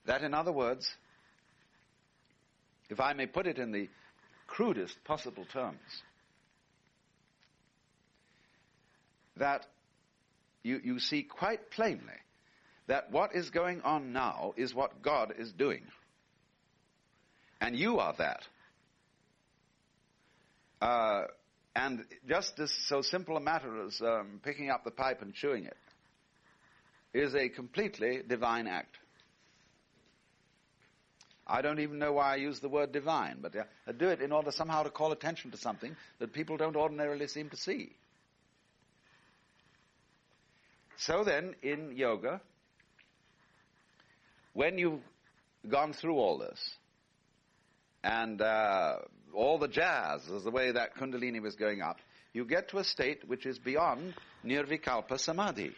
That, in other words, if I may put it in the crudest possible terms, that you see quite plainly that what is going on now is what God is doing. And you are that. And just as so simple a matter as picking up the pipe and chewing it is a completely divine act. I don't even know why I use the word divine, but I do it in order somehow to call attention to something that people don't ordinarily seem to see. So then, in yoga, when you've gone through all this, and all the jazz is the way that Kundalini was going up, you get to a state which is beyond Nirvikalpa Samadhi.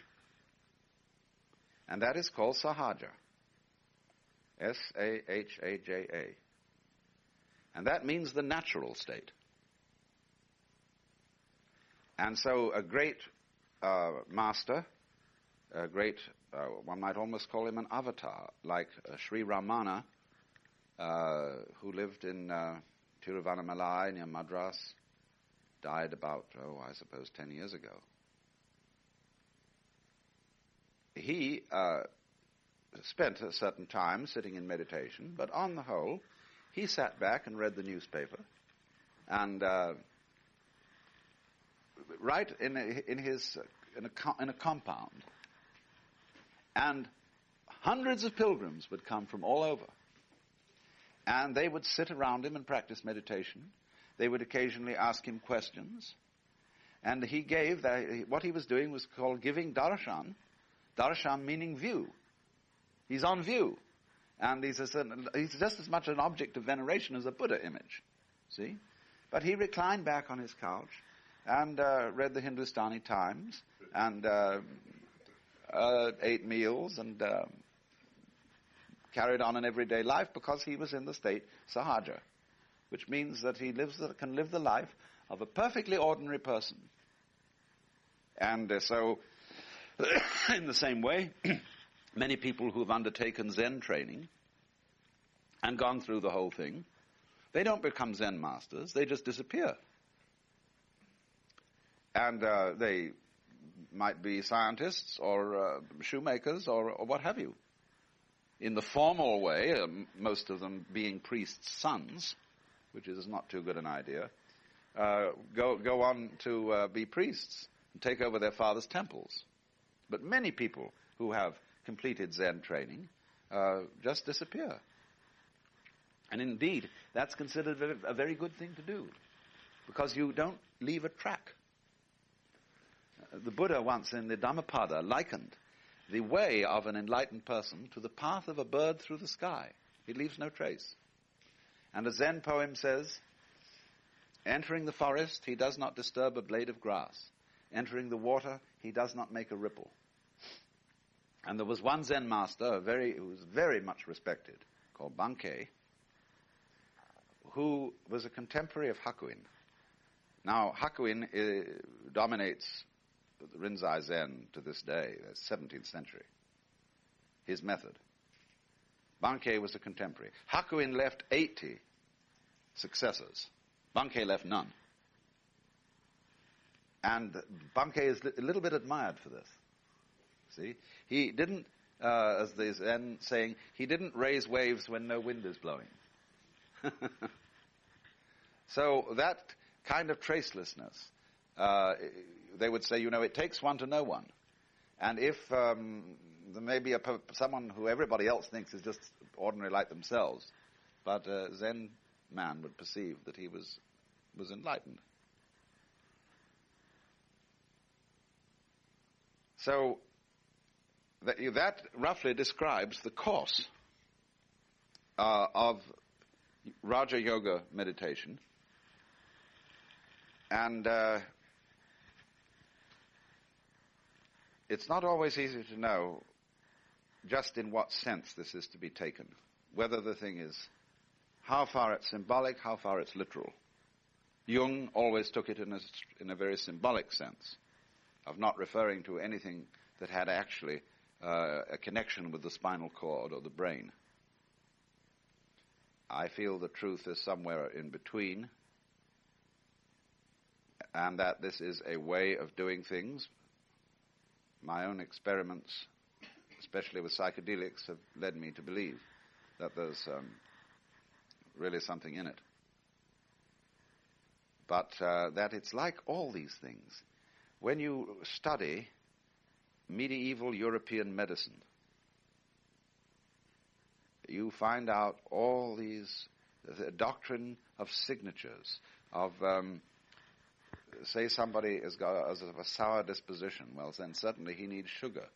And that is called Sahaja. Sahaja. And that means the natural state. And so a great master, a great, one might almost call him an avatar, like Sri Ramana, who lived in Tiruvannamalai near Madras, died about, I suppose 10 years ago. He spent a certain time sitting in meditation, but on the whole, he sat back and read the newspaper, and right in a compound, and hundreds of pilgrims would come from all over, and they would sit around him and practice meditation. They would occasionally ask him questions, and he gave what he was doing was called giving darshan. Darshan meaning view. He's on view. And he's just as much an object of veneration as a Buddha image. See? But he reclined back on his couch and read the Hindustani Times and ate meals and carried on an everyday life because he was in the state Sahaja, which means that he can live the life of a perfectly ordinary person. And so, in the same way, many people who have undertaken Zen training and gone through the whole thing, they don't become Zen masters, they just disappear. And they might be scientists or shoemakers or what have you. In the formal way, most of them being priests' sons, which is not too good an idea, go on to be priests and take over their father's temples. But many people who have completed Zen training just disappear. And indeed, that's considered a very good thing to do, because you don't leave a track. The Buddha once in the Dhammapada likened the way of an enlightened person to the path of a bird through the sky. It leaves no trace. And a Zen poem says, entering the forest, he does not disturb a blade of grass. Entering the water, he does not make a ripple. And there was one Zen master, who was very much respected, called Bankei, who was a contemporary of Hakuin. Now, Hakuin dominates the Rinzai Zen to this day, the 17th century. His method. Bankei was a contemporary. Hakuin left 80 successors. Bankei left none. And Bankei is a little bit admired for this. See? He didn't, as the Zen saying, he didn't raise waves when no wind is blowing. So that kind of tracelessness, they would say, it takes one to know one. And if there may be someone who everybody else thinks is just ordinary like themselves, but a Zen man would perceive that he was enlightened. So that roughly describes the course of Raja Yoga meditation. And it's not always easy to know just in what sense this is to be taken, whether the thing is how far it's symbolic, how far it's literal. Jung always took it in a very symbolic sense, of not referring to anything that had actually a connection with the spinal cord or the brain. I feel the truth is somewhere in between, and that this is a way of doing things. My own experiments, especially with psychedelics, have led me to believe that there's really something in it. But that it's like all these things. When you study medieval European medicine, you find out all these, the doctrine of signatures, of, say somebody has got a sour disposition, well then certainly he needs sugar.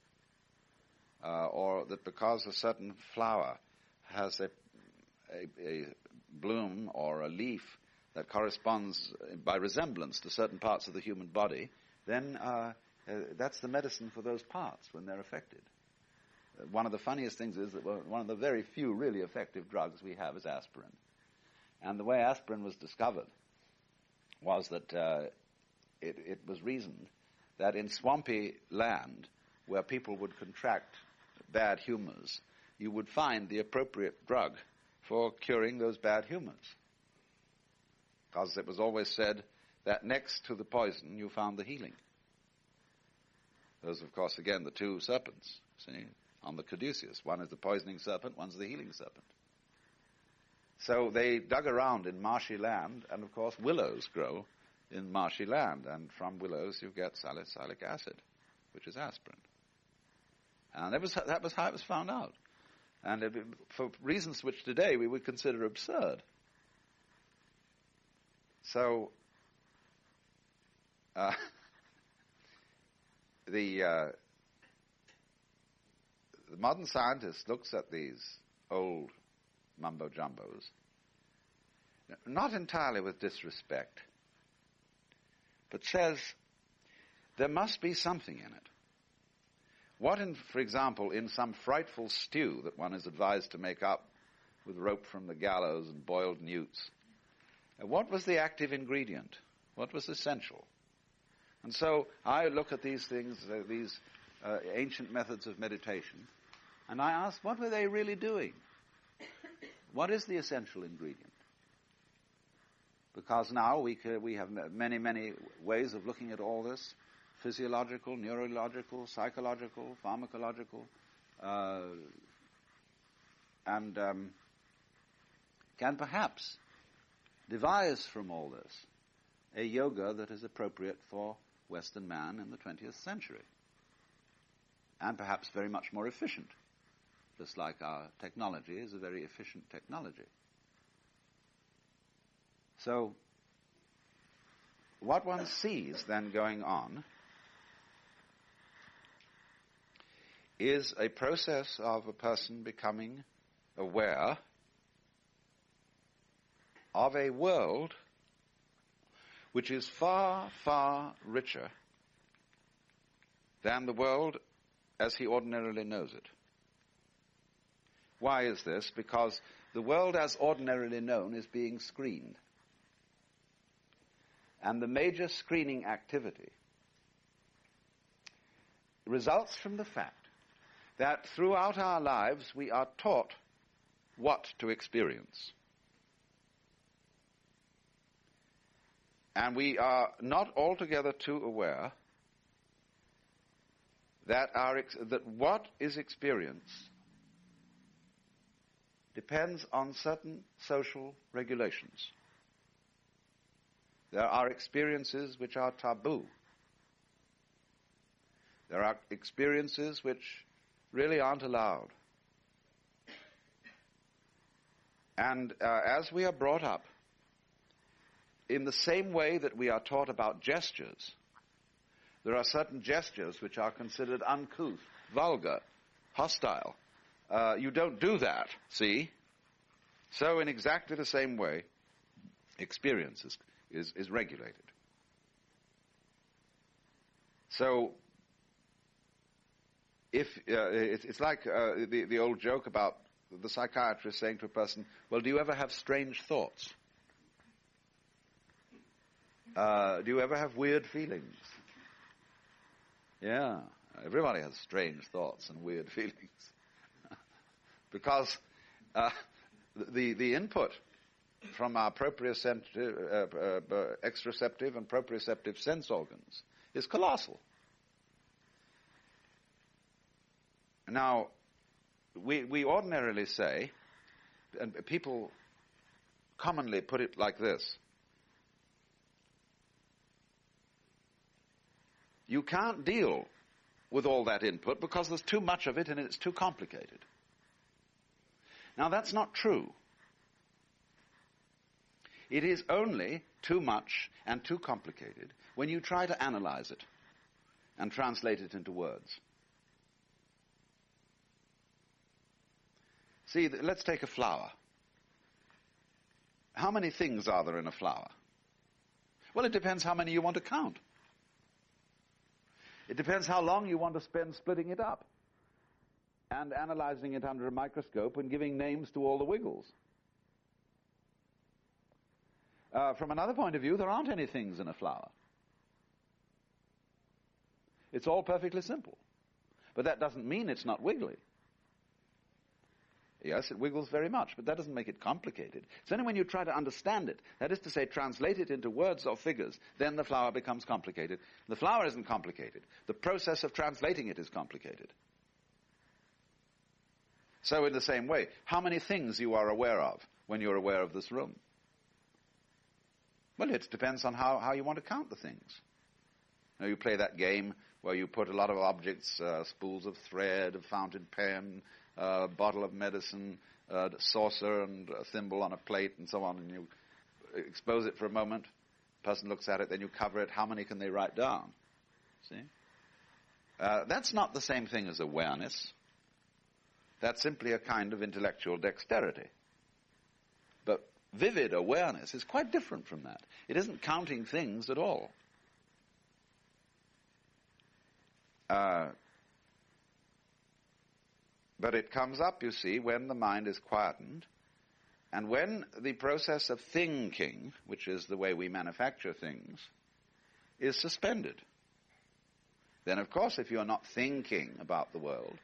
Or that because a certain flower has a bloom or a leaf that corresponds by resemblance to certain parts of the human body, then that's the medicine for those parts when they're affected. One of the funniest things is that one of the very few really effective drugs we have is aspirin. And the way aspirin was discovered was that it was reasoned that in swampy land where people would contract bad humors, you would find the appropriate drug for curing those bad humors. Because it was always said that next to the poison you found the healing. Those, of course, again, the two serpents, see, on the caduceus. One is the poisoning serpent, one's the healing serpent. So they dug around in marshy land, and of course willows grow in marshy land, and from willows you get salicylic acid, which is aspirin. And that was how it was found out. And for reasons which today we would consider absurd. So, the modern scientist looks at these old mumbo-jumbos, not entirely with disrespect, but says there must be something in it. What, for example, in some frightful stew that one is advised to make up with rope from the gallows and boiled newts, what was the active ingredient? What was essential? And so I look at these things, these ancient methods of meditation, and I ask, what were they really doing? What is the essential ingredient? Because now we have many, many ways of looking at all this: physiological, neurological, psychological, pharmacological, and can perhaps devise from all this a yoga that is appropriate for Western man in the 20th century, and perhaps very much more efficient, just like our technology is a very efficient technology. So, what one sees then going on is a process of a person becoming aware of a world which is far, far richer than the world as he ordinarily knows it. Why is this? Because the world as ordinarily known is being screened. And the major screening activity results from the fact that throughout our lives we are taught what to experience. And we are not altogether too aware that that what is experienced depends on certain social regulations. There are experiences which are taboo. There are experiences which really aren't allowed. And as we are brought up, in the same way that we are taught about gestures, there are certain gestures which are considered uncouth, vulgar, hostile. You don't do that, see? So in exactly the same way, experience is regulated. So, if it's like the old joke about the psychiatrist saying to a person, well, do you ever have strange thoughts? Do you ever have weird feelings? Yeah, everybody has strange thoughts and weird feelings. Because the input from our extraceptive and proprioceptive sense organs is colossal. Now, we ordinarily say, and people commonly put it like this. You can't deal with all that input because there's too much of it and it's too complicated. Now, that's not true. It is only too much and too complicated when you try to analyze it and translate it into words. See, let's take a flower. How many things are there in a flower? Well, it depends how many you want to count. It depends how long you want to spend splitting it up and analyzing it under a microscope and giving names to all the wiggles. From another point of view, there aren't any things in a flower. It's all perfectly simple. But that doesn't mean it's not wiggly. Yes, it wiggles very much, but that doesn't make it complicated. It's only when you try to understand it, that is to say, translate it into words or figures, then the flower becomes complicated. The flower isn't complicated. The process of translating it is complicated. So in the same way, how many things you are aware of when you're aware of this room? Well, it depends on how you want to count the things. You play that game where you put a lot of objects, spools of thread, a fountain pen, a bottle of medicine, a saucer and a thimble on a plate and so on, and you expose it for a moment. The person looks at it, then you cover it. How many can they write down? See? That's not the same thing as awareness. That's simply a kind of intellectual dexterity. But vivid awareness is quite different from that. It isn't counting things at all. But it comes up, you see, when the mind is quietened, and when the process of thinking, which is the way we manufacture things, is suspended. Then, of course, if you are not thinking about the world,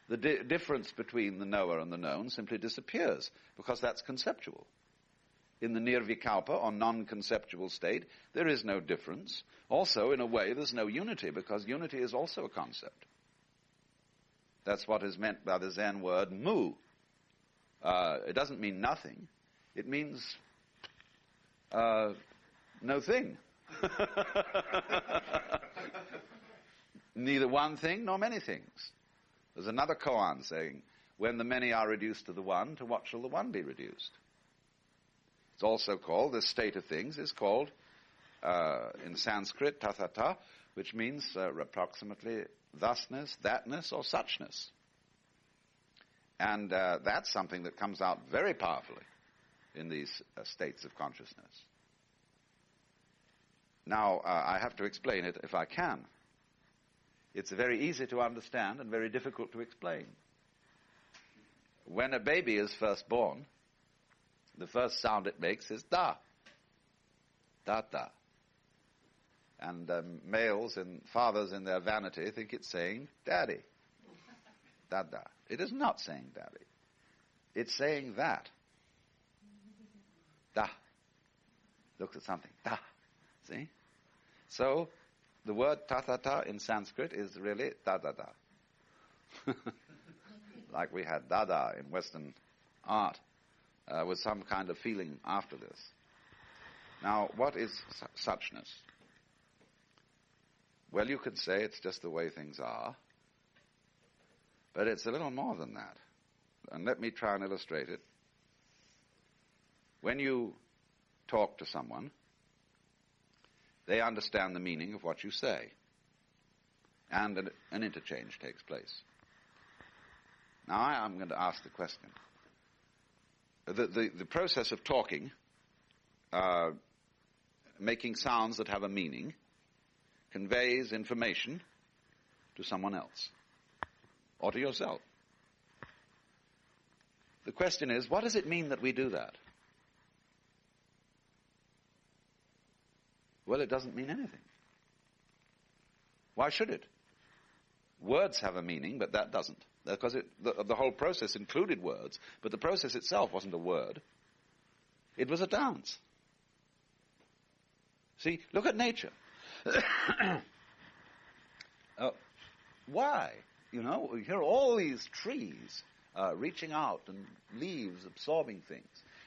the difference between the knower and the known simply disappears, because that's conceptual. In the nirvikalpa, or non-conceptual state, there is no difference. Also, in a way, there's no unity, because unity is also a concept. That's what is meant by the Zen word mu. It doesn't mean nothing. It means no thing. Neither one thing nor many things. There's another koan saying, when the many are reduced to the one, to what shall the one be reduced? It's also called, this state of things is called, in Sanskrit, tathata, which means approximately thusness, thatness, or suchness. And that's something that comes out very powerfully in these states of consciousness. Now, I have to explain it if I can. It's very easy to understand and very difficult to explain. When a baby is first born, the first sound it makes is da. Da-da. And males and fathers in their vanity think it's saying daddy. Da-da. It is not saying daddy. It's saying that. Da. Looks at something. Da. See? So, the word tathata in Sanskrit is really da-da-da. Like we had dada in Western art, with some kind of feeling after this. Now, what is suchness? Well, you could say it's just the way things are, but it's a little more than that. And let me try and illustrate it. When you talk to someone, they understand the meaning of what you say, and an interchange takes place. Now, I'm going to ask the question. The process of talking, making sounds that have a meaning, conveys information to someone else, or to yourself. The question is, what does it mean that we do that? Well, it doesn't mean anything. Why should it? Words have a meaning, but that doesn't. Because the whole process included words, but the process itself wasn't a word. It was a dance. See, look at nature. Why? You hear all these trees reaching out and leaves absorbing things.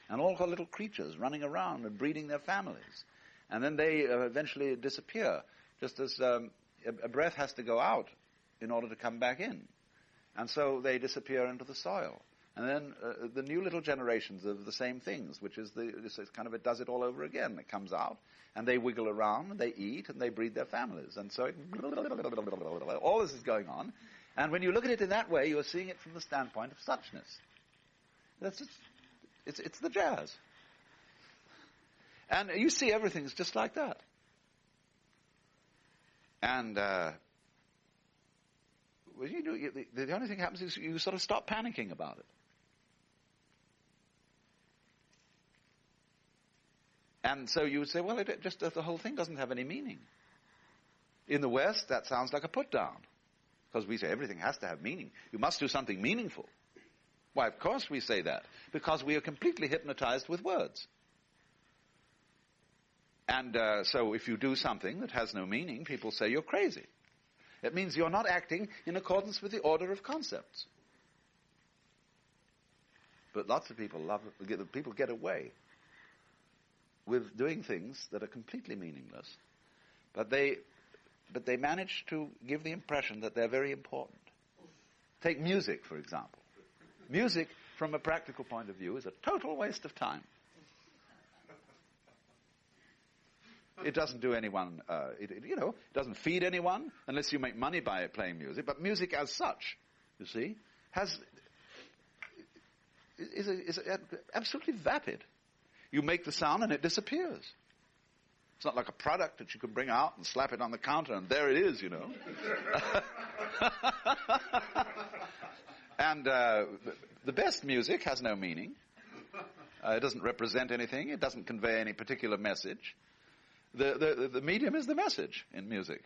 and all called little creatures running around and breeding their families. And then they eventually disappear, just as a breath has to go out in order to come back in. And so they disappear into the soil. And then the new little generations of the same things, which is it does it all over again. It comes out, and they wiggle around, and they eat, and they breed their families. And so all this is going on. And when you look at it in that way, you're seeing it from the standpoint of suchness. It's the jazz. And you see everything's just like that. And the only thing happens is you sort of stop panicking about it. And so you would say, well, the whole thing doesn't have any meaning. In the West, that sounds like a put-down, because we say everything has to have meaning. You must do something meaningful. Why, of course we say that, because we are completely hypnotized with words. And so if you do something that has no meaning, people say you're crazy. It means you're not acting in accordance with the order of concepts. But lots of people get away with doing things that are completely meaningless, but they manage to give the impression that they're very important. Take music, for example. Music, from a practical point of view, is a total waste of time. It doesn't do anyone, it doesn't feed anyone unless you make money by playing music. But music as such, you see, is absolutely vapid. You make the sound and it disappears. It's not like a product that you can bring out and slap it on the counter and there it is, And the best music has no meaning. It doesn't represent anything. It doesn't convey any particular message. The medium is the message in music.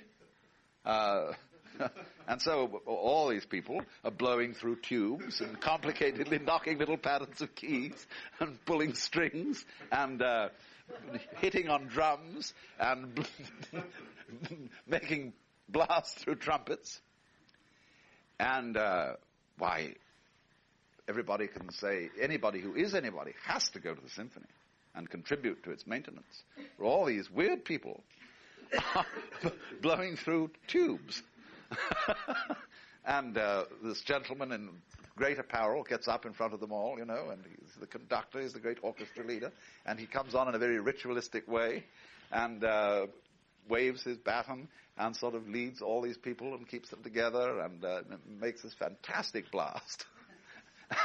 And so all these people are blowing through tubes and complicatedly knocking little patterns of keys and pulling strings and hitting on drums and making blasts through trumpets. And why, everybody can say, anybody who is anybody has to go to the symphony and contribute to its maintenance. For all these weird people are blowing through tubes. And this gentleman in great apparel gets up in front of them all, and he's the conductor, he's the great orchestra leader, and he comes on in a very ritualistic way and waves his baton and sort of leads all these people and keeps them together and makes this fantastic blast.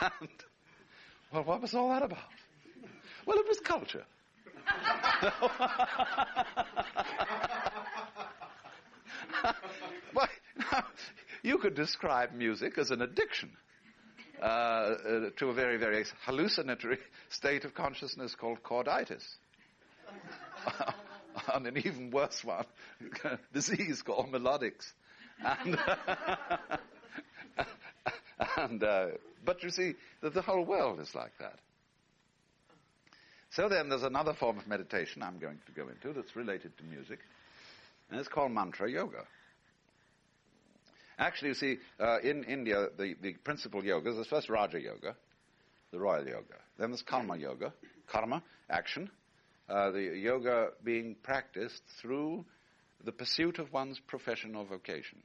And, well, what was all that about? Well, it was culture. Well, now, you could describe music as an addiction to a very, very hallucinatory state of consciousness called chorditis. And an even worse one, disease called melodics. But you see, the whole world is like that. So then there's another form of meditation I'm going to go into that's related to music, and it's called mantra yoga. Actually, you see, in India, the principal yogas, there's first Raja Yoga, the royal yoga. Then there's Karma Yoga, karma, action, the yoga being practiced through the pursuit of one's profession or vocation,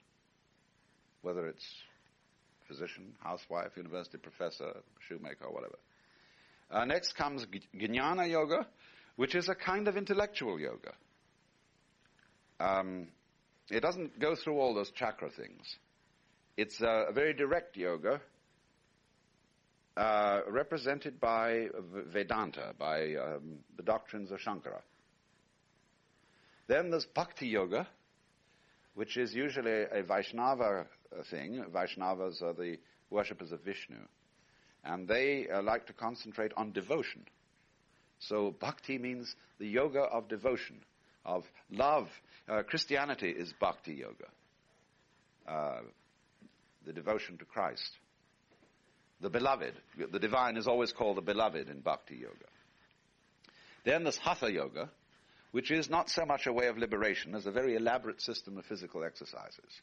whether it's physician, housewife, university professor, shoemaker, or whatever. Next comes Jnana Yoga, which is a kind of intellectual yoga. It doesn't go through all those chakra things. It's a very direct yoga represented by Vedanta, by the doctrines of Shankara. Then there's Bhakti Yoga, which is usually a Vaishnava thing. Vaishnavas are the worshippers of Vishnu. And they like to concentrate on devotion. So bhakti means the yoga of devotion, of love. Christianity is bhakti yoga, the devotion to Christ. The beloved. The divine is always called the beloved in bhakti yoga. Then there's hatha yoga, which is not so much a way of liberation as a very elaborate system of physical exercises.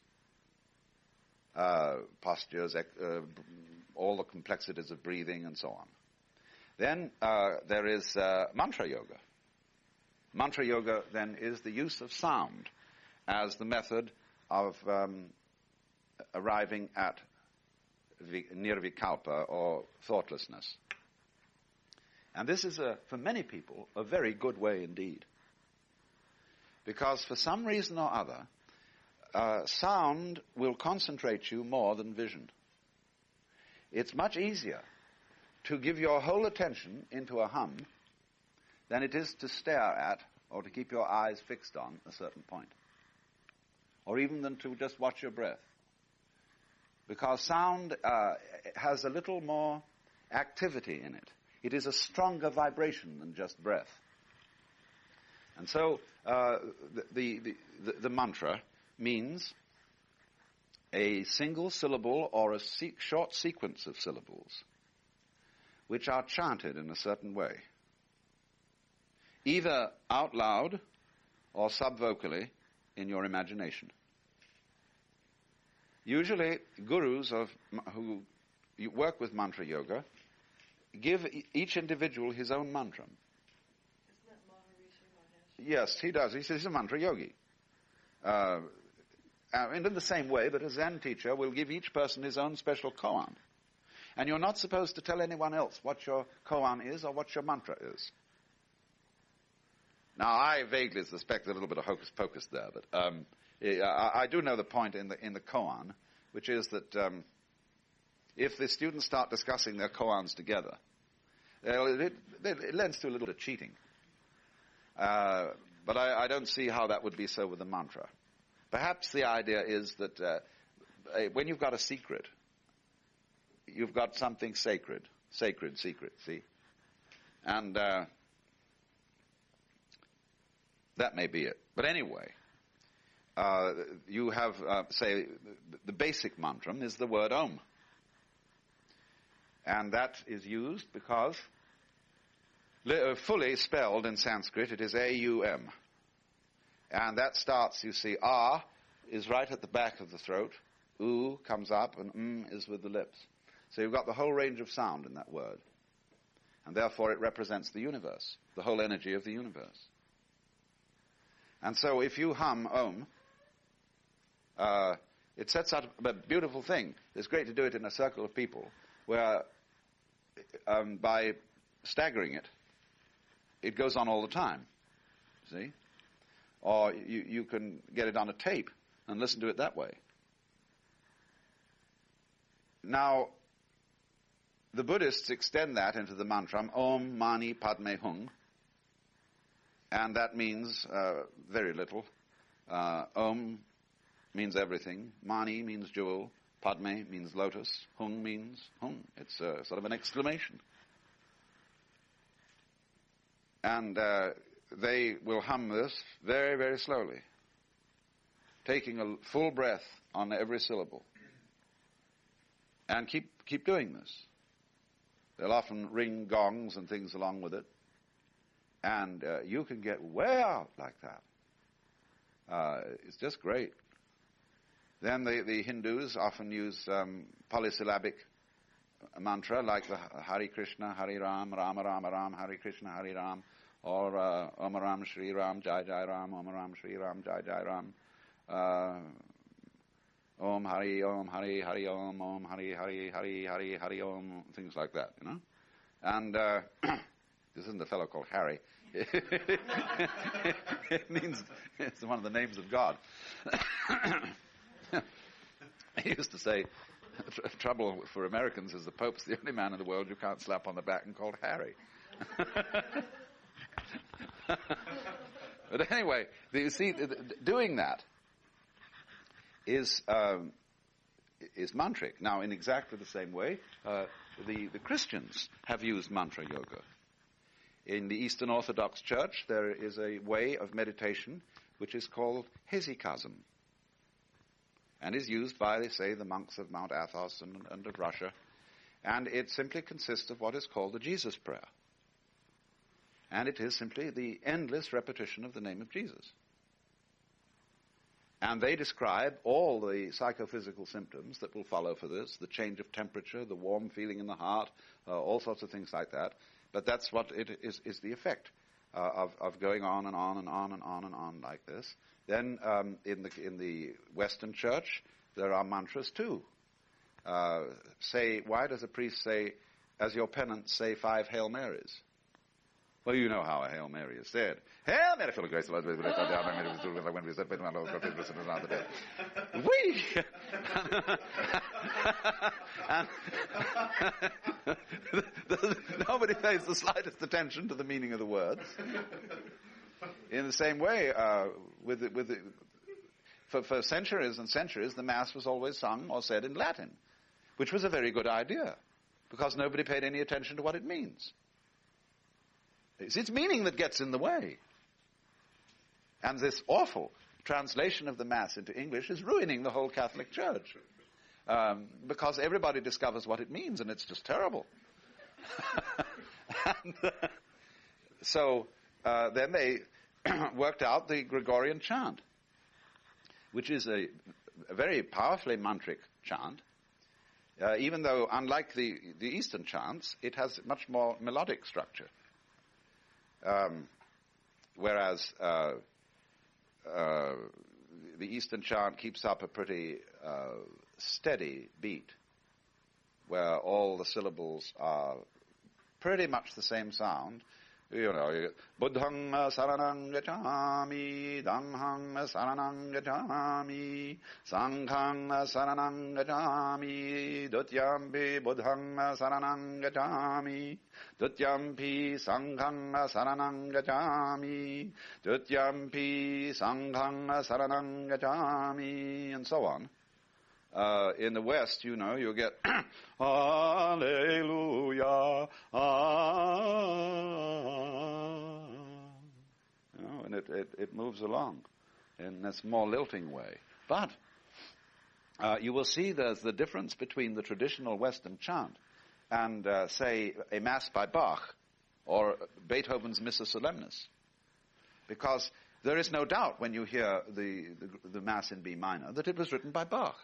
Postures, all the complexities of breathing, and so on. Then there is mantra yoga. Mantra yoga, then, is the use of sound as the method of arriving at nirvikalpa, or thoughtlessness. And this is, for many people, a very good way indeed. Because for some reason or other, sound will concentrate you more than vision. It's much easier to give your whole attention into a hum than it is to stare at or to keep your eyes fixed on a certain point. Or even than to just watch your breath. Because sound has a little more activity in it. It is a stronger vibration than just breath. And so the mantra means a single syllable or a short sequence of syllables which are chanted in a certain way, either out loud or subvocally in your imagination. Usually, gurus who work with mantra yoga give each individual his own mantra. Isn't that Maharishi Mahesh? Yes, he does. He's a mantra yogi. And in the same way that a Zen teacher will give each person his own special koan. And you're not supposed to tell anyone else what your koan is or what your mantra is. Now, I vaguely suspect a little bit of hocus pocus there, but I do know the point in the koan, which is that if the students start discussing their koans together, it lends to a little bit of cheating. But I don't see how that would be so with the mantra. Perhaps the idea is that when you've got a secret, you've got something sacred, secret, see? And that may be it. But anyway, you have, say, the basic mantra is the word Om. And that is used because, fully spelled in Sanskrit, it is A-U-M. And that starts, you see, Ah is right at the back of the throat, U comes up, and is with the lips. So you've got the whole range of sound in that word. And therefore it represents the universe, the whole energy of the universe. And so if you hum Om, it sets out a beautiful thing. It's great to do it in a circle of people, where by staggering it, it goes on all the time, see? Or you can get it on a tape and listen to it that way. Now, the Buddhists extend that into the mantra, Om Mani Padme Hung, and that means very little. Om means everything, Mani means jewel, Padme means lotus, Hung means Hung. It's sort of an exclamation. And they will hum this very, very slowly, taking a full breath on every syllable. And keep doing this. They'll often ring gongs and things along with it. And you can get way out like that. It's just great. Then the Hindus often use polysyllabic mantra like the Hare Krishna, Hare Ram, Rama Rama Ram, Hare Krishna, Hare Ram, or Om Ram Shri Ram, Jai Jai Ram, Om Ram Shri Ram, Jai Jai Ram, Om Hari Om Hari Hari Om, Om Hari Hari Hari Hari Hari Om, things like that, you know. And this isn't a fellow called Harry. It means it's one of the names of God. He used to say, trouble for Americans is the Pope's the only man in the world you can't slap on the back and called Harry. But anyway, you see, doing that is mantric. Now, in exactly the same way, the Christians have used mantra yoga. In the Eastern Orthodox Church, there is a way of meditation which is called hesychasm, and is used by, they say, the monks of Mount Athos and of Russia. And it simply consists of what is called the Jesus prayer. And it is simply the endless repetition of the name of Jesus. And they describe all the psychophysical symptoms that will follow for this, the change of temperature, the warm feeling in the heart, all sorts of things like that. But that's what it is the effect of going on and on and on and on and on like this. Then in the Western Church, there are mantras too. Why does a priest say, as your penance, say 5 Hail Marys? Well, you know how a Hail Mary is said. Hail Mary, full of grace, the Lord is with you. When we said, we. Nobody pays the slightest attention to the meaning of the words. In the same way, for centuries and centuries, the Mass was always sung or said in Latin, which was a very good idea, because nobody paid any attention to what it means. It's its meaning that gets in the way. And this awful translation of the Mass into English is ruining the whole Catholic Church. Because everybody discovers what it means, and it's just terrible. So then they worked out the Gregorian chant, which is a very powerfully mantric chant, even though, unlike the Eastern chants, it has much more melodic structure. Whereas the Eastern chant keeps up a pretty steady beat, where all the syllables are pretty much the same sound. You know, Buddhang saranang gacchami, Dhamhang saranang gacchami, Sanghang saranang gacchami, Dutyampi Buddhang saranang gacchami, Dutyampi Sanghang saranang gacchami, Dutyampi Sanghang saranang gacchami, and so on. In the West, you know, you get Hallelujah, you know, and it moves along in this more lilting way. But you will see there's the difference between the traditional Western chant and, say, a Mass by Bach or Beethoven's Missa Solemnis. Because there is no doubt when you hear the Mass in B minor that it was written by Bach.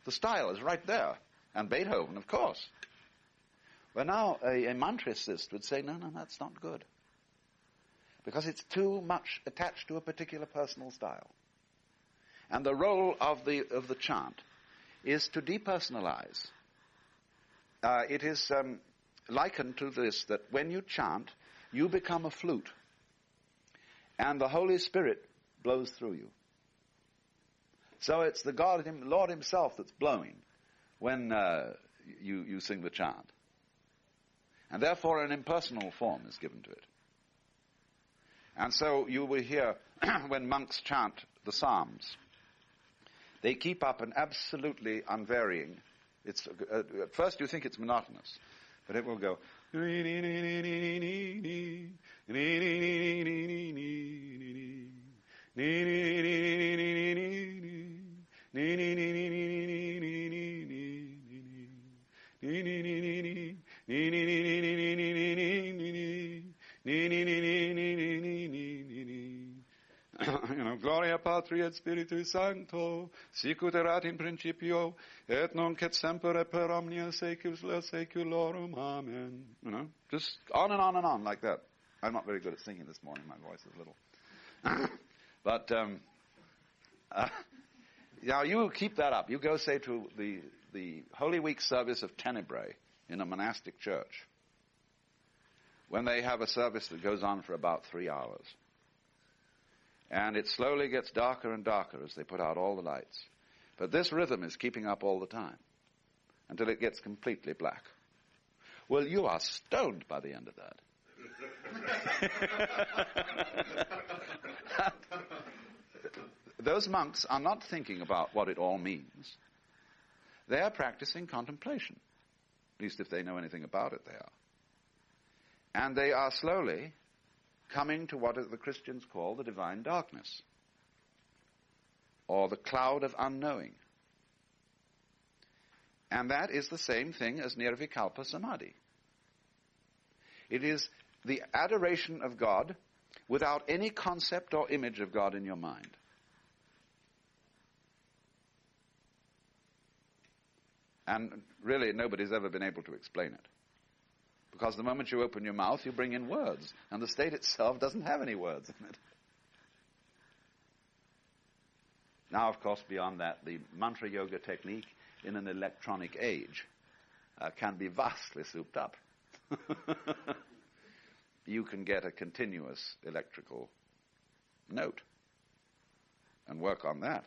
The style is right there. And Beethoven, of course. But now a mantricist would say, no, that's not good. Because it's too much attached to a particular personal style. And the role of the chant is to depersonalize. It is likened to this, that when you chant, you become a flute. And the Holy Spirit blows through you. So it's the Lord himself that's blowing when you sing the chant. And therefore an impersonal form is given to it. And so you will hear when monks chant the Psalms, they keep up an absolutely unvarying, at first you think it's monotonous, but it will go Gloria Patri et Spiritus Sancto, sic ut erat in principio, et nunc et semper et per omnia saecula saeculorum. Amen. You know, just on and on and on like that. I'm not very good at singing this morning. My voice is little. But now you keep that up. You go, say, to the Holy Week service of Tenebrae in a monastic church, when they have a service that goes on for about 3 hours. And it slowly gets darker and darker as they put out all the lights. But this rhythm is keeping up all the time until it gets completely black. Well, you are stoned by the end of that. Those monks are not thinking about what it all means. They are practicing contemplation. At least if they know anything about it, they are. And they are slowly coming to what the Christians call the divine darkness, or the cloud of unknowing. And that is the same thing as Nirvikalpa Samadhi. It is the adoration of God without any concept or image of God in your mind. And really, nobody's ever been able to explain it. Because the moment you open your mouth, you bring in words, and the state itself doesn't have any words in it. Now, of course, beyond that, the mantra yoga technique in an electronic age can be vastly souped up. You can get a continuous electrical note and work on that.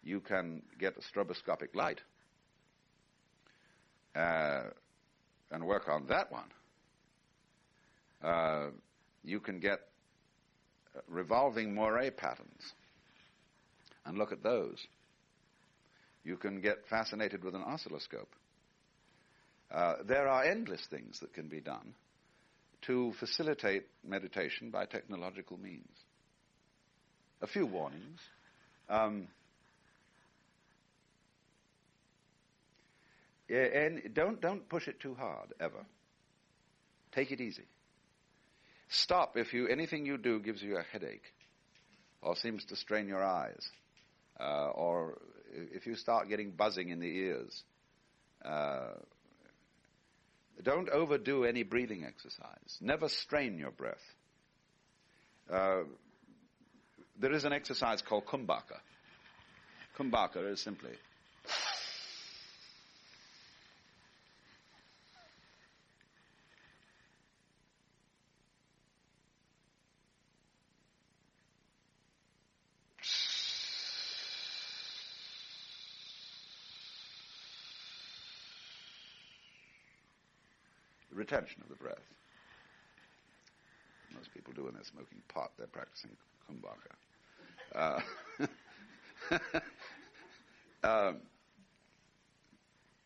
You can get a stroboscopic light and work on that one. You can get revolving moire patterns and look at those. You can get fascinated with an oscilloscope. There are endless things that can be done to facilitate meditation by technological means. A few warnings. And don't push it too hard, ever. Take it easy. Stop if anything you do gives you a headache or seems to strain your eyes, or if you start getting buzzing in the ears. Don't overdo any breathing exercise. Never strain your breath. There is an exercise called Kumbhaka. Kumbhaka is simply retention of the breath. Most people do when they're smoking pot, they're practicing Kumbhaka.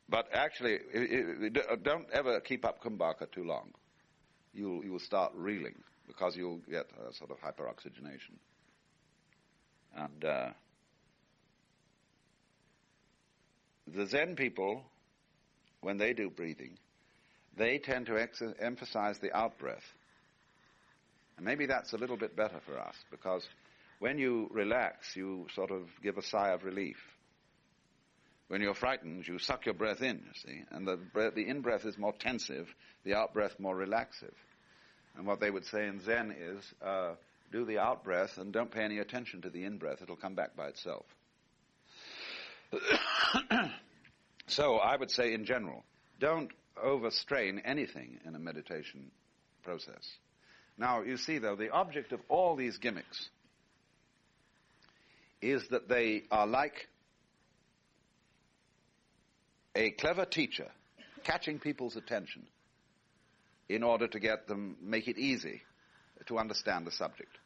But actually, don't ever keep up Kumbhaka too long. You will start reeling because you'll get a sort of hyperoxygenation. And the Zen people, when they do breathing, they tend to emphasize the out-breath. And maybe that's a little bit better for us, because when you relax, you sort of give a sigh of relief. When you're frightened, you suck your breath in, you see, and the in-breath is more tensive, the out-breath more relaxive. And what they would say in Zen is, do the out-breath and don't pay any attention to the in-breath. It'll come back by itself. So I would say in general, don't overstrain anything in a meditation process. Now, you see, though, the object of all these gimmicks is that they are like a clever teacher catching people's attention in order to make it easy to understand the subject.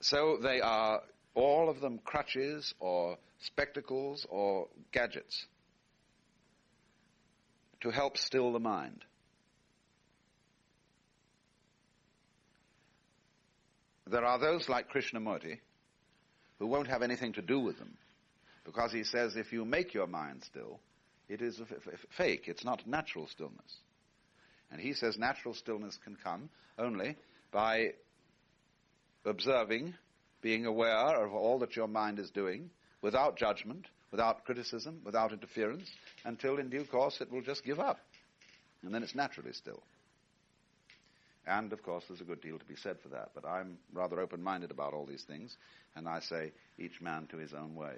So they are, all of them, crutches or spectacles or gadgets to help still the mind. There are those like Krishnamurti who won't have anything to do with them, because he says if you make your mind still, it is fake, it's not natural stillness. And he says natural stillness can come only by observing, being aware of all that your mind is doing, without judgment, without criticism, without interference, until in due course it will just give up. And then it's naturally still. And, of course, there's a good deal to be said for that. But I'm rather open-minded about all these things, and I say each man to his own way.